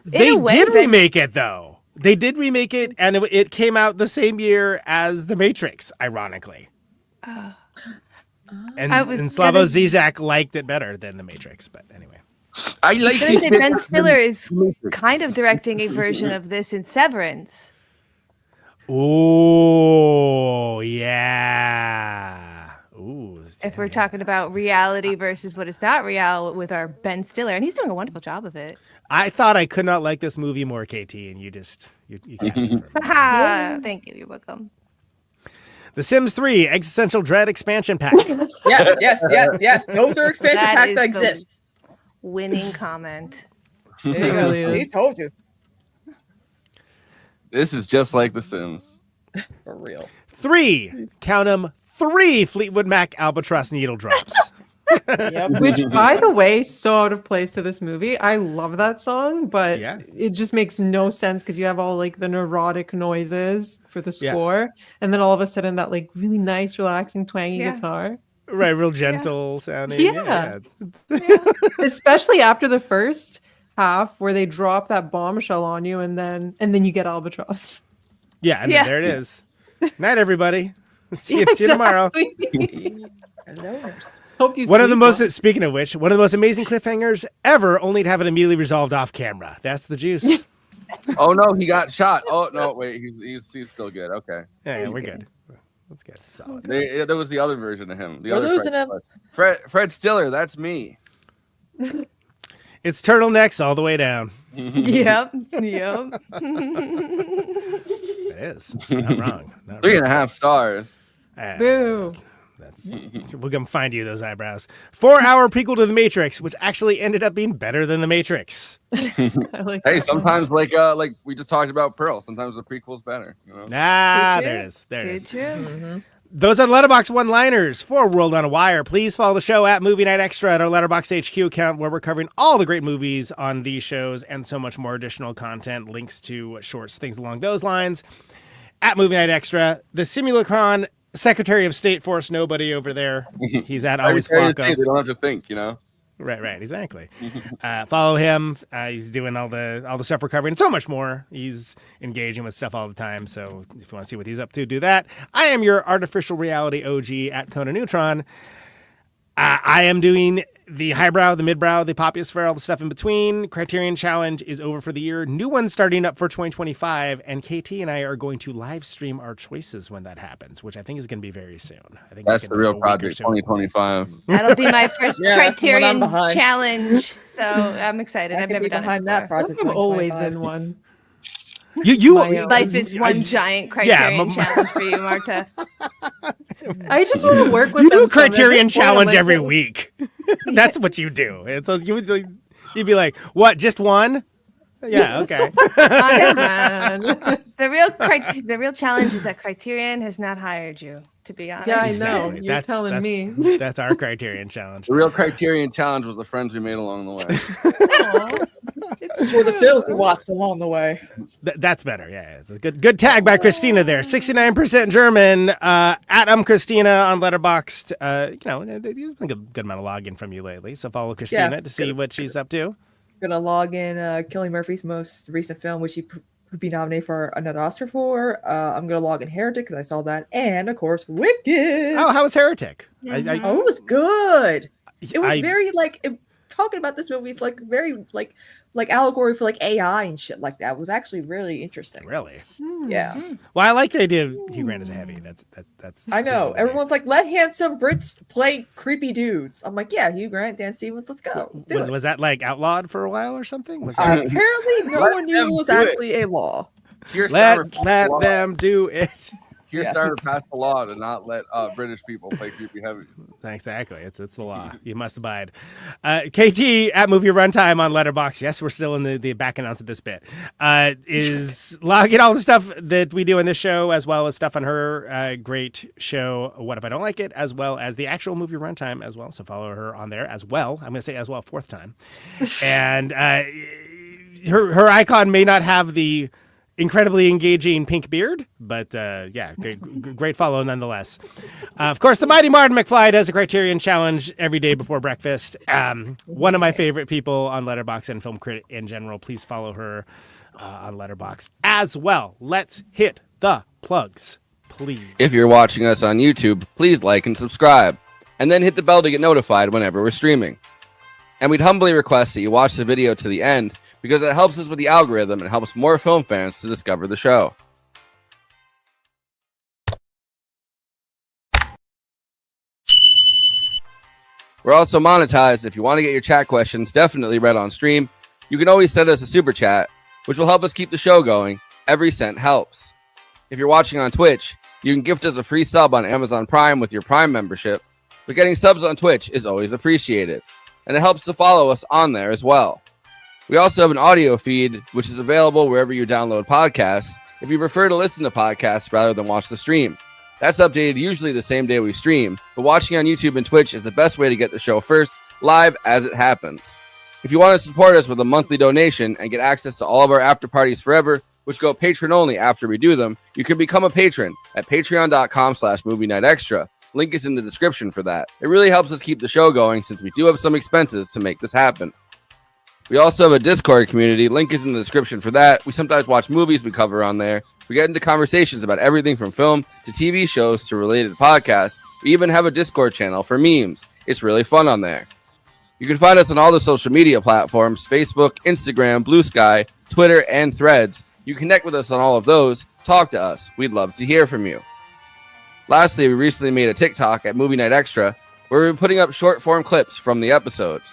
They did remake it, though. They did remake it, and it came out the same year as The Matrix, ironically. And Slavoj Zizek liked it better than The Matrix, but anyway. I was going to say Ben Stiller is kind of directing a version of this in Severance. Oh, yeah. Ooh. If we're talking about reality versus what is not real with our Ben Stiller, and he's doing a wonderful job of it. I thought I could not like this movie more, KT, and you can't. Thank you. You're welcome. The Sims 3 Existential Dread Expansion Pack. Yes. Those are expansion packs that exist. Winning comment. There you go. He told you. This is just like The Sims. For real. 3, count them, 3 Fleetwood Mac Albatross needle drops. Yep. Which, by the way, so out of place to this movie. I love that song, but it just makes no sense because you have all like the neurotic noises for the score, and then all of a sudden that like really nice, relaxing, twangy guitar. Right, real gentle sounding. Yeah. Especially after the first half where they drop that bombshell on you, and then you get Albatross. Yeah, and then there it is. Night, everybody. See you tomorrow. Hope you one of the most amazing cliffhangers ever, only to have it immediately resolved off camera. That's the juice. Oh no, he got shot. Oh no, wait, he's still good. Okay. Yeah, we're good. That's good. Solid. There was the other version of him. We're losing him. Fred Stiller, that's me. It's turtlenecks all the way down. Yep. It is. Not wrong. 3.5 stars. Boo. We're gonna find you those eyebrows. 4-hour prequel to The Matrix, which actually ended up being better than The Matrix. Hey, sometimes like we just talked about Pearl. Sometimes the prequel's better. You know? There it is. True. Mm-hmm. Those are Letterboxd one-liners for World on a Wire. Please follow the show at Movie Night Extra at our Letterboxd HQ account, where we're covering all the great movies on these shows and so much more additional content, links to shorts, things along those lines. At Movie Night Extra, the Simulacron Secretary of State Forrest Nobody over there. He's at Always Flacco. They don't have to think, you know. Right, exactly. Follow him. He's doing all the stuff we're covering and so much more. He's engaging with stuff all the time. So if you want to see what he's up to, do that. I am your artificial reality OG at Conan Neutron. I am doing the highbrow, the midbrow, the popiosphere, all the stuff in between. Criterion Challenge is over for the year. New one's starting up for 2025. And KT and I are going to live stream our choices when that happens, which I think is going to be very soon. I think that's the real project, 2025. That'll be my first Criterion Challenge. So I'm excited. I've never done it before. That project. I'm always in one. Life is one giant Criterion challenge for you, Marta. I just want to work with You them. do a Criterion so at this point, I'm challenge like, every week. That's what you do. And so you'd be like, what? Just one? Yeah. Okay. The real challenge is that Criterion has not hired you. To be honest. Yeah, I know. Exactly. You're That's- telling that's- me. That's our Criterion challenge. The real Criterion challenge was the friends we made along the way. It's for the films we watched along the way. That's better. Yeah, it's a good tag by Kristina there. 69% German. Christina on Letterboxd. There's been a good amount of login from you lately, so follow Kristina to see what she's up to. Gonna log in Cillian Murphy's most recent film, which he could be nominated for another Oscar for. I'm gonna log in Heretic because I saw that, and of course Wicked. Oh, how was Heretic? It was good. It was very talking about this movie. It's like very like allegory for like AI and shit like that. It was actually really interesting. Really? Yeah. Well, I like the idea of Hugh Grant as a heavy. That's. I know. Everyone's like, let handsome Brits play creepy dudes. I'm like, yeah, Hugh Grant, Dan Stevens, let's go. Let's do it. Was that like outlawed for a while or something? Was that... Apparently, no one knew it was actually a law. Let them do it. Keir Starmer passed the law to not let British people play creepy heavies. Exactly. It's the law. You must abide. KT at Movie Runtime on Letterboxd. Yes, we're still in the back announce of this bit. Is logging all the stuff that we do in this show, as well as stuff on her great show, What If I Don't Like It, as well as the actual Movie Runtime as well. So follow her on there as well. I'm going to say as well, fourth time. And her icon may not have the incredibly engaging pink beard, but great follow nonetheless. Of course, the mighty Marta McFly does a Criterion challenge every day before breakfast. One of my favorite people on Letterboxd and film critic in general. Please follow her on Letterboxd as well. Let's hit the plugs, please. If you're watching us on YouTube, please like and subscribe, and then hit the bell to get notified whenever we're streaming. And we'd humbly request that you watch the video to the end, because it helps us with the algorithm and helps more film fans to discover the show. We're also monetized. If you want to get your chat questions definitely read on stream, you can always send us a super chat, which will help us keep the show going. Every cent helps. If you're watching on Twitch, you can gift us a free sub on Amazon Prime with your Prime membership, but getting subs on Twitch is always appreciated, and it helps to follow us on there as well. We also have an audio feed, which is available wherever you download podcasts, if you prefer to listen to podcasts rather than watch the stream. That's updated usually the same day we stream, but watching on YouTube and Twitch is the best way to get the show first, live as it happens. If you want to support us with a monthly donation and get access to all of our after parties forever, which go patron only after we do them, you can become a patron at patreon.com/movie night extra. Link is in the description for that. It really helps us keep the show going since we do have some expenses to make this happen. We also have a Discord community. Link is in the description for that. We sometimes watch movies we cover on there. We get into conversations about everything from film to TV shows to related podcasts. We even have a Discord channel for memes. It's really fun on there. You can find us on all the social media platforms: Facebook, Instagram, Blue Sky, Twitter, and Threads. You connect with us on all of those. Talk to us. We'd love to hear from you. Lastly, we recently made a TikTok at Movie Night Extra where we're putting up short form clips from the episodes.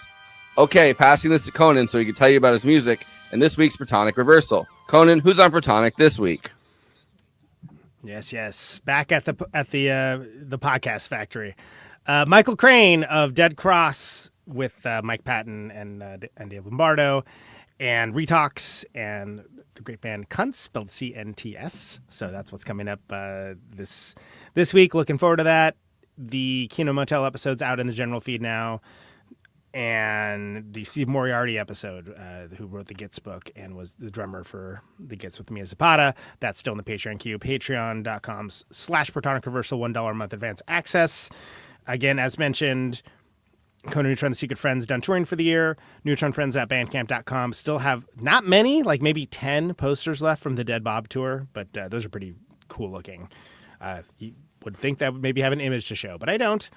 Okay, passing this to Conan so he can tell you about his music and this week's Protonic Reversal. Conan, who's on Protonic this week? Yes. Back at the podcast factory. Michael Crane of Dead Cross with Mike Patton and Dave Lombardo, and Retox and the great band Cunts, spelled CNTS. So that's what's coming up this week. Looking forward to that. The Kino Motel episode's out in the general feed now. And the Steve Moriarty episode, who wrote the Gits book and was the drummer for the Gits with Mia Zapata, that's still in the Patreon queue. Patreon.com/Protonic Reversal, $1 a month advance access. Again, as mentioned, Conan Neutron, The Secret Friends, done touring for the year. NeutronFriends@bandcamp.com. Still have not many, like maybe 10 posters left from the Dead Bob tour, but those are pretty cool looking. You would think that would maybe have an image to show, but I don't.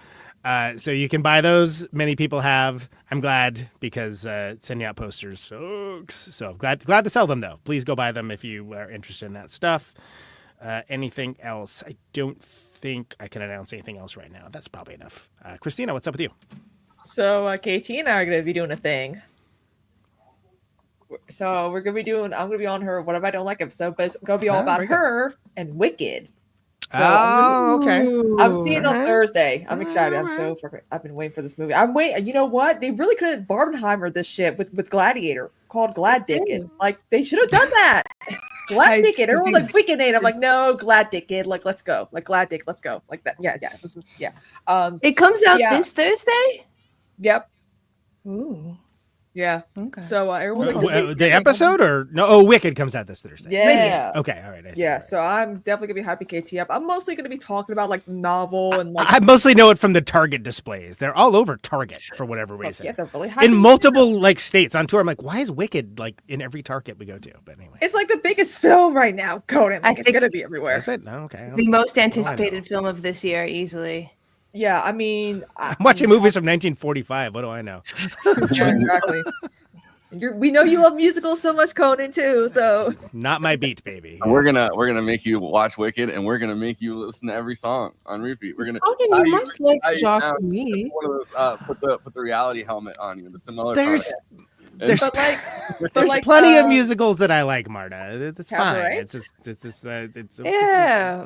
So you can buy those. Many people have. I'm glad, because sending out posters sucks. So I'm glad to sell them, though. Please go buy them if you are interested in that stuff. Anything else? I don't think I can announce anything else right now. That's probably enough. Kristina, what's up with you? So KT and I are going to be doing a thing So we're gonna be doing. I'm gonna be on her "What If I Don't Like" episode, but it's gonna be all about her and Wicked. So okay. I'm seeing it on Alright. Thursday. I'm excited. I've been waiting for this movie. I'm waiting. You know what? They really could have Barbenheimer this shit with Gladiator called Glad Dicked. Like they should have done that. Glad Dicked. Everyone's like Wicked Nate. I'm like, no, Glad Dicked. Like let's go. Like Glad Dick. Let's go. Like that. Yeah. It comes out this Thursday. Yep. Ooh. Yeah. Okay. So everyone's like, The episode or no? Oh, Wicked comes out this Thursday. Yeah. Okay. All right. I see. Yeah. All right. So I'm definitely gonna be hyping KT up. I'm mostly gonna be talking about like the novel and like I mostly know it from the Target displays. They're all over Target for whatever reason. yeah, they're really In multiple like states on tour. I'm like, why is Wicked like in every Target we go to? But anyway, It's like the biggest film right now, Conan. Like it's think- gonna be everywhere. is it? No. Okay. The most anticipated film of this year, easily. Yeah, I mean, I'm watching movies from 1945. What do I know? yeah, exactly. We know you love musicals so much, Conan, too. So Not my beat, baby. We're gonna make you watch Wicked, and we're gonna make you listen to every song on repeat. We're gonna. Oh, you must like Jacques me. One of those, put the reality helmet on you. The Symbolic. There's but like there's like, plenty of musicals that I like, Marta. It's fine. Cabaret? It's Yeah,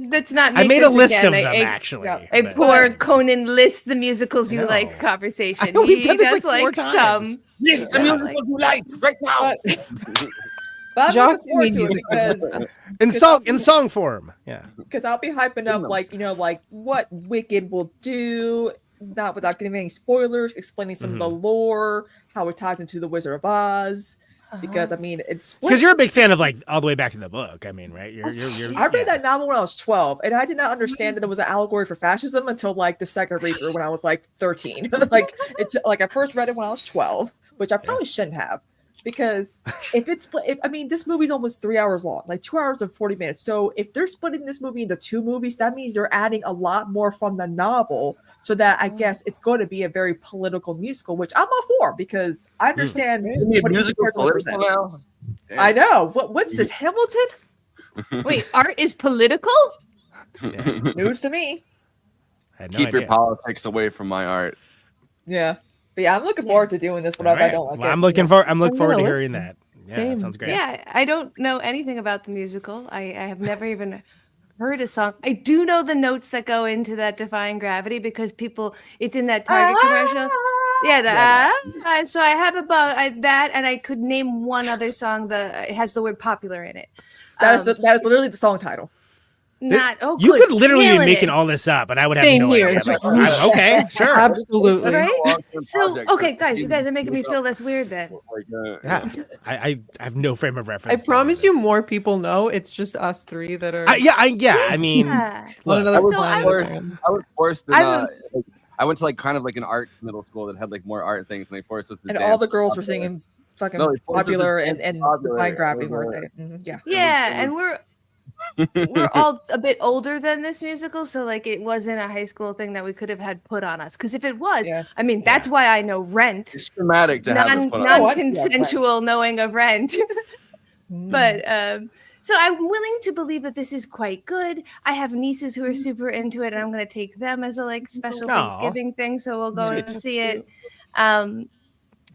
that's not. I make made a this list again of them a actually. A but- poor Conan lists the musicals you No. like conversation. I know, we've He done this, does like, 4 times. some. List the musicals you like right now. But I'm Jacques looking forward to it musicals. because in song form. Yeah. I'll be hyping up like like what Wicked will do, not without giving any spoilers, explaining some of the lore, how it ties into the Wizard of Oz. Because I mean, it's Because you're a big fan of like all the way back to the book. I mean, right? You're I read that novel when I was 12, and I did not understand that it was an allegory for fascism until like the second read through when I was like 13. Like it's like I first read it when I was 12, which I probably shouldn't have. Because I mean, this movie's almost 3 hours long, like 2 hours and 40 minutes. So if they're splitting this movie into 2 movies, that means they're adding a lot more from the novel. So that I guess it's going to be a very political musical, which I'm all for because I understand what musical it political represents. now. I know. What's this, Hamilton? Wait, art is political? News to me. I had no Keep idea. your politics away from my art. Yeah. But yeah, I'm looking forward to doing this. Whatever All right. I don't like Well, it. I'm looking forward to gonna hearing listen. that. Yeah, Same. that sounds great. Yeah, I don't know anything about the musical. I have never even heard a song. I do know the notes that go into that Defying Gravity because it's in that Target commercial. Yeah, so I have about that, and I could name one other song that it has the word popular in it. That is literally the song title. Not You good. could literally be Nailing making it. all this up, and I would have Same no here. idea. It's But just- okay, sure. Absolutely. Right? So okay, guys, you guys are making me feel less weird then. Yeah, I have no frame of reference. I promise you, this. more people know. It's just us 3 that are. I mean, Yeah. on look, another So planet. I was forced to I not. I went to like kind of like an arts middle school that had like more art things, and they forced us to. And dance all the girls up were there. singing fucking No, they forced us to popular dance and Popular. Defying Gravity, It was, weren't they? Yeah. Yeah, and we're all a bit older than this musical, so like it wasn't a high school thing that we could have had put on us. Because if it was, Yeah. I mean, that's why I know Rent, It's traumatic to have this put on. non-consensual knowing of Rent. But so I'm willing to believe that this is quite good. I have nieces who are super into it, and I'm going to take them as a like special Aw. Thanksgiving thing. So we'll go Sweet. and see it.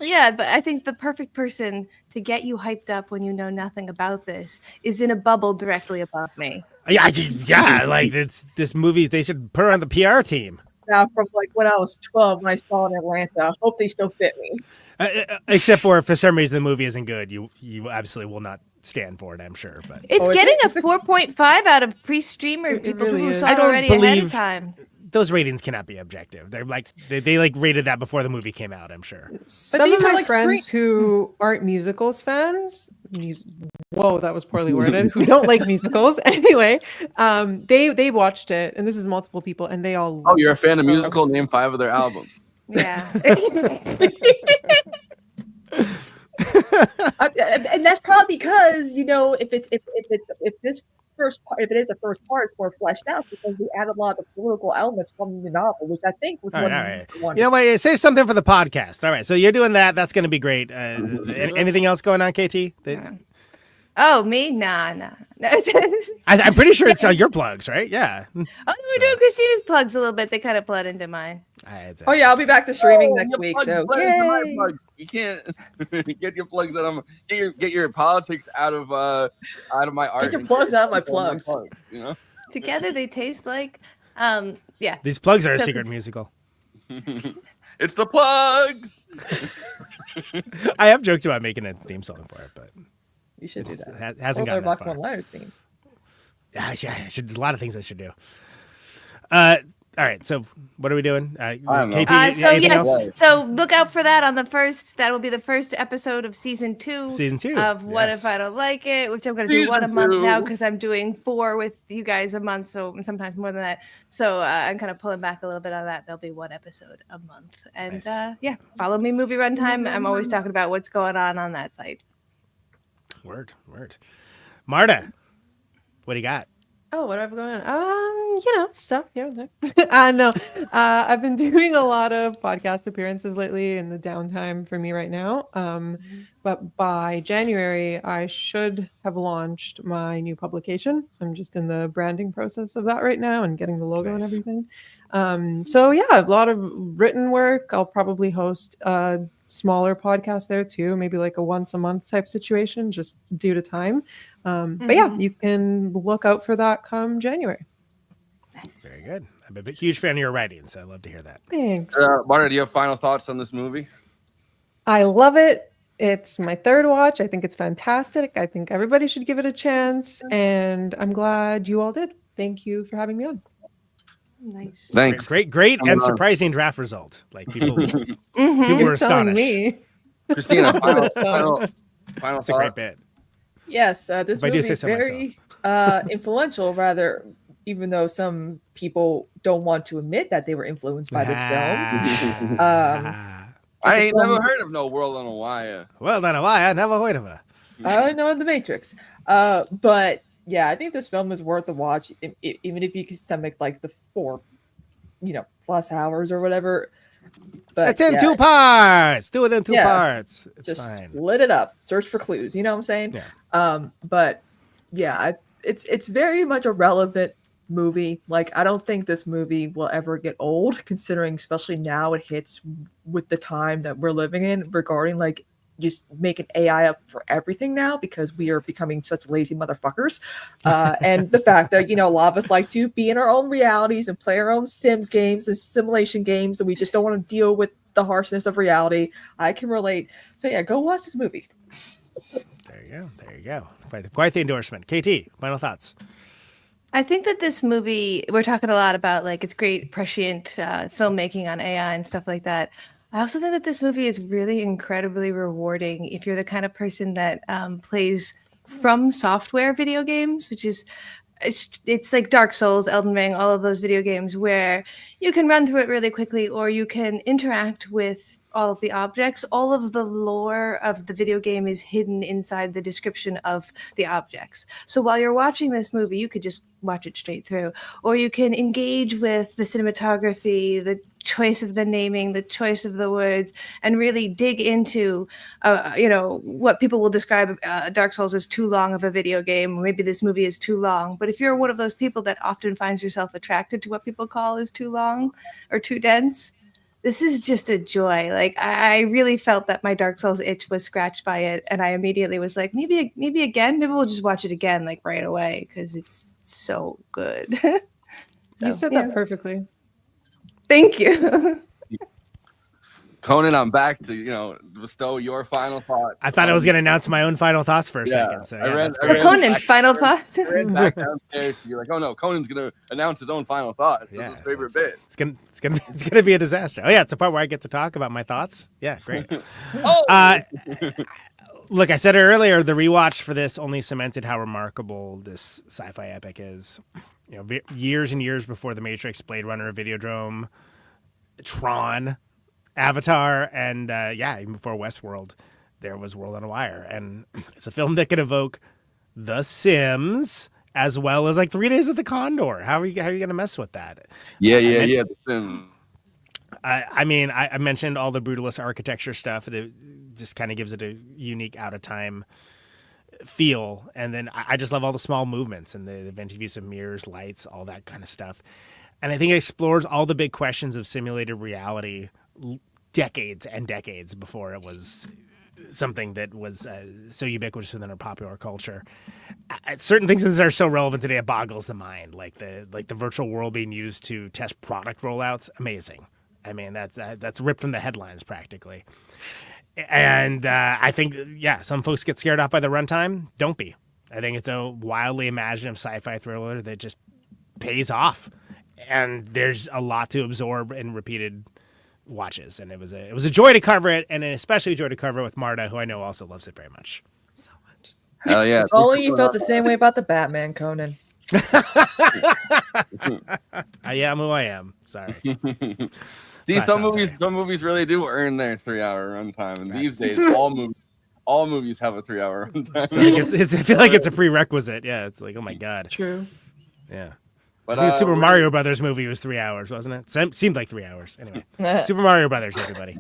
Yeah, but I think the perfect person to get you hyped up when you know nothing about this is in a bubble directly above me. yeah, like it's this movie. They should put her on the PR team. Now, from like when I was 12, when I saw it in Atlanta, I hope they still fit me. Except for some reason the movie isn't good. You absolutely will not stand for it. I'm sure, but It's Oh, getting a it's- 4.5 out of pre-streamer It people really who is. saw I it don't already ahead of believe- time. those ratings cannot be objective. They're like they like rated that before the movie came out. I'm sure. Some these of are my like friends who aren't musicals fans, whoa, that was poorly worded, who don't like musicals anyway, they watched it, and this is multiple people, and they all Oh, you're a fan of musical? Name 5 of their albums. Yeah. And that's probably because if it is a first part, it's more fleshed out because we add a lot of the political elements from the novel, which I think was All one. right. one. You know what? Say something for the podcast. All right. So you're doing that. That's going to be great. Anything else going on, KT? Oh, me? Nah. I'm pretty sure it's your plugs, right? Yeah. Oh, no, we're doing Christina's plugs a little bit. They kind of bled into mine. Oh yeah, I'll be back to streaming next week. So yay! You can't get your plugs out of get your politics out of my art. Get your plugs out of my plugs. You know. Together they taste like, yeah. These plugs are a secret musical. It's the plugs. I have joked about making a theme song for it, but you should do that. It hasn't gotten that far. One-liners theme. Yeah, I should. A lot of things I should do. All right, so what are we doing? KT, so look out for that on the first. That will be the first episode of season 2. Season 2 of What If I Don't Like It, which I'm going to do one a month now because I'm doing 4 with you guys a month, so sometimes more than that. So I'm kind of pulling back a little bit on that. There'll be 1 episode a month, and yeah, follow me, Movie Runtime. I'm always talking about what's going on that site. Word. Marta, what do you got? Oh, what have I going on? Stuff here and there. No, I've been doing a lot of podcast appearances lately in the downtime for me right now. But by January, I should have launched my new publication. I'm just in the branding process of that right now and getting the logo and everything. So yeah, a lot of written work. I'll probably host a smaller podcast there too, maybe like a once a month type situation, just due to time. But yeah, you can look out for that come January. Very good. I'm a huge fan of your writing, so I love to hear that. Thanks. Marta, do you have final thoughts on this movie? I love it. It's my 3rd watch. I think it's fantastic. I think everybody should give it a chance, and I'm glad you all did. Thank you for having me on. Nice. Thanks. Great and surprising draft result. Like people were astonished. Me. Christina, final That's a great bit. Yes, this movie is very influential, rather, even though some people don't want to admit that they were influenced by this film. I ain't never heard of No World on a Wire. Well, on a wire, I never heard of her. I know The Matrix. But yeah, I think this film is worth the watch, even if you can stomach like the 4, plus hours or whatever. But it's in 2 parts. Do it in 2 parts. It's just fine. split it up. Search for clues. You know what I'm saying? Yeah. But yeah, it's very much a relevant movie. Like, I don't think this movie will ever get old, considering especially now it hits with the time that we're living in regarding like just making AI up for everything now because we are becoming such lazy motherfuckers. And the fact that, a lot of us like to be in our own realities and play our own Sims games and simulation games, and we just don't want to deal with the harshness of reality. I can relate. So yeah, go watch this movie. There you go. Quite the endorsement. KT, final thoughts. I think that this movie, we're talking a lot about like it's great prescient filmmaking on AI and stuff like that. I also think that this movie is really incredibly rewarding if you're the kind of person that plays from software video games, which is it's like Dark Souls, Elden Ring, all of those video games where you can run through it really quickly or you can interact with all of the objects. All of the lore of the video game is hidden inside the description of the objects. So while you're watching this movie, you could just watch it straight through, or you can engage with the cinematography, the choice of the naming, the choice of the words, and really dig into, what people will describe Dark Souls as too long of a video game. Or maybe this movie is too long. But if you're one of those people that often finds yourself attracted to what people call is too long or too dense, this is just a joy. Like I really felt that my Dark Souls itch was scratched by it, and I immediately was like, maybe again. Maybe we'll just watch it again, like right away, because it's so good. You said that perfectly. Thank you. Conan, I'm back to bestow your final thought. I thought I was going to announce my own final thoughts for a second. So Conan, final thoughts. I ran back downstairs. You're like, oh no, Conan's going to announce his own final thought. It's his favorite bit. It's gonna be a disaster. Oh yeah, it's the part where I get to talk about my thoughts. Yeah, great. Look, I said it earlier. The rewatch for this only cemented how remarkable this sci-fi epic is. Years and years before The Matrix, Blade Runner, Videodrome, Tron, Avatar, and even before Westworld, there was World on a Wire. And it's a film that can evoke The Sims as well as like 3 Days of the Condor. How are you going to mess with that? Yeah. The Sims. I mean, I mentioned all the brutalist architecture stuff. It just kind of gives it a unique, out of time feel. And then I just love all the small movements and the inventive use of mirrors, lights, all that kind of stuff. And I think it explores all the big questions of simulated reality decades and decades before it was something that was so ubiquitous within our popular culture. Certain things that are so relevant today, it boggles the mind. Like the virtual world being used to test product rollouts, amazing. I mean, that's ripped from the headlines practically. And I think, some folks get scared off by the runtime. Don't be. I think it's a wildly imaginative sci-fi thriller that just pays off. And there's a lot to absorb in repeated watches. And it was a joy to cover it, and especially a joy to cover it with Marta, who I know also loves it very much. So much. Hell yeah. If only you felt the same way about the Batman, Conan. I am who I am. Sorry. See, some movies really do earn their 3-hour runtime, and these days all movies have a 3-hour runtime. I feel like it's a prerequisite. Yeah, it's like, oh my god. It's true. Yeah. But I think the Super Mario Brothers movie was 3 hours, wasn't it? Seemed like 3 hours. Anyway, Super Mario Brothers, everybody.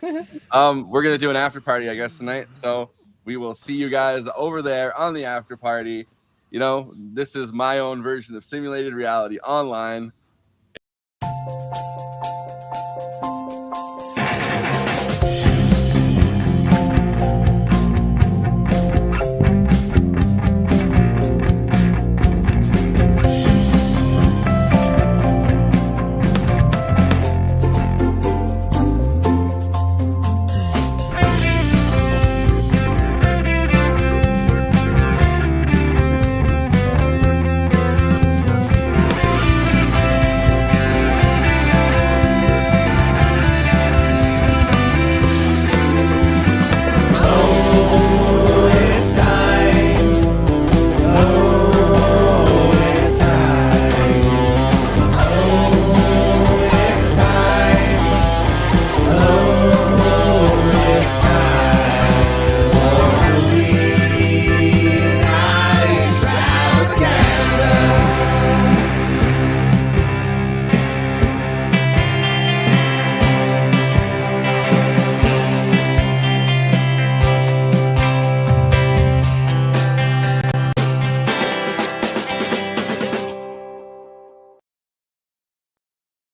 We're gonna do an after party, I guess, tonight. So we will see you guys over there on the after party. You know, this is my own version of simulated reality online.